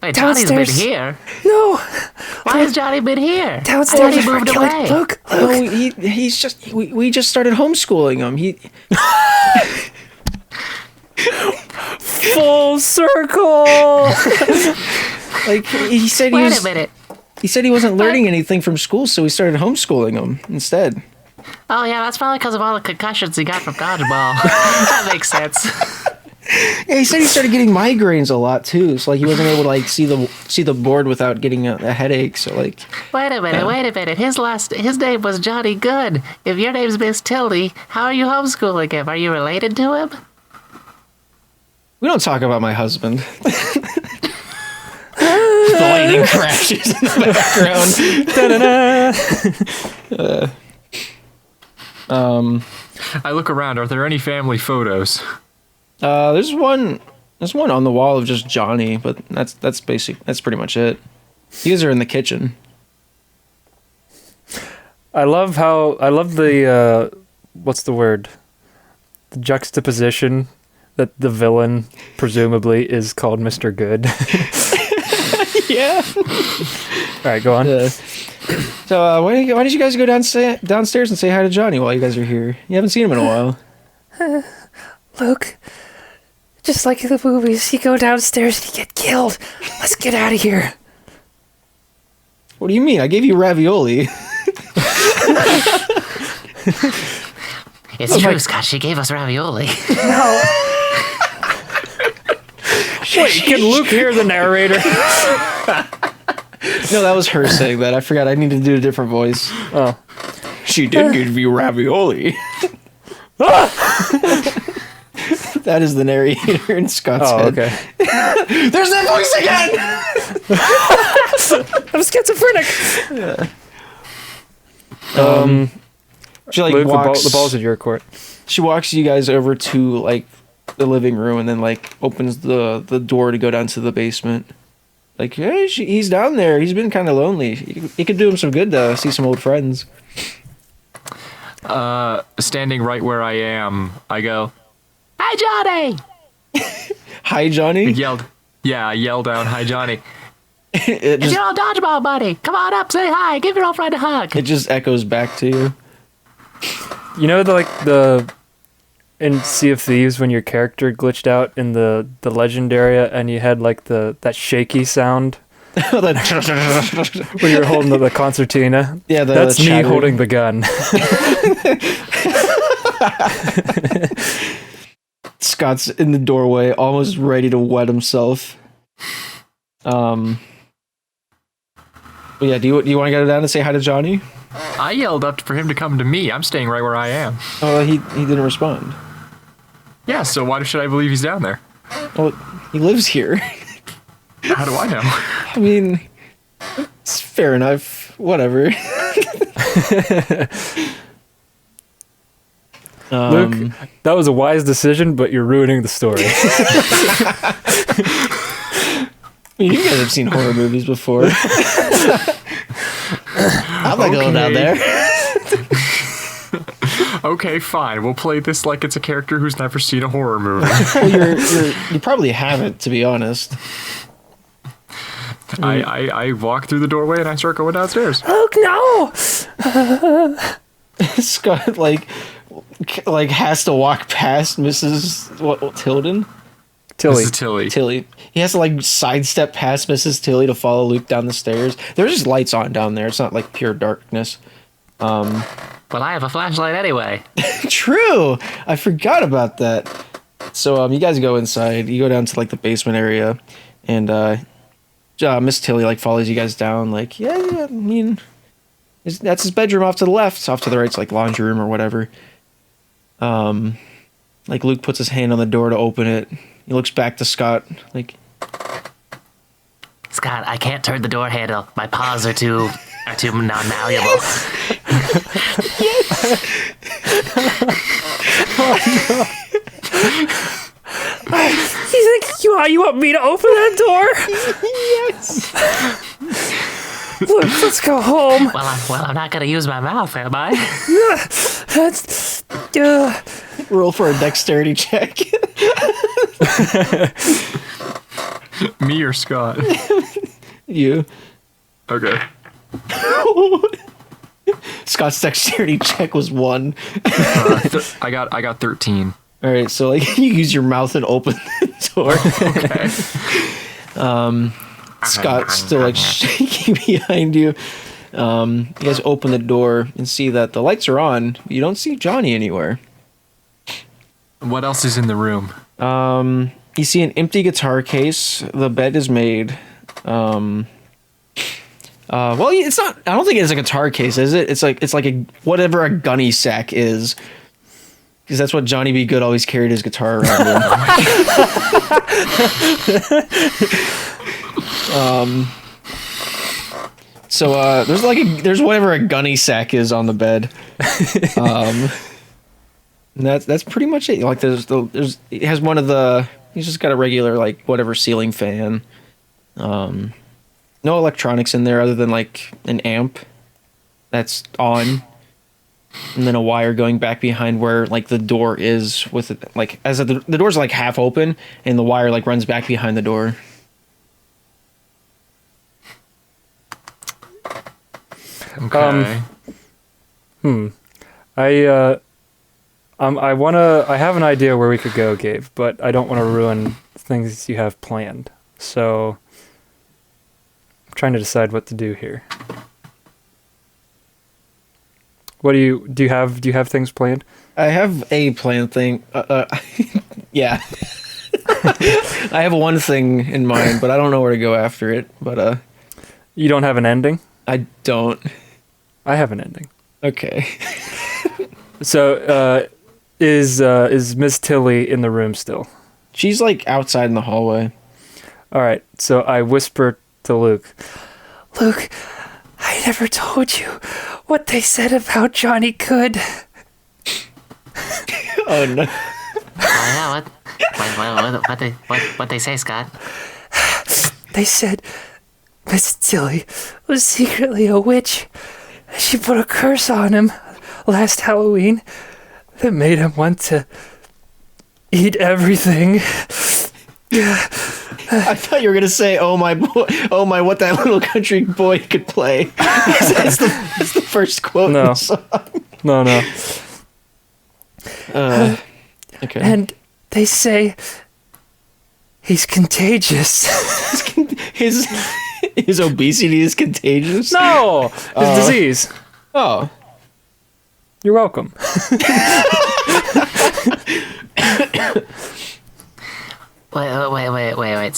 Speaker 5: Wait, Johnny's been here.
Speaker 4: No.
Speaker 5: Why has Johnny been here?
Speaker 4: Downstairs.
Speaker 5: He moved away.
Speaker 4: Look.
Speaker 3: No, he's just we just started homeschooling him.
Speaker 4: Full circle.
Speaker 3: Like he said
Speaker 5: Wait a minute.
Speaker 3: He said he wasn't learning anything from school, so we started homeschooling him instead.
Speaker 5: Oh yeah, that's probably because of all the concussions he got from dodgeball. That makes sense.
Speaker 3: Yeah, he said he started getting migraines a lot too, so like he wasn't able to like see the board without getting a headache. So like,
Speaker 5: wait a minute. His name was Johnny Good. If your name's Miss Tildy, how are you homeschooling him? Are you related to him?
Speaker 3: We don't talk about my husband. The lightning crashes in the background.
Speaker 2: I look around. Are there any family photos?
Speaker 3: There's one on the wall of just Johnny, but that's basic. That's pretty much it. You guys are in the kitchen.
Speaker 4: I love the what's the word? The juxtaposition that the villain presumably is called Mr. Good.
Speaker 3: Yeah.
Speaker 4: All right, go on.
Speaker 3: So why did you guys go downstairs and say hi to Johnny while you guys are here? You haven't seen him in a while.
Speaker 4: Luke, just like in the movies, you go downstairs and you get killed. Let's get out of here.
Speaker 3: What do you mean? I gave you ravioli.
Speaker 5: It's true, Scott. She gave us ravioli.
Speaker 4: No. Wait, can Luke hear the narrator?
Speaker 3: No, that was her saying that. I forgot. I need to do a different voice.
Speaker 4: Oh.
Speaker 3: She did give you ravioli. That is the narrator in Scott's head.
Speaker 4: okay.
Speaker 3: There's that voice again!
Speaker 4: I'm schizophrenic.
Speaker 3: She like
Speaker 4: Luke,
Speaker 3: walks.
Speaker 4: the ball's in your court.
Speaker 3: She walks you guys over to like the living room and then like opens the door to go down to the basement. Like, hey, he's down there. He's been kind of lonely. It could do him some good to see some old friends.
Speaker 2: Standing right where I am, I go, "Hi, Johnny!"
Speaker 3: Hi, Johnny.
Speaker 2: I yelled out, "Hi, Johnny!"
Speaker 5: It's your old dodgeball buddy. Come on up, say hi, give your old friend a hug.
Speaker 3: It just echoes back to you.
Speaker 4: You know, in Sea of Thieves when your character glitched out in the legend area and you had like that shaky sound when you were holding the concertina.
Speaker 3: Yeah,
Speaker 4: that's
Speaker 3: the
Speaker 4: me
Speaker 3: chattering.
Speaker 4: holding the gun.
Speaker 3: Scott's in the doorway, almost ready to wet himself. But yeah, do you want to go down and say hi to Johnny?
Speaker 2: I yelled up for him to come to me. I'm staying right where I am.
Speaker 3: Oh, he didn't respond.
Speaker 2: Yeah, so why should I believe he's down there?
Speaker 3: Well, he lives here.
Speaker 2: How do I know?
Speaker 3: I mean, it's fair enough. Whatever.
Speaker 4: Luke, that was a wise decision, but you're ruining the story.
Speaker 3: I mean, you guys have seen horror movies before. I'm not going down there.
Speaker 2: Okay, fine. We'll play this like it's a character who's never seen a horror movie.
Speaker 3: Well, you probably haven't, to be honest.
Speaker 2: I walk through the doorway and I start going downstairs.
Speaker 4: Oh no!
Speaker 3: Scott like has to walk past Mrs. Tilden?
Speaker 4: Tilly.
Speaker 2: Mrs.
Speaker 3: Tilly. He has to like sidestep past Mrs. Tilly to follow Luke down the stairs. There's just lights on down there. It's not like pure darkness.
Speaker 5: Well, I have a flashlight anyway.
Speaker 3: True. I forgot about that. So you guys go inside. You go down to like the basement area, and Miss Tilly like follows you guys down. Like, yeah. I mean, that's his bedroom off to the left. Off to the right's like laundry room or whatever. Like Luke puts his hand on the door to open it. He looks back to Scott. Like,
Speaker 5: Scott, I can't turn the door handle. My paws are too non-malleable.
Speaker 4: He's like, you want me to open that door?
Speaker 3: yes.
Speaker 4: Look, let's go home.
Speaker 5: Well, I'm not gonna use my mouth, am I?
Speaker 4: That's
Speaker 3: Roll for a dexterity check.
Speaker 2: Me or Scott?
Speaker 3: You.
Speaker 2: Okay.
Speaker 3: Scott's dexterity check was 1.
Speaker 2: I got 13.
Speaker 3: All right, so like you use your mouth and open the door.
Speaker 2: Okay.
Speaker 3: Scott's still like shaking behind you. You guys open the door and see that the lights are on. But you don't see Johnny anywhere.
Speaker 2: What else is in the room?
Speaker 3: You see an empty guitar case. The bed is made. Well, it's not. I don't think it's a guitar case, is it? It's like a whatever a gunny sack is. Because that's what Johnny B. Good always carried his guitar around with. So there's whatever a gunny sack is on the bed. And that's pretty much it. Like there's it has one of the. He's just got a regular like whatever ceiling fan. No electronics in there other than like an amp that's on. And then a wire going back behind where like the door is with it, like as the door's like half open and the wire like runs back behind the door.
Speaker 2: Okay.
Speaker 4: I have an idea where we could go, Gabe, but I don't want to ruin things you have planned. So I'm trying to decide what to do here. What do you have things planned?
Speaker 3: I have a planned thing. Yeah. I have one thing in mind, but I don't know where to go after it. But
Speaker 4: You don't have an ending?
Speaker 3: I don't.
Speaker 4: I have an ending.
Speaker 3: Okay.
Speaker 4: So Is Miss Tilly in the room still?
Speaker 3: She's like outside in the hallway.
Speaker 4: All right, so I whisper to Luke. Luke, I never told you what they said about Johnny Good.
Speaker 3: Oh no!
Speaker 5: Oh yeah, what they say, Scott?
Speaker 4: They said Miss Tilly was secretly a witch. She put a curse on him last Halloween that made him want to eat everything.
Speaker 3: I thought you were gonna say, "Oh my boy, oh my, what that little country boy could play." that's the first quote.
Speaker 4: No.
Speaker 3: In the song.
Speaker 4: No.
Speaker 3: Okay.
Speaker 4: And they say he's contagious.
Speaker 3: His obesity is contagious.
Speaker 4: No, his disease.
Speaker 3: Oh,
Speaker 4: You're welcome.
Speaker 5: Wait.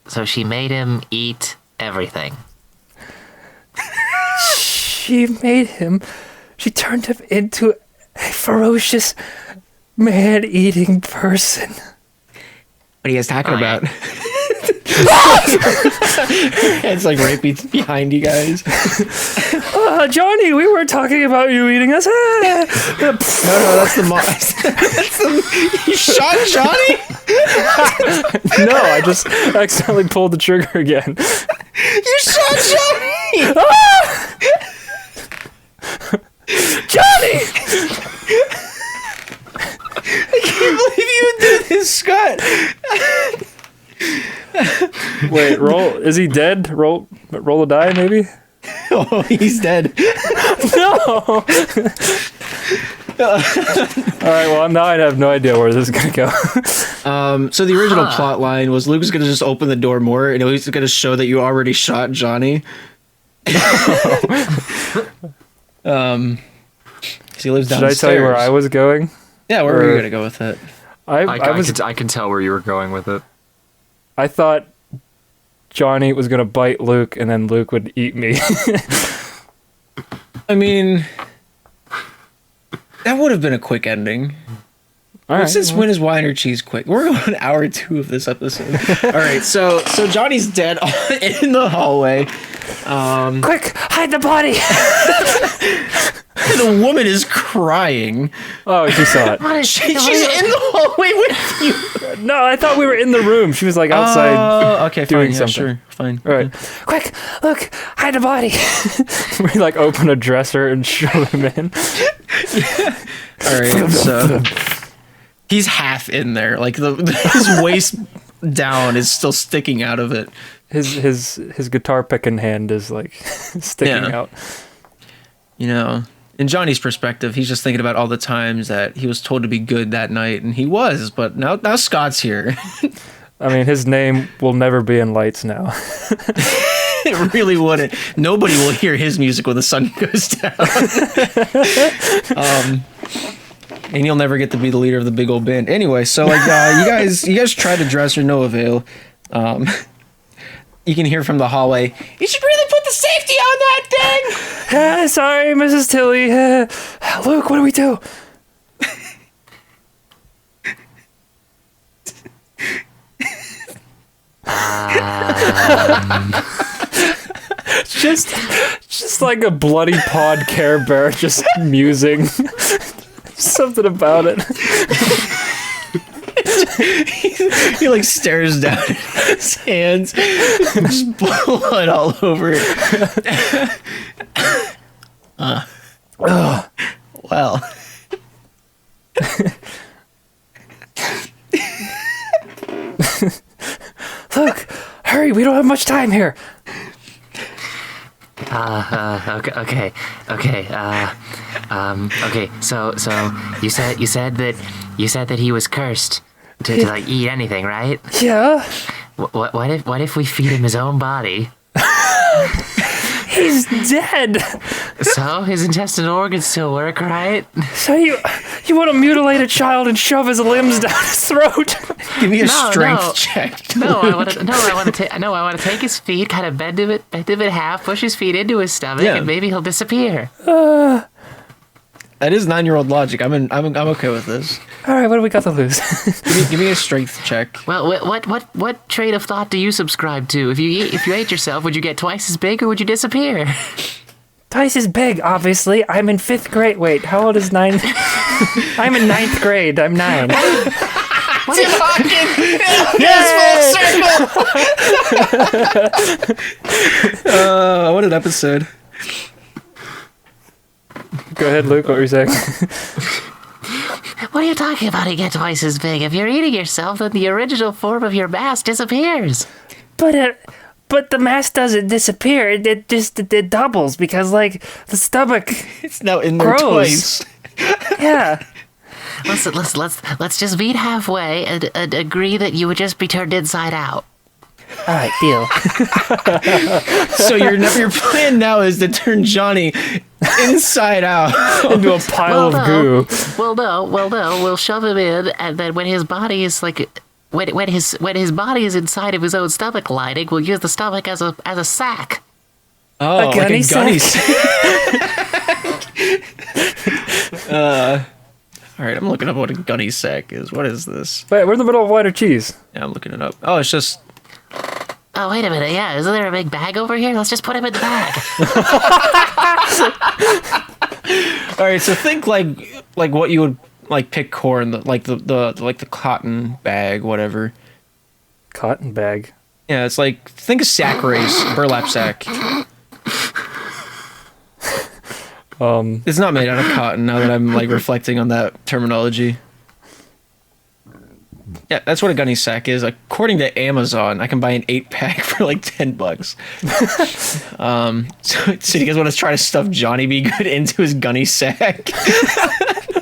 Speaker 5: So she made him eat everything.
Speaker 4: She turned him into a ferocious man-eating person.
Speaker 3: what are you guys talking about?
Speaker 5: yeah.
Speaker 3: It's like right behind you guys.
Speaker 4: Johnny, we were talking about you eating us.
Speaker 3: No, that's the mom. You shot Johnny?
Speaker 4: No, I just accidentally pulled the trigger again.
Speaker 3: You shot Johnny!
Speaker 4: Johnny!
Speaker 3: I can't believe you did this, Scott.
Speaker 4: Wait, roll. Is he dead? Roll a die, maybe?
Speaker 3: Oh, he's dead.
Speaker 4: No! Alright, well, now I have no idea where this is going to go.
Speaker 3: So the original plot line was Luke was going to just open the door more, and it was going to show that you already shot Johnny. He lives downstairs.
Speaker 4: Should I tell you where I was going?
Speaker 3: Yeah, where were you going to go with it?
Speaker 2: I can tell where you were going with it.
Speaker 4: I thought Johnny was going to bite Luke, and then Luke would eat me.
Speaker 3: I mean, that would have been a quick ending.
Speaker 4: All right.
Speaker 3: Since when is wine or cheese quick? We're on hour 2 of this episode. All right, so Johnny's dead in the hallway.
Speaker 4: Quick, hide the body!
Speaker 3: The woman is crying.
Speaker 4: Oh, she saw it.
Speaker 3: She's in the hallway with you.
Speaker 4: No, I thought we were in the room. She was like outside.
Speaker 3: Oh, okay,
Speaker 4: doing
Speaker 3: fine. Yeah,
Speaker 4: something.
Speaker 3: sure, fine.
Speaker 4: All right. Quick, look, hide the body. We like open a dresser and shove him in.
Speaker 3: All right, so he's half in there. Like his waist down is still sticking out of it.
Speaker 4: His guitar picking hand is like sticking out.
Speaker 3: You know, in Johnny's perspective, he's just thinking about all the times that he was told to be good that night, and he was. But now Scott's here.
Speaker 4: I mean, his name will never be in lights now.
Speaker 3: It really wouldn't. Nobody will hear his music when the sun goes down. And you'll never get to be the leader of the big old band. Anyway, so like you guys tried to dress her, no avail. You can hear from the hallway, you should really put the safety on that thing!
Speaker 4: Sorry, Mrs. Tilly. Luke, what do we do? Just like a bloody pod Care Bear just musing. Something about it.
Speaker 3: He like stares down at his hands, just blood all over it. Well.
Speaker 4: Look, hurry, we don't have much time here.
Speaker 5: Okay. So you said that he was cursed to like eat anything, right?
Speaker 4: Yeah.
Speaker 5: What if we feed him his own body?
Speaker 4: He's dead.
Speaker 5: So his intestinal organs still work, right?
Speaker 4: So you want to mutilate a child and shove his limbs down his throat?
Speaker 3: Give me a strength check.
Speaker 5: I want to take his feet, kind of bend him in half, push his feet into his stomach, and maybe he'll disappear.
Speaker 3: That is 9-year-old logic. I'm okay with this.
Speaker 4: All right, what do we got to lose?
Speaker 3: Give me a strength check.
Speaker 5: Well, what train of thought do you subscribe to? If you ate yourself, would you get twice as big or would you disappear?
Speaker 4: Twice as big, obviously. I'm in 5th grade. Wait, how old is 9? I'm in 9th grade. I'm 9.
Speaker 3: Yes, full circle. What an episode.
Speaker 4: Go ahead, Luke. What were you saying?
Speaker 5: What are you talking about? You get twice as big. If you're eating yourself, then the original form of your mass disappears.
Speaker 4: But the mass doesn't disappear. It doubles because, like, the stomach.
Speaker 3: It's now in there twice.
Speaker 4: Yeah.
Speaker 5: Let's just meet halfway and agree that you would just be turned inside out.
Speaker 4: All right, deal.
Speaker 3: So your plan now is to turn Johnny inside out
Speaker 4: into a pile of goo.
Speaker 5: Well, no. We'll shove him in, and then when his body is like, when his body is inside of his own stomach lining, we'll use the stomach as a sack.
Speaker 3: Oh,
Speaker 4: a gunny sack.
Speaker 3: All right, I'm looking up what a gunny sack is. What is this?
Speaker 4: Wait, we're in the middle of wine or cheese.
Speaker 3: Yeah, I'm looking it up. Oh, it's just.
Speaker 5: Oh, wait a minute. Yeah, isn't there a big bag over here? Let's just put him in the bag.
Speaker 3: All right, so think like what you would like pick corn, like the cotton bag, whatever.
Speaker 4: Cotton bag.
Speaker 3: Yeah, it's like think of sack race, burlap sack. It's not made out of cotton. Now that I'm like reflecting on that terminology. Yeah, that's what a gunny sack is. According to Amazon, I can buy an 8-pack for like $10. So you guys want to try to stuff Johnny B. Good into his gunny sack?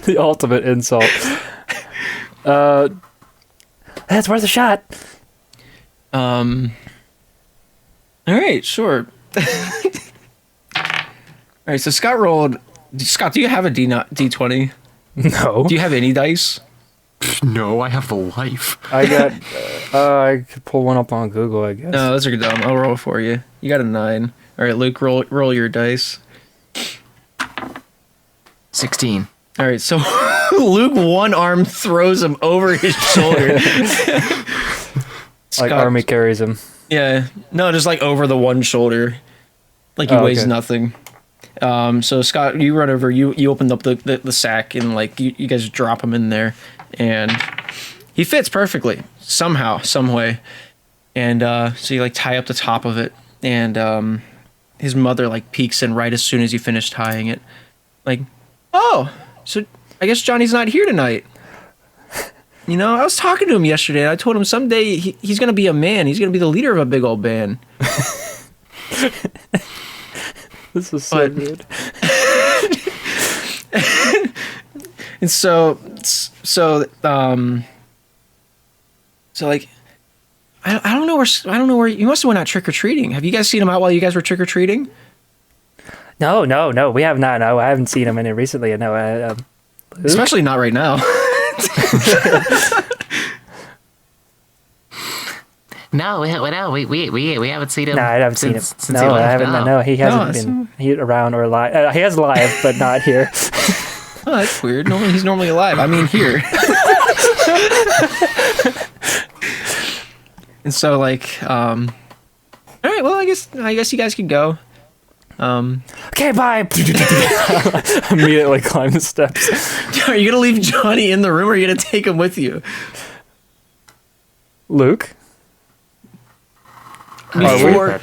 Speaker 4: The ultimate insult. That's worth a shot.
Speaker 3: All right, sure. All right, so Scott rolled. Scott, do you have a D20?
Speaker 4: No.
Speaker 3: Do you have any dice?
Speaker 2: No, I have the life.
Speaker 4: I got. I could pull one up on Google, I guess.
Speaker 3: No, those are dumb. I'll roll for you. You got a 9. All right, Luke, roll your dice.
Speaker 2: 16.
Speaker 3: All right, so Luke one arm throws him over his shoulder.
Speaker 4: Like Army carries him.
Speaker 3: Yeah, no, just like over the one shoulder, like he weighs nothing. So Scott, you run over. You opened up the sack and like you guys drop him in there, and he fits perfectly somehow, some way. And so you like tie up the top of it, and his mother like peeks in right as soon as you finish tying it, like, oh, so I guess Johnny's not here tonight. You know, I was talking to him yesterday, and I told him someday he's going to be a man. He's going to be the leader of a big old band.
Speaker 4: This is so good.
Speaker 3: And so like, I don't know where you must have went out trick or treating. Have you guys seen him out while you guys were trick or treating?
Speaker 4: No, we have not. No, I haven't seen him in it recently. No,
Speaker 3: especially not right now.
Speaker 5: No, we haven't seen him.
Speaker 4: No, I haven't seen him.
Speaker 5: Since
Speaker 4: No,
Speaker 5: he left.
Speaker 4: I haven't. No, he hasn't been around or alive. He has live, but not here.
Speaker 3: Oh, that's weird. He's normally alive. I mean, here. And so, like, all right. Well, I guess you guys can go.
Speaker 4: Okay, bye. Immediately climb the steps.
Speaker 3: Are you gonna leave Johnny in the room, or are you gonna take him with you?
Speaker 4: Luke,
Speaker 3: Before,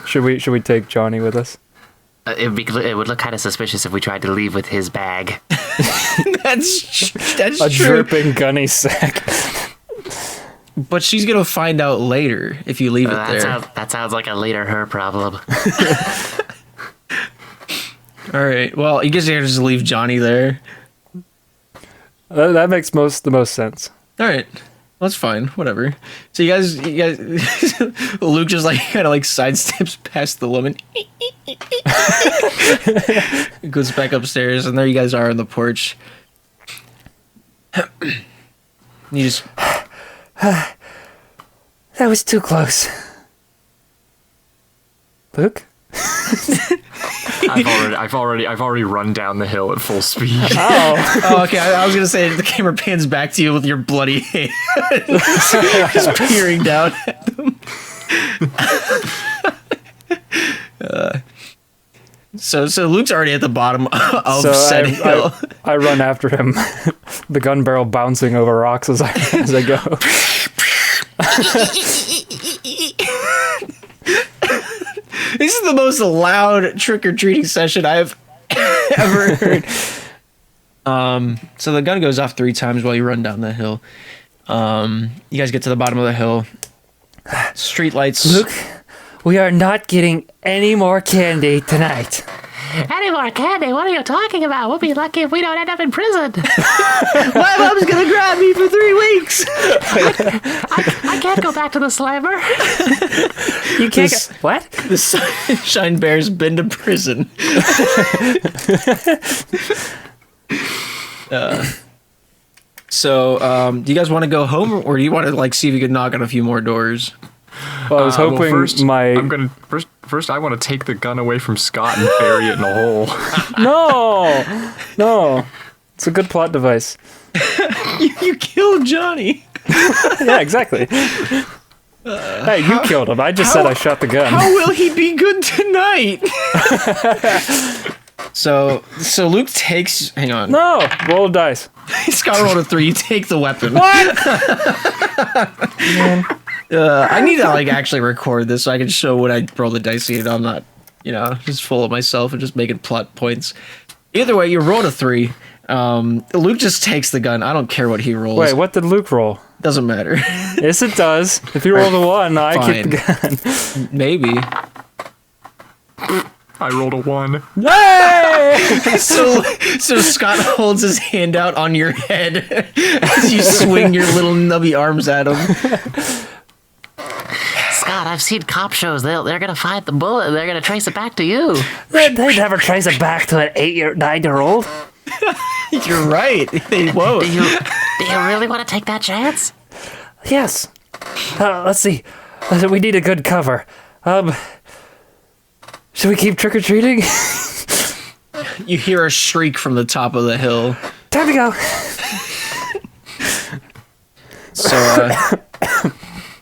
Speaker 4: should we take Johnny with us?
Speaker 5: It would look kind of suspicious if we tried to leave with his bag.
Speaker 3: that's
Speaker 4: A
Speaker 3: true.
Speaker 4: dripping gunny sack.
Speaker 3: But she's gonna find out later if you leave it there.
Speaker 5: That sounds like a later her problem.
Speaker 3: All right. Well, you guys are just leave Johnny there.
Speaker 4: That makes the most sense.
Speaker 3: All right. Well, that's fine. Whatever. So you guys, Luke just like kind of like sidesteps past the woman, goes back upstairs, and there you guys are on the porch. You just.
Speaker 4: That was too close. Luke?
Speaker 2: I've already run down the hill at full speed.
Speaker 3: Oh, okay. I was gonna say the camera pans back to you with your bloody hand, just peering down at them. So Luke's already at the bottom of said hill.
Speaker 4: I run after him, the gun barrel bouncing over rocks as I go.
Speaker 3: This is the most loud trick-or-treating session I've ever heard. So the gun goes off 3 times while you run down the hill. You guys get to the bottom of the hill. Street lights.
Speaker 4: Luke, we are not getting any more candy tonight.
Speaker 5: Any more candy? What are you talking about? We'll be lucky if we don't end up in prison.
Speaker 3: My mom's gonna grab me for 3 weeks.
Speaker 5: I can't go back to the slammer.
Speaker 4: You can't what?
Speaker 3: The Sunshine Bear's been to prison. So, do you guys want to go home, or do you want to like see if you could knock on a few more doors?
Speaker 4: Well, I was hoping
Speaker 2: First, I want to take the gun away from Scott and bury it in a hole.
Speaker 4: No, it's a good plot device.
Speaker 3: You killed Johnny.
Speaker 4: Yeah, exactly. Hey, you killed him. I just said I shot the gun.
Speaker 3: How will he be good tonight? So Luke takes. Hang on.
Speaker 4: No, roll dice.
Speaker 3: Scott rolled a 3. You take the weapon.
Speaker 4: What?
Speaker 3: I need to like actually record this so I can show what I roll the dice. And I'm not, just full of myself and just making plot points. Either way, you rolled a 3. Luke just takes the gun. I don't care what he rolls.
Speaker 4: Wait, what did Luke roll?
Speaker 3: Doesn't matter.
Speaker 4: Yes, it does. If you rolled a 1, I keep the gun.
Speaker 3: Maybe.
Speaker 2: I rolled a 1.
Speaker 4: Hey!
Speaker 3: So Scott holds his hand out on your head as you swing your little nubby arms at him.
Speaker 5: Scott, I've seen cop shows. They're gonna find the bullet. They're gonna trace it back to you.
Speaker 4: They never trace it back to an 9-year-old.
Speaker 3: You're right. They won't.
Speaker 5: Do you really want to take that chance?
Speaker 4: Yes. Let's see. We need a good cover. Should we keep trick-or-treating?
Speaker 3: You hear a shriek from the top of the hill.
Speaker 4: Time to go.
Speaker 3: So,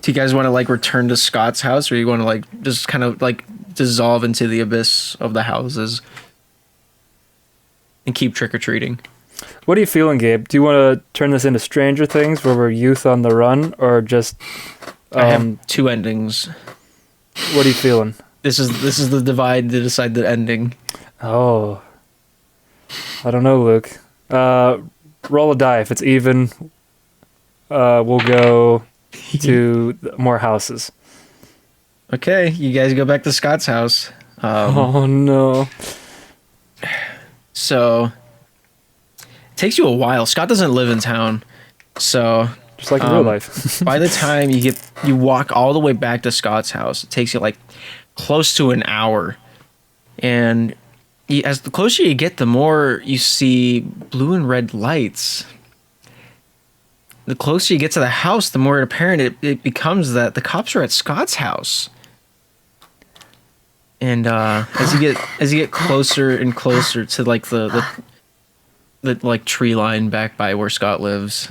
Speaker 3: do you guys want to like return to Scott's house, or you want to like just kind of like dissolve into the abyss of the houses and keep trick-or-treating?
Speaker 4: What are you feeling, Gabe? Do you want to turn this into Stranger Things, where we're youth on the run, or just?
Speaker 3: I have 2 endings.
Speaker 4: What are you feeling?
Speaker 3: This is the divide to decide the ending.
Speaker 4: Oh, I don't know, Luke. Roll a die. If it's even, we'll go to more houses.
Speaker 3: Okay, you guys go back to Scott's house.
Speaker 4: Oh no.
Speaker 3: So it takes you a while. Scott doesn't live in town, so
Speaker 4: just like in real life.
Speaker 3: By the time you walk all the way back to Scott's house, it takes you like close to an hour. And as the closer you get, the more you see blue and red lights. The closer you get to the house, the more apparent it becomes that the cops are at Scott's house. And as you get closer and closer to like the like tree line back by where Scott lives,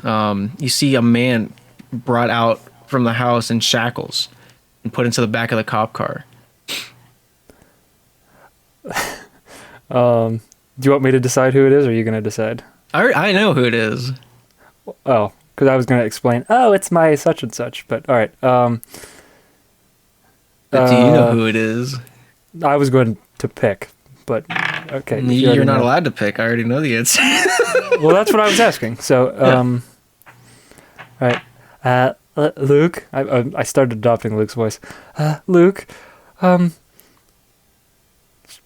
Speaker 3: you see a man brought out from the house in shackles and put into the back of the cop car.
Speaker 4: Do you want me to decide who it is, or are you going to decide?
Speaker 3: I know who it is.
Speaker 4: Oh, because I was going to explain. Oh, it's my such and such. But all right.
Speaker 3: But do you know who it is?
Speaker 4: I was going to pick, but okay.
Speaker 3: You're not allowed to pick. I already know the answer.
Speaker 4: Well, that's what I was asking. So, all right. Luke, I started adopting Luke's voice. Luke,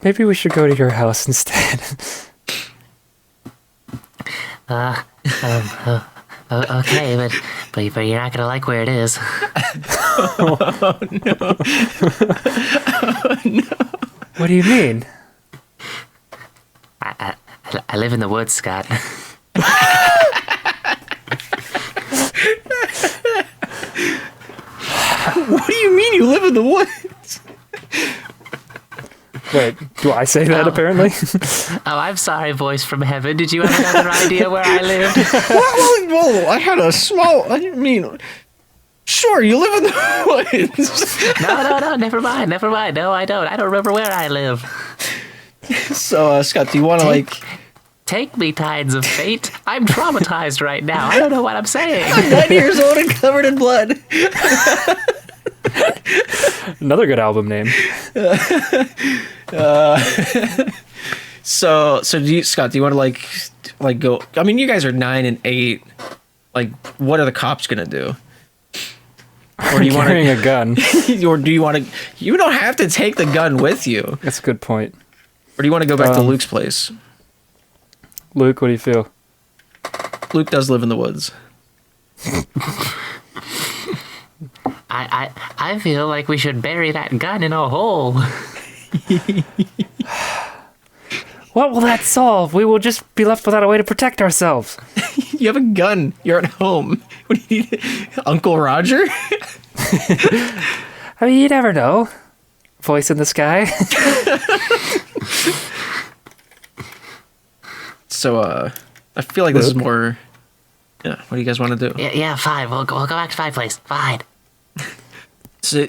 Speaker 4: maybe we should go to your house instead.
Speaker 5: Okay, but you're not gonna like where it is.
Speaker 3: Oh no! Oh no!
Speaker 4: What do you mean?
Speaker 5: I live in the woods, Scott.
Speaker 3: What do you mean you live in the woods?
Speaker 4: Wait, do I say that apparently?
Speaker 5: Oh, I'm sorry, voice from heaven. Did you have another idea where I lived?
Speaker 3: Whoa, I had a small... I mean... Sure, you live in the woods.
Speaker 5: No, never mind. No, I don't. I don't remember where I live.
Speaker 3: So, Scott, do you want to, like...
Speaker 5: Take me, Tides of Fate. I'm traumatized right now. I don't know what I'm saying.
Speaker 3: I'm 9 years old and covered in blood.
Speaker 4: Another good album name.
Speaker 3: So do you, Scott, do you want to, like go... I mean, you guys are 9 and 8. Like, what are the cops going to do? Or do you want
Speaker 4: carrying a gun?
Speaker 3: Or do you want to... You don't have to take the gun with you.
Speaker 4: That's a good point.
Speaker 3: Or do you want to go back to Luke's place?
Speaker 4: Luke, what do you feel?
Speaker 3: Luke does live in the woods.
Speaker 5: I feel like we should bury that gun in a hole.
Speaker 4: What will that solve? We will just be left without a way to protect ourselves.
Speaker 3: You have a gun. You're at home. What do you need? Uncle Roger?
Speaker 4: I mean, you never know. Voice in the sky.
Speaker 3: So, I feel like this is more... Yeah, what do you guys want to do?
Speaker 5: Yeah, fine. We'll go back to Fireplace. Fine.
Speaker 3: So,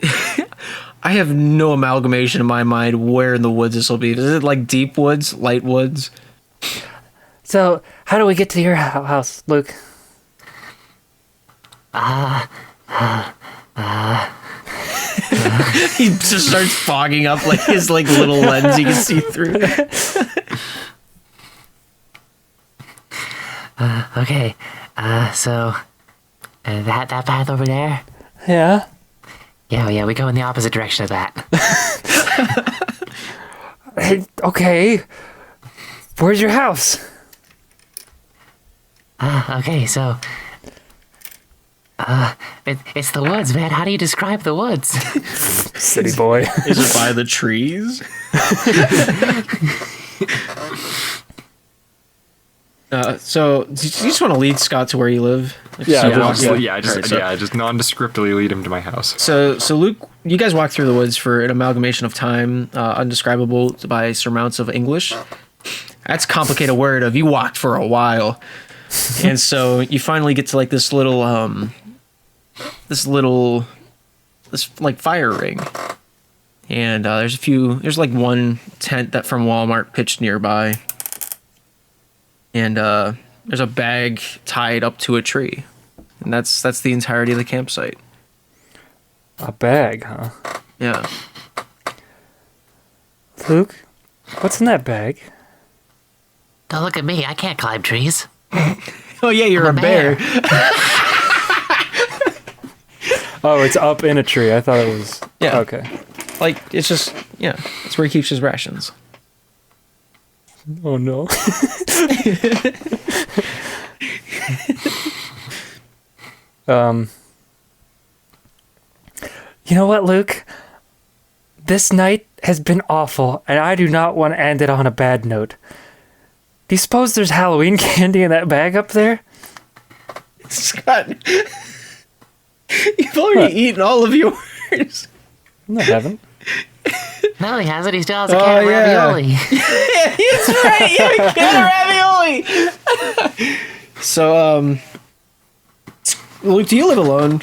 Speaker 3: I have no amalgamation in my mind where in the woods this will be. Is it like deep woods, light woods?
Speaker 4: So, how do we get to your house, Luke?
Speaker 3: He just starts fogging up like his like little lens you can see through.
Speaker 5: Okay. So that path over there.
Speaker 4: Yeah.
Speaker 5: Yeah. We go in the opposite direction of that.
Speaker 4: Hey, okay. Where's your house?
Speaker 5: Okay. So. It's the woods, man. How do you describe the woods?
Speaker 4: City boy.
Speaker 3: Is it by the trees? So, do you just want to lead Scott to where you live? Like,
Speaker 2: Just nondescriptly lead him to my house.
Speaker 3: So Luke, you guys walk through the woods for an amalgamation of time, undescribable by surmounts of English. That's a complicated word of you walked for a while. And so you finally get to like this like fire ring. And there's like one tent that from Walmart pitched nearby. And there's a bag tied up to a tree. And that's the entirety of the campsite.
Speaker 4: A bag, huh?
Speaker 3: Yeah.
Speaker 4: Luke, what's in that bag?
Speaker 5: Don't look at me. I can't climb trees.
Speaker 3: Oh yeah, you're
Speaker 5: I'm
Speaker 3: a bear.
Speaker 4: Oh, it's up in a tree. I thought it was...
Speaker 3: Yeah.
Speaker 4: Okay.
Speaker 3: Like, it's just, yeah, it's where he keeps his rations.
Speaker 4: Oh, no. You know what, Luke? This night has been awful, and I do not want to end it on a bad note. Do you suppose there's Halloween candy in that bag up there?
Speaker 3: Scott, you've already eaten all of yours.
Speaker 4: No, I haven't.
Speaker 5: No, he hasn't. He still has a can of ravioli.
Speaker 3: Yeah, he's right. You have a can of ravioli. So, Luke, do you live alone?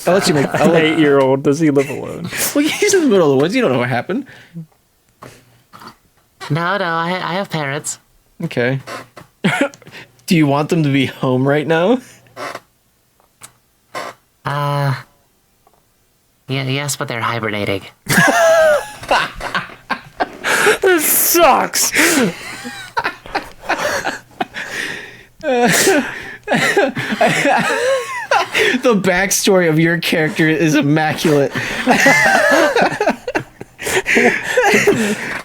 Speaker 3: I'll let you make...
Speaker 4: An 8-year-old, does he live alone?
Speaker 3: Well, he's in the middle of the woods. You don't know what happened.
Speaker 5: No, I have parents.
Speaker 3: Okay. Do you want them to be home right now?
Speaker 5: Yeah, yes, but they're hibernating.
Speaker 4: This sucks!
Speaker 3: The backstory of your character is immaculate.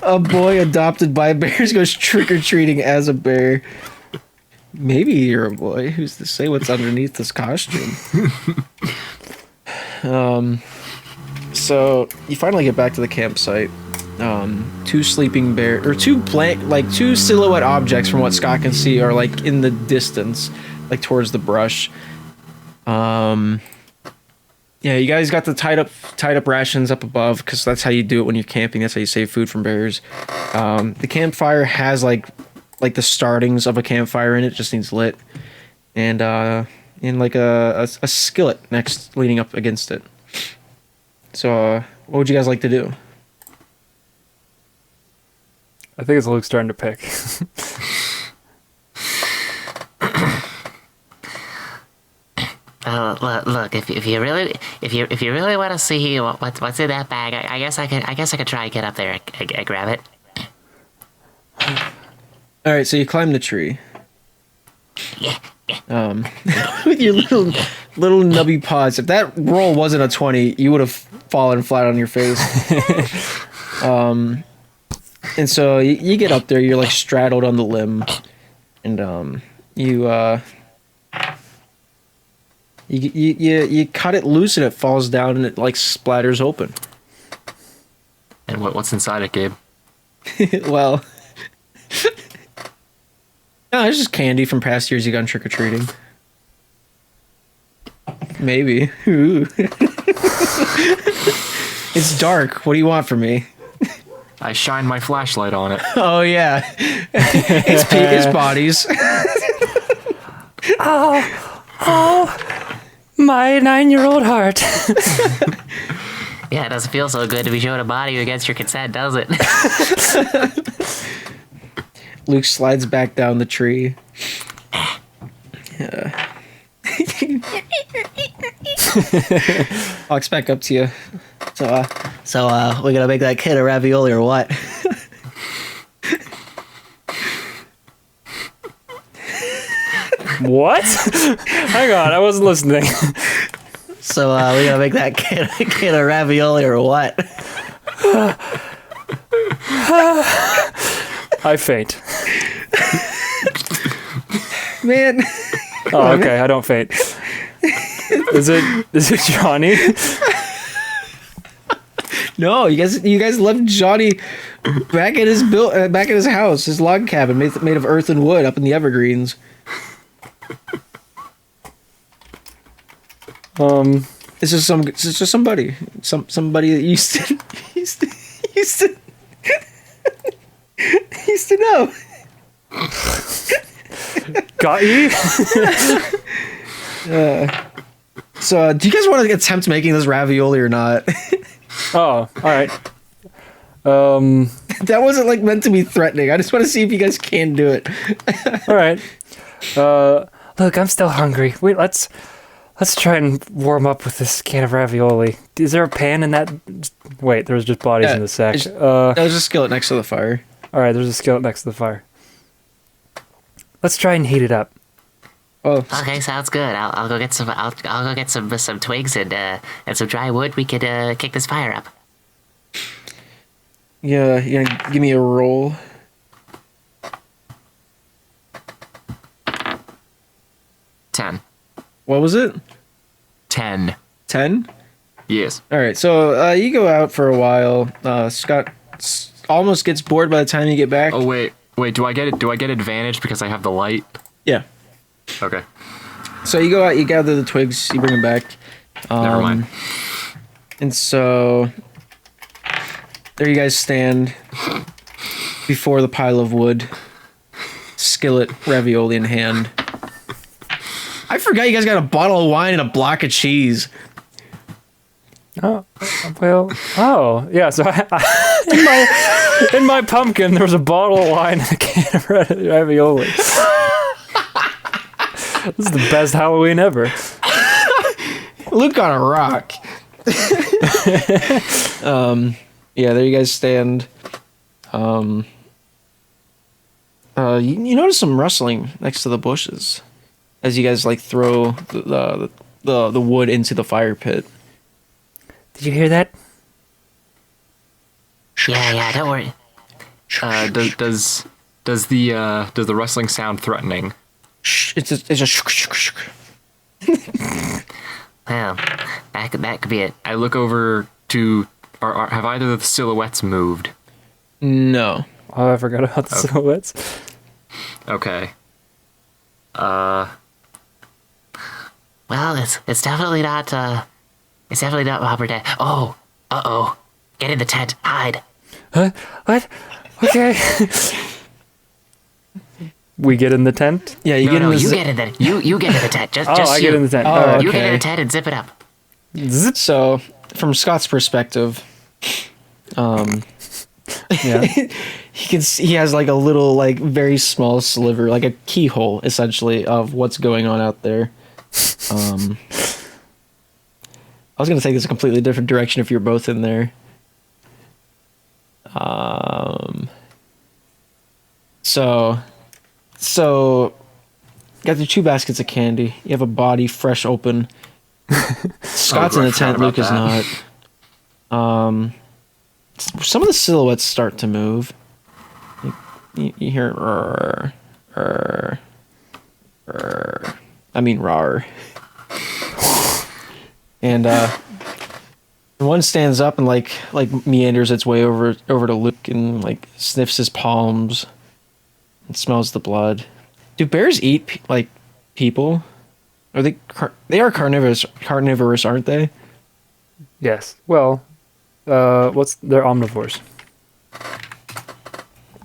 Speaker 3: A boy adopted by bears goes trick-or-treating as a bear. Maybe you're a boy. Who's to say what's underneath this costume? So you finally get back to the campsite. Two sleeping bear or two silhouette objects from what Scott can see are like in the the distance, like towards the brush. The Yeah, you guys got the tied up rations up above because that's how you do it when you're camping. That's how you save food from bears. The campfire has like the startings of a campfire in it. Just needs lit, and in like a skillet next leading up against it. So, what would you guys like to do?
Speaker 4: I think it's Luke's turn to pick.
Speaker 5: Look, if you really want to see what's in that bag, I guess I could try and get up there and grab it.
Speaker 3: All right, so you climb the tree.
Speaker 5: Yeah.
Speaker 3: With your little nubby paws. If that roll wasn't a 20, you would have fallen flat on your face. And so you get up there. You're like straddled on the limb, and you cut it loose, and it falls down, and it like splatters open.
Speaker 2: And what's inside it, Gabe?
Speaker 3: Well, no, it's just candy from past years you gone trick or treating. Maybe. Ooh. It's dark. What do you want from me?
Speaker 2: I shine my flashlight on it.
Speaker 3: Oh yeah, it's bodies.
Speaker 4: Oh, my 9-year-old heart.
Speaker 5: Yeah, it doesn't feel so good to be showing a body against your consent, does it?
Speaker 3: Luke slides back down the tree. Walks back up to you. So we're gonna make that kid a ravioli or what?
Speaker 4: What? Hang on, I wasn't listening.
Speaker 3: So we're gonna make that kid a ravioli or what?
Speaker 4: I faint.
Speaker 3: Man.
Speaker 4: Oh, okay, I don't faint. Is it Johnny?
Speaker 3: No, you guys left Johnny back at his house, his log cabin made of earth and wood up in the Evergreens. It's just somebody that used to know.
Speaker 4: Got you?
Speaker 3: So, do you guys want to attempt making this ravioli or not?
Speaker 4: Oh, all right.
Speaker 3: That wasn't like meant to be threatening. I just want to see if you guys can do it.
Speaker 4: All right. Look, I'm still hungry. Wait, let's try and warm up with this can of ravioli. Is there a pan in that? Wait, there was just bodies in the sack.
Speaker 3: There's a skillet next to the fire.
Speaker 4: All right, there's a skillet next to the fire. Let's try and heat it up.
Speaker 3: Oh,
Speaker 5: Okay, sounds good. I'll go get some. I'll go get some twigs and some dry wood. We could kick this fire up.
Speaker 3: yeah. You gonna give me a roll?
Speaker 2: Ten.
Speaker 3: What was it?
Speaker 2: 10.
Speaker 3: 10?
Speaker 2: Yes.
Speaker 3: All right. So you go out for a while. Scott almost gets bored by the time you get back.
Speaker 2: Oh wait. Do I get advantage because I have the light?
Speaker 3: Yeah.
Speaker 2: Okay.
Speaker 3: So you go out, you gather the twigs, you bring them back.
Speaker 2: Never mind.
Speaker 3: And so there you guys stand before the pile of wood, skillet, ravioli in hand. I forgot you guys got a bottle of wine and a block of cheese.
Speaker 4: Oh, well. Oh, yeah. So in my pumpkin, there was a bottle of wine and a can of ravioli. This is the best Halloween ever.
Speaker 3: Luke on a rock. Yeah, there you guys stand. You notice some rustling next to the bushes as you guys like throw the wood into the fire pit.
Speaker 4: Did you hear that?
Speaker 5: Yeah. Don't worry.
Speaker 2: Does the rustling sound threatening?
Speaker 3: It's just.
Speaker 5: Well, that could be it.
Speaker 2: I look over to. Have either of the silhouettes moved?
Speaker 3: No.
Speaker 4: Oh, I forgot about the silhouettes.
Speaker 2: Okay.
Speaker 5: Well, it's definitely not It's definitely not Bob or Dad. Oh, uh-oh. Get in the tent. Hide.
Speaker 4: Huh? What? Okay. We get in the tent?
Speaker 3: Yeah, you
Speaker 5: No,
Speaker 3: get in
Speaker 5: no,
Speaker 3: the
Speaker 5: you
Speaker 3: zi-
Speaker 5: get in the you get in the tent. Just
Speaker 4: I
Speaker 5: you.
Speaker 4: get in the tent.
Speaker 3: Oh,
Speaker 4: All right.
Speaker 5: You get in
Speaker 3: okay.
Speaker 5: the tent and zip it up.
Speaker 3: So, from Scott's perspective,
Speaker 4: Yeah.
Speaker 3: he has like a little, like very small sliver, like a keyhole essentially of what's going on out there. I was gonna take this a completely different direction if you're both in there. So got your 2 baskets of candy. You have a body fresh open. Scott's in the tent. Luke is not. Some of the silhouettes start to move. You hear rawr. And one stands up and like meanders its way over to Luke and like sniffs his palms and smells the blood. Do bears eat like people? Are they are carnivorous, aren't they?
Speaker 4: Yes. Well, they're omnivores.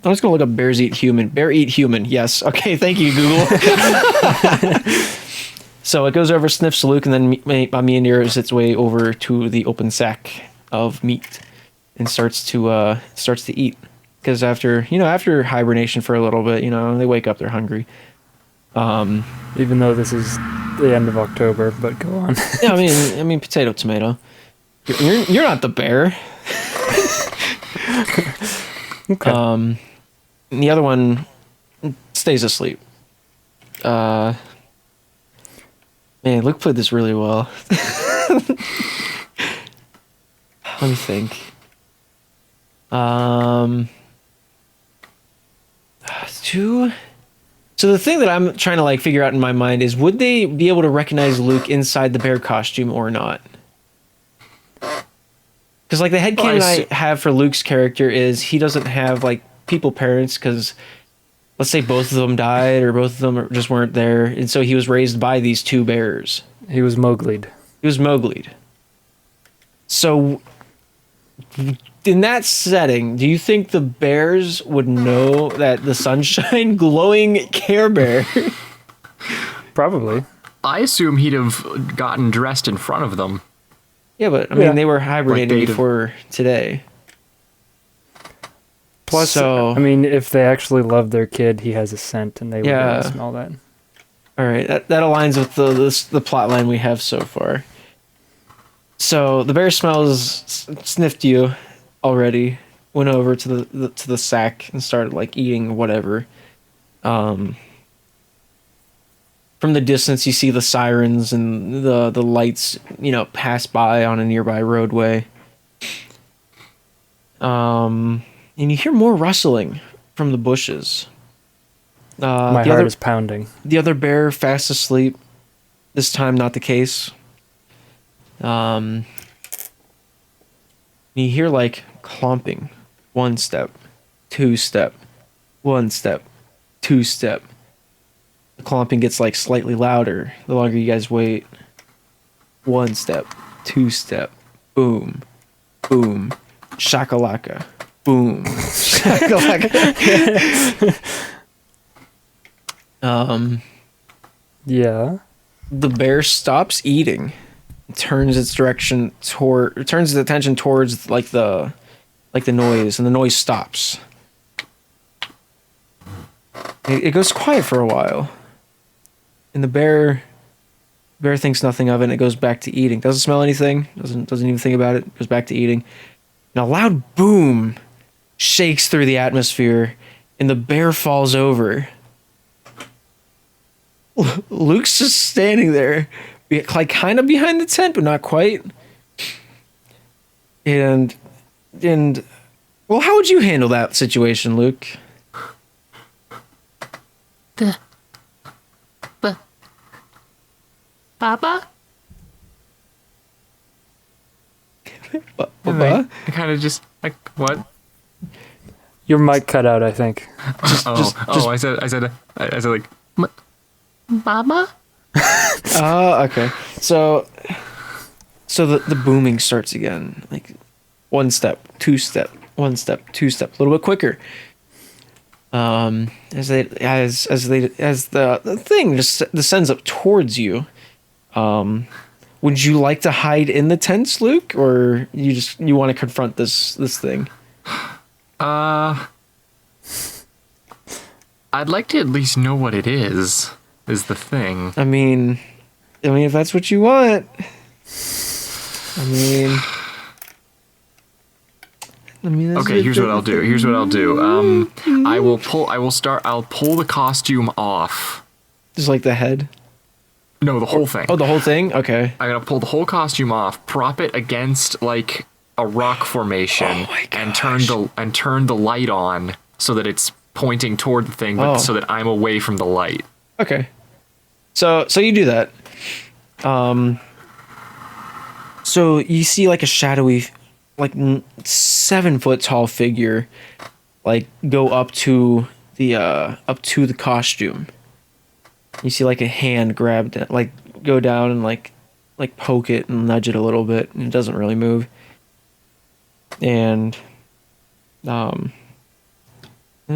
Speaker 3: I'm just gonna look up bears eat human. Bear eat human. Yes. Okay. Thank you, Google. So it goes over, sniffs Luke, and then meanders its way over to the open sack of meat and starts to eat. Because after hibernation for a little bit, they wake up, they're hungry.
Speaker 4: Even though this is the end of October, but go on.
Speaker 3: Yeah, I mean, potato, tomato. You're not the bear.
Speaker 4: Okay.
Speaker 3: And the other one stays asleep. Man, Luke played this really well. Let me think. So the thing that I'm trying to like figure out in my mind is, would they be able to recognize Luke inside the bear costume or not? Because like the headcanon I have for Luke's character is he doesn't have like people parents, because let's say both of them died or both of them just weren't there, and so he was raised by these 2 bears.
Speaker 4: He was Mowgli'd.
Speaker 3: So in that setting, do you think the bears would know that the sunshine glowing Care Bear?
Speaker 4: Probably.
Speaker 2: I assume he'd have gotten dressed in front of them.
Speaker 3: Yeah, but I mean, they were hibernating before today.
Speaker 4: Plus, I mean, if they actually love their kid, he has a scent, and they would smell that.
Speaker 3: All right, that aligns with the plot line we have so far. So the bear sniffed you already, went over to the sack and started like eating whatever. From the distance, you see the sirens and the lights, pass by on a nearby roadway. And you hear more rustling from the bushes.
Speaker 4: My heart is pounding.
Speaker 3: The other bear fast asleep. This time, not the case. You hear like clomping. 1 step, 2 step, 1 step, 2 step. The clomping gets like slightly louder the longer you guys wait. 1 step, 2 step, boom, boom, shakalaka, boom, shakalaka.
Speaker 4: Yeah.
Speaker 3: The bear stops eating, turns its attention towards like the noise, and the noise stops. It goes quiet for a while, and the bear thinks nothing of it, and it goes back to eating. Doesn't smell anything. Doesn't even think about it. Goes back to eating. And a loud boom shakes through the atmosphere, and the bear falls over. Luke's just standing there, like kind of behind the tent, but not quite. And well, how would you handle that situation, Luke?
Speaker 5: Papa?
Speaker 2: I kind of just like, what?
Speaker 4: Your mic cut out, I think.
Speaker 2: I said like,
Speaker 5: Mama?
Speaker 3: Okay. So So the booming starts again, like one step, two step, one step, two step, a little bit quicker. As the thing just descends up towards you. Would you like to hide in the tents, Luke, or you want to confront this thing?
Speaker 2: I'd like to at least know what it is the thing.
Speaker 3: I mean, if that's what you want.
Speaker 2: Okay, here's what I'll do. I'll pull the costume off.
Speaker 3: Just like the head?
Speaker 2: No, the whole thing.
Speaker 3: Oh, the whole thing? Okay.
Speaker 2: I'm gonna pull the whole costume off, prop it against like a rock formation, and turn the light on so that it's pointing toward the thing, but so that I'm away from the light.
Speaker 3: Okay. So you do that. So you see like a shadowy, like 7 foot tall figure, like go up to the costume. You see like a hand grab that, like go down and like poke it and nudge it a little bit, and it doesn't really move. And there's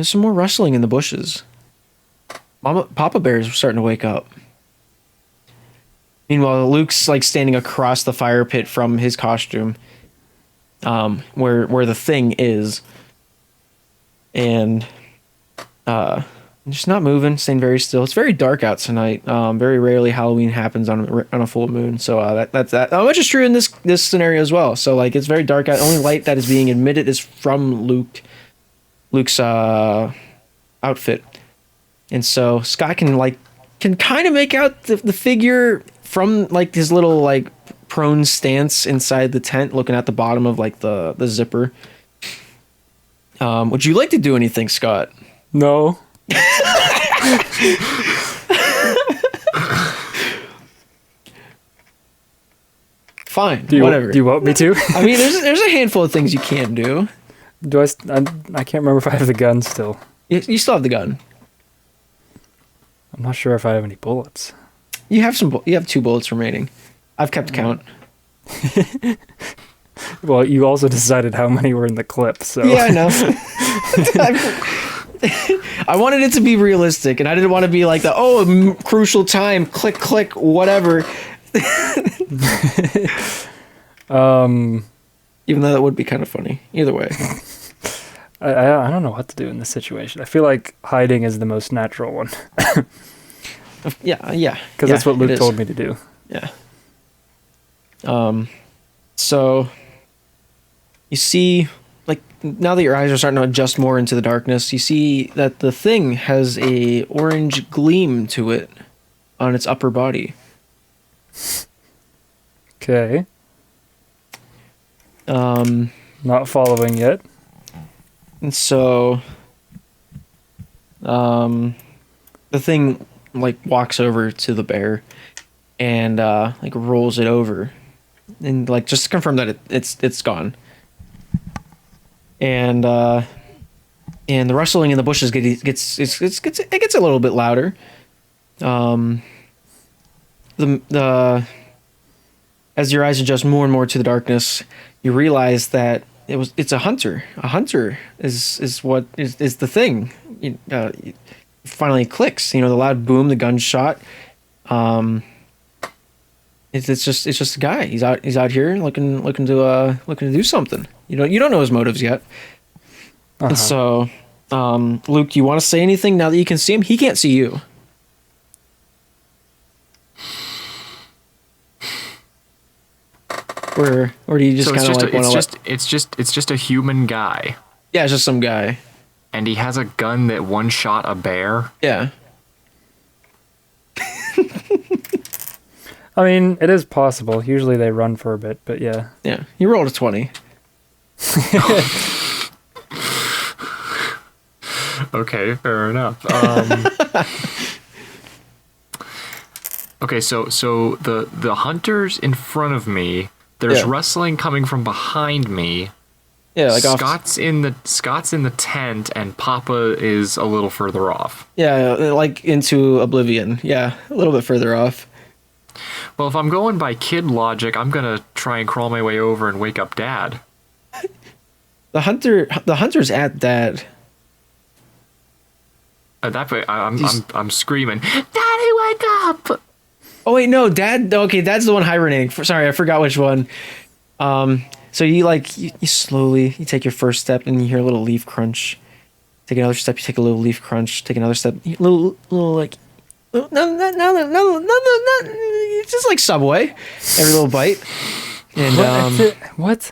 Speaker 3: some more rustling in the bushes. Papa Bear's starting to wake up. Meanwhile, Luke's like standing across the fire pit from his costume, where the thing is, and just not moving, staying very still. It's very dark out tonight. Very rarely Halloween happens on a full moon, so that's that. Which is true in this scenario as well. So like it's very dark out. The only light that is being emitted is from Luke's outfit, and so Scott can kind of make out the figure from like his little like prone stance inside the tent, looking at the bottom of like the zipper. Would you like to do anything, Scott?
Speaker 4: No.
Speaker 3: Fine.
Speaker 4: Whatever. Do you want me to?
Speaker 3: I mean, there's a handful of things you can do.
Speaker 4: I can't remember if I have the gun still.
Speaker 3: You still have the gun.
Speaker 4: I'm not sure if I have any bullets.
Speaker 3: You have you have 2 bullets remaining. I've kept count.
Speaker 4: Well, you also decided how many were in the clip, so.
Speaker 3: Yeah, I know. I wanted it to be realistic, and I didn't want to be like crucial time, click, click, whatever. Even though that would be kind of funny. Either way.
Speaker 4: I don't know what to do in this situation. I feel like hiding is the most natural one.
Speaker 3: Yeah.
Speaker 4: Because that's what Luke told me to do.
Speaker 3: Yeah. So you see, like, now that your eyes are starting to adjust more into the darkness, you see that the thing has a orange gleam to it on its upper body.
Speaker 4: Okay. Not following yet.
Speaker 3: And so, the thing like walks over to the bear and like rolls it over, and like just to confirm that it's gone. And the rustling in the bushes gets a little bit louder. As your eyes adjust more and more to the darkness, you realize that it's a hunter. A hunter is what is the thing. It finally clicks. The loud boom, the gunshot. It's just a guy. He's out here looking to do something. You don't know his motives yet. Uh-huh. And so, Luke, do you want to say anything now that you can see him? He can't see you. Or do you just kind of like want to?
Speaker 2: It's just a human guy.
Speaker 3: Yeah, it's just some guy.
Speaker 2: And he has a gun that one-shot a bear.
Speaker 3: Yeah.
Speaker 4: I mean, it is possible. Usually they run for a bit, but yeah.
Speaker 3: Yeah, you rolled a 20.
Speaker 2: Okay, fair enough. Okay, so the hunters in front of me. There's rustling coming from behind me.
Speaker 3: Yeah, like
Speaker 2: Scott's in the tent, and Papa is a little further off.
Speaker 3: Yeah, like into oblivion. Yeah, a little bit further off.
Speaker 2: Well, if I'm going by kid logic, I'm gonna try and crawl my way over and wake up Dad.
Speaker 3: The hunter's at Dad.
Speaker 2: At that point, I'm screaming, Daddy, wake up!
Speaker 3: Oh wait, no, Dad. Okay, Dad's the one hibernating. Sorry, I forgot which one. So you slowly take your first step and you hear a little leaf crunch. Take another step, you take a little leaf crunch. Take another step, little like no, it's just like Subway. Every little bite. And
Speaker 4: what?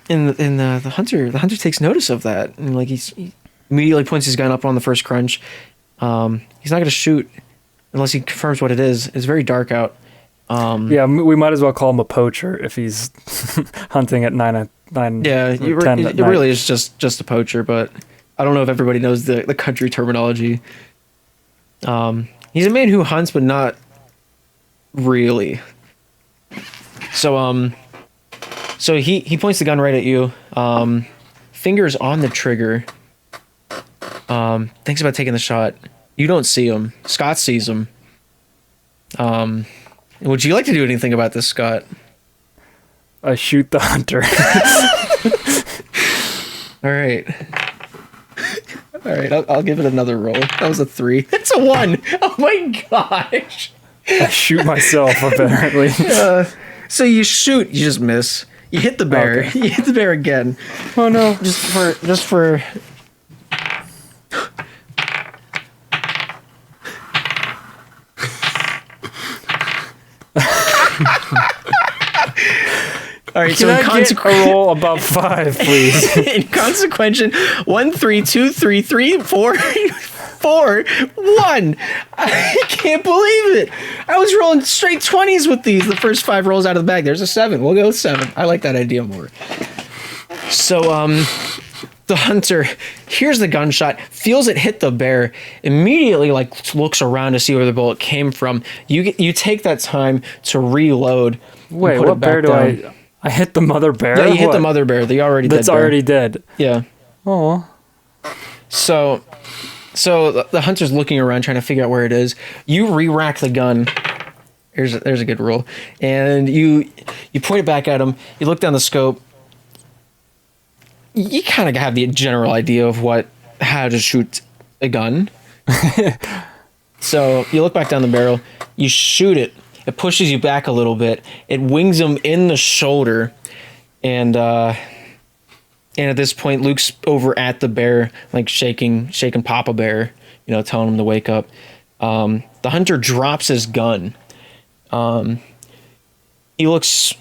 Speaker 3: And the hunter takes notice of that, and like he immediately points his gun up on the first crunch. He's not gonna shoot unless he confirms what it is. It's very dark out.
Speaker 4: Yeah, we might as well call him a poacher if he's hunting at 9.
Speaker 3: Yeah, it really is just a poacher, but I don't know if everybody knows the country terminology. He's a man who hunts, but not really. So he points the gun right at you. Fingers on the trigger. Thinks about taking the shot. You don't see him. Scott sees him. Would you like to do anything about this, Scott?
Speaker 4: I shoot the hunter.
Speaker 3: All right. I'll give it another roll. That was a 3. It's a 1. Oh my gosh.
Speaker 4: I shoot myself, apparently.
Speaker 3: So you shoot, you just miss. You hit the bear. Okay. You hit the bear again.
Speaker 4: Oh no.
Speaker 3: Just for All right,
Speaker 4: Can I get a roll above 5, please?
Speaker 3: In consequential, 1, 3, 2, 3, 3, 4, 4, 1. I can't believe it. I was rolling straight 20s with these. The first 5 rolls out of the bag. There's a 7. We'll go with 7. I like that idea more. So, the hunter hears the gunshot, feels it hit the bear, immediately looks around to see where the bullet came from. You take that time to reload.
Speaker 4: Wait, what bear do I hit the mother bear?
Speaker 3: Yeah, you hit the mother bear. That's
Speaker 4: already dead.
Speaker 3: Yeah.
Speaker 4: Oh.
Speaker 3: So the hunter's looking around trying to figure out where it is. You re-rack the gun. There's a good roll. And you point it back at him. You look down the scope. You kind of have the general idea of how to shoot a gun. So you look back down the barrel. You shoot it. It pushes you back a little bit. It wings him in the shoulder, and at this point, Luke's over at the bear, like shaking Papa Bear, telling him to wake up. The hunter drops his gun. He looks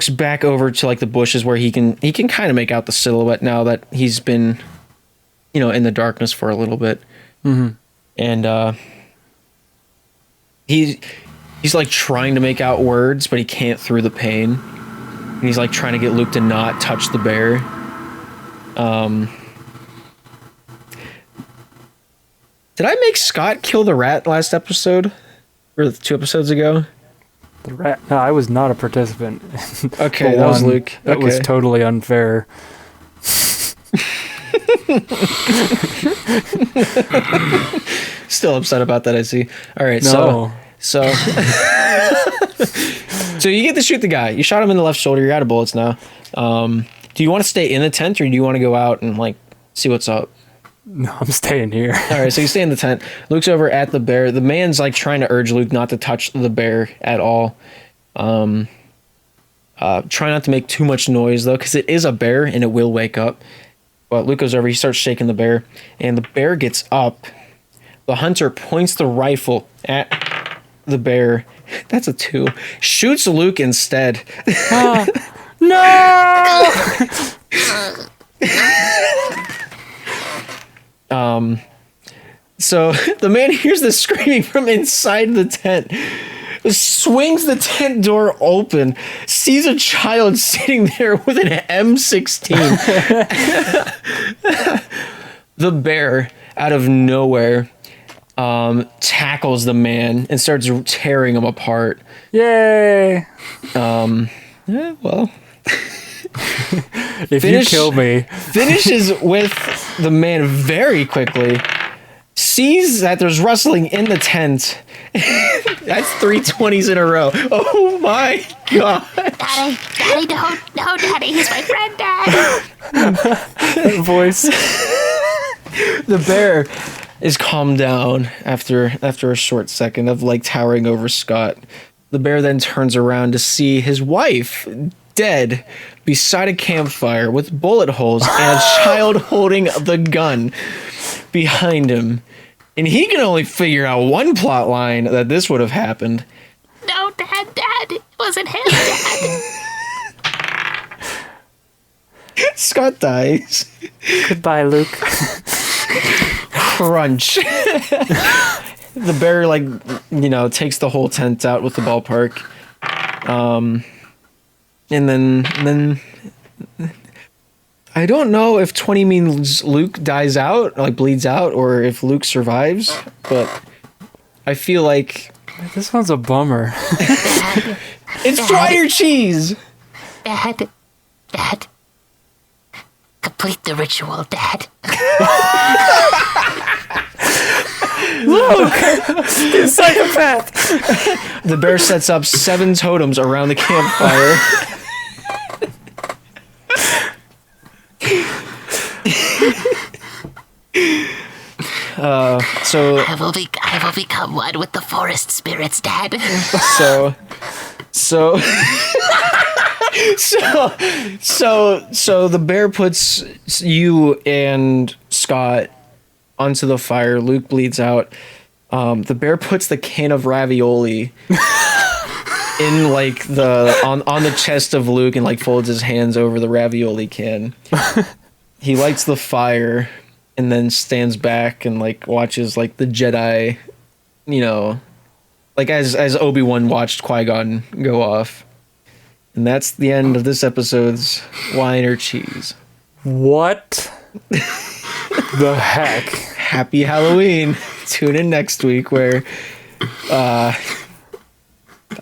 Speaker 3: back over to like the bushes where he can kind of make out the silhouette now that he's been, in the darkness for a little bit, and He's like trying to make out words, but he can't through the pain. And he's like trying to get Luke to not touch the bear. Did I make Scott kill the rat last episode? Or 2 episodes ago?
Speaker 4: The rat? No, I was not a participant.
Speaker 3: Okay, that was Luke.
Speaker 4: That was totally unfair.
Speaker 3: Still upset about that, I see. All right,
Speaker 4: no.
Speaker 3: So you get to shoot the guy. You shot him in the left shoulder. You're out of bullets now. Do you want to stay in the tent or do you want to go out and see what's up?
Speaker 4: No, I'm staying here.
Speaker 3: All right, so you stay in the tent. Luke's over at the bear. The man's trying to urge Luke not to touch the bear at all. Try not to make too much noise though, because it is a bear and it will wake up. But Luke goes over. He starts shaking the bear, and the bear gets up. The hunter points the rifle at the bear. That's a 2. Shoots Luke instead.
Speaker 4: No!
Speaker 3: So the man hears the screaming from inside the tent, swings the tent door open, sees a child sitting there with an M16. The bear, out of nowhere, tackles the man and starts tearing him apart.
Speaker 4: Yay!
Speaker 3: Yeah, well.
Speaker 4: If you kill me.
Speaker 3: Finishes with the man very quickly, sees that there's rustling in the tent, That's 320s in a row. Oh my god.
Speaker 5: Daddy, don't. No, Daddy, he's my friend, Dad.
Speaker 4: Voice.
Speaker 3: The bear is calmed down after a short second of like towering over Scott. The bear then turns around to see his wife dead beside a campfire with bullet holes and a child holding the gun behind him. And he can only figure out one plot line that this would have happened.
Speaker 5: No, Dad, it wasn't him, Dad.
Speaker 3: Scott dies.
Speaker 4: Goodbye, Luke.
Speaker 3: Crunch. The bear, like, takes the whole tent out with the ballpark. And then I don't know if 20 means Luke dies out, like bleeds out, or if Luke survives, but I feel like
Speaker 4: This one's a bummer.
Speaker 3: it's dryer cheese.
Speaker 5: Dad. Complete the ritual, Dad.
Speaker 4: Luke! You psychopath!
Speaker 3: The bear sets up 7 totems around the campfire. So
Speaker 5: I will become one with the forest spirits, Dad.
Speaker 3: so the bear puts you and Scott onto the fire. Luke bleeds out. The bear puts the can of ravioli in like on the chest of Luke and like folds his hands over the ravioli can. He lights the fire and then stands back and like watches like the Jedi, like as Obi-Wan watched Qui-Gon go off. And that's the end of this episode's Wine or Cheese.
Speaker 4: What the heck?
Speaker 3: Happy Halloween. Tune in next week where I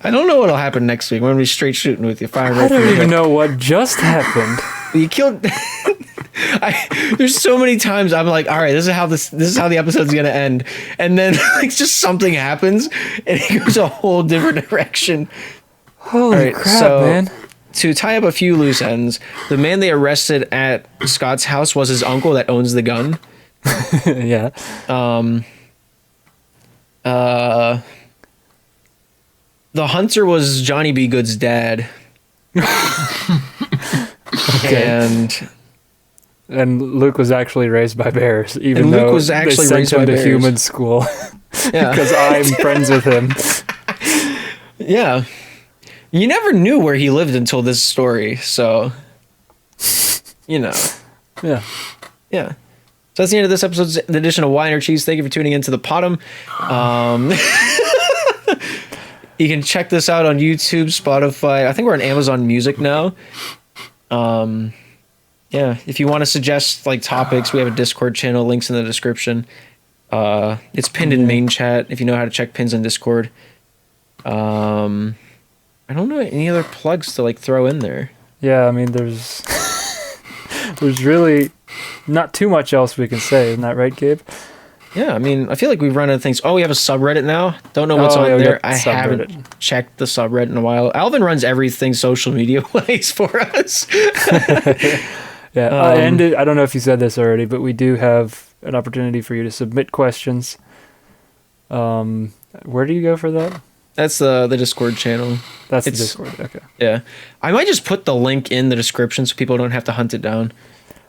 Speaker 3: don't know what'll happen next week. We're gonna be straight shooting with you.
Speaker 4: I don't even know what just happened.
Speaker 3: You killed there's so many times I'm like, all right, this is how the episode's gonna end. And then like just something happens and it goes a whole different direction.
Speaker 4: Holy crap, man.
Speaker 3: To tie up a few loose ends, the man they arrested at Scott's house was his uncle that owns the gun.
Speaker 4: Yeah.
Speaker 3: The hunter was Johnny B. Good's dad.
Speaker 4: Okay. And Luke was actually raised by bears, even though
Speaker 3: was actually
Speaker 4: they sent
Speaker 3: raised
Speaker 4: him
Speaker 3: by
Speaker 4: to
Speaker 3: bears.
Speaker 4: human school.
Speaker 3: Yeah.
Speaker 4: Because I'm friends with him.
Speaker 3: Yeah. You never knew where he lived until this story, so
Speaker 4: Yeah.
Speaker 3: Yeah. So that's the end of this episode's edition of Wine or Cheese. Thank you for tuning in to the Podumb. You can check this out on YouTube, Spotify. I think we're on Amazon Music now. Yeah, if you want to suggest like topics, we have a Discord channel. Links in the description. It's pinned in main chat if you know how to check pins in Discord. I don't know any other plugs to like throw in there.
Speaker 4: Yeah, I mean, there's really not too much else we can say. Isn't that right, Gabe?
Speaker 3: Yeah, I mean, I feel like we've run out of things. Oh, we have a subreddit now. Don't know what's on there. I haven't checked the subreddit in a while. Alvin runs everything social media wise for us.
Speaker 4: Yeah, and I don't know if you said this already, but we do have an opportunity for you to submit questions. Where do you go for that?
Speaker 3: That's the Discord channel.
Speaker 4: That's the Discord. Okay.
Speaker 3: Yeah, I might just put the link in the description so people don't have to hunt it down.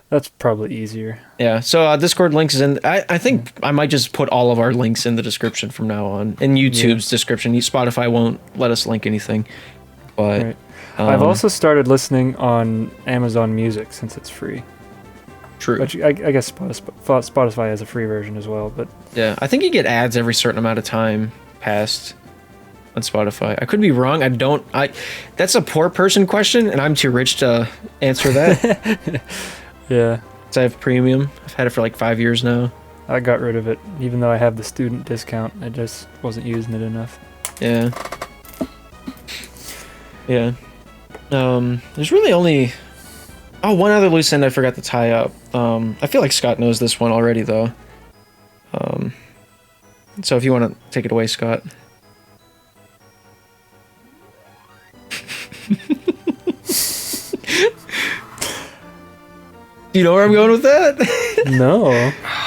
Speaker 4: That's probably easier.
Speaker 3: Yeah, so Discord links is in. I think I might just put all of our links in the description from now on. In YouTube's description, Spotify won't let us link anything. But
Speaker 4: Right. I've also started listening on Amazon Music since it's free.
Speaker 3: True.
Speaker 4: Which I guess Spotify has a free version as well. But
Speaker 3: yeah, I think you get ads every certain amount of time passed on Spotify. I could be wrong. That's a poor person question, and I'm too rich to answer that.
Speaker 4: yeah.
Speaker 3: So I have premium. I've had it for like 5 years now.
Speaker 4: I got rid of it, even though I have the student discount. I just wasn't using it enough.
Speaker 3: Yeah. Yeah. There's really only... Oh, one other loose end I forgot to tie up. I feel like Scott knows this one already, though. So if you want to take it away, Scott. Do you know where I'm going with that?
Speaker 4: No.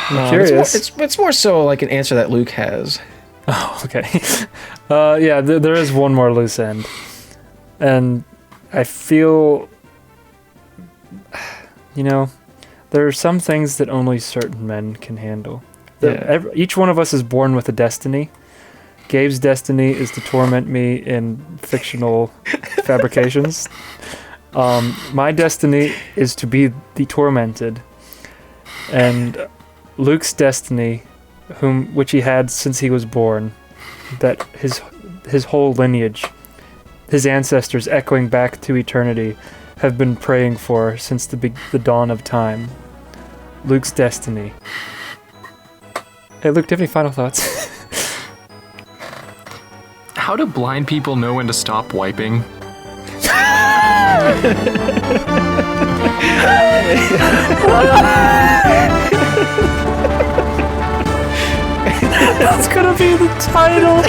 Speaker 4: I'm curious.
Speaker 3: It's more so like an answer that Luke has.
Speaker 4: Oh, okay. Yeah, there is one more loose end. And I feel, there are some things that only certain men can handle. Each one of us is born with a destiny. Gabe's destiny is to torment me in fictional fabrications. My destiny is to be the tormented. And Luke's destiny, which he had since he was born, that his whole lineage, his ancestors echoing back to eternity, have been praying for since the dawn of time. Luke's destiny. Hey Luke, do you have any final thoughts?
Speaker 2: How do blind people know when to stop wiping?
Speaker 4: That's gonna be the title.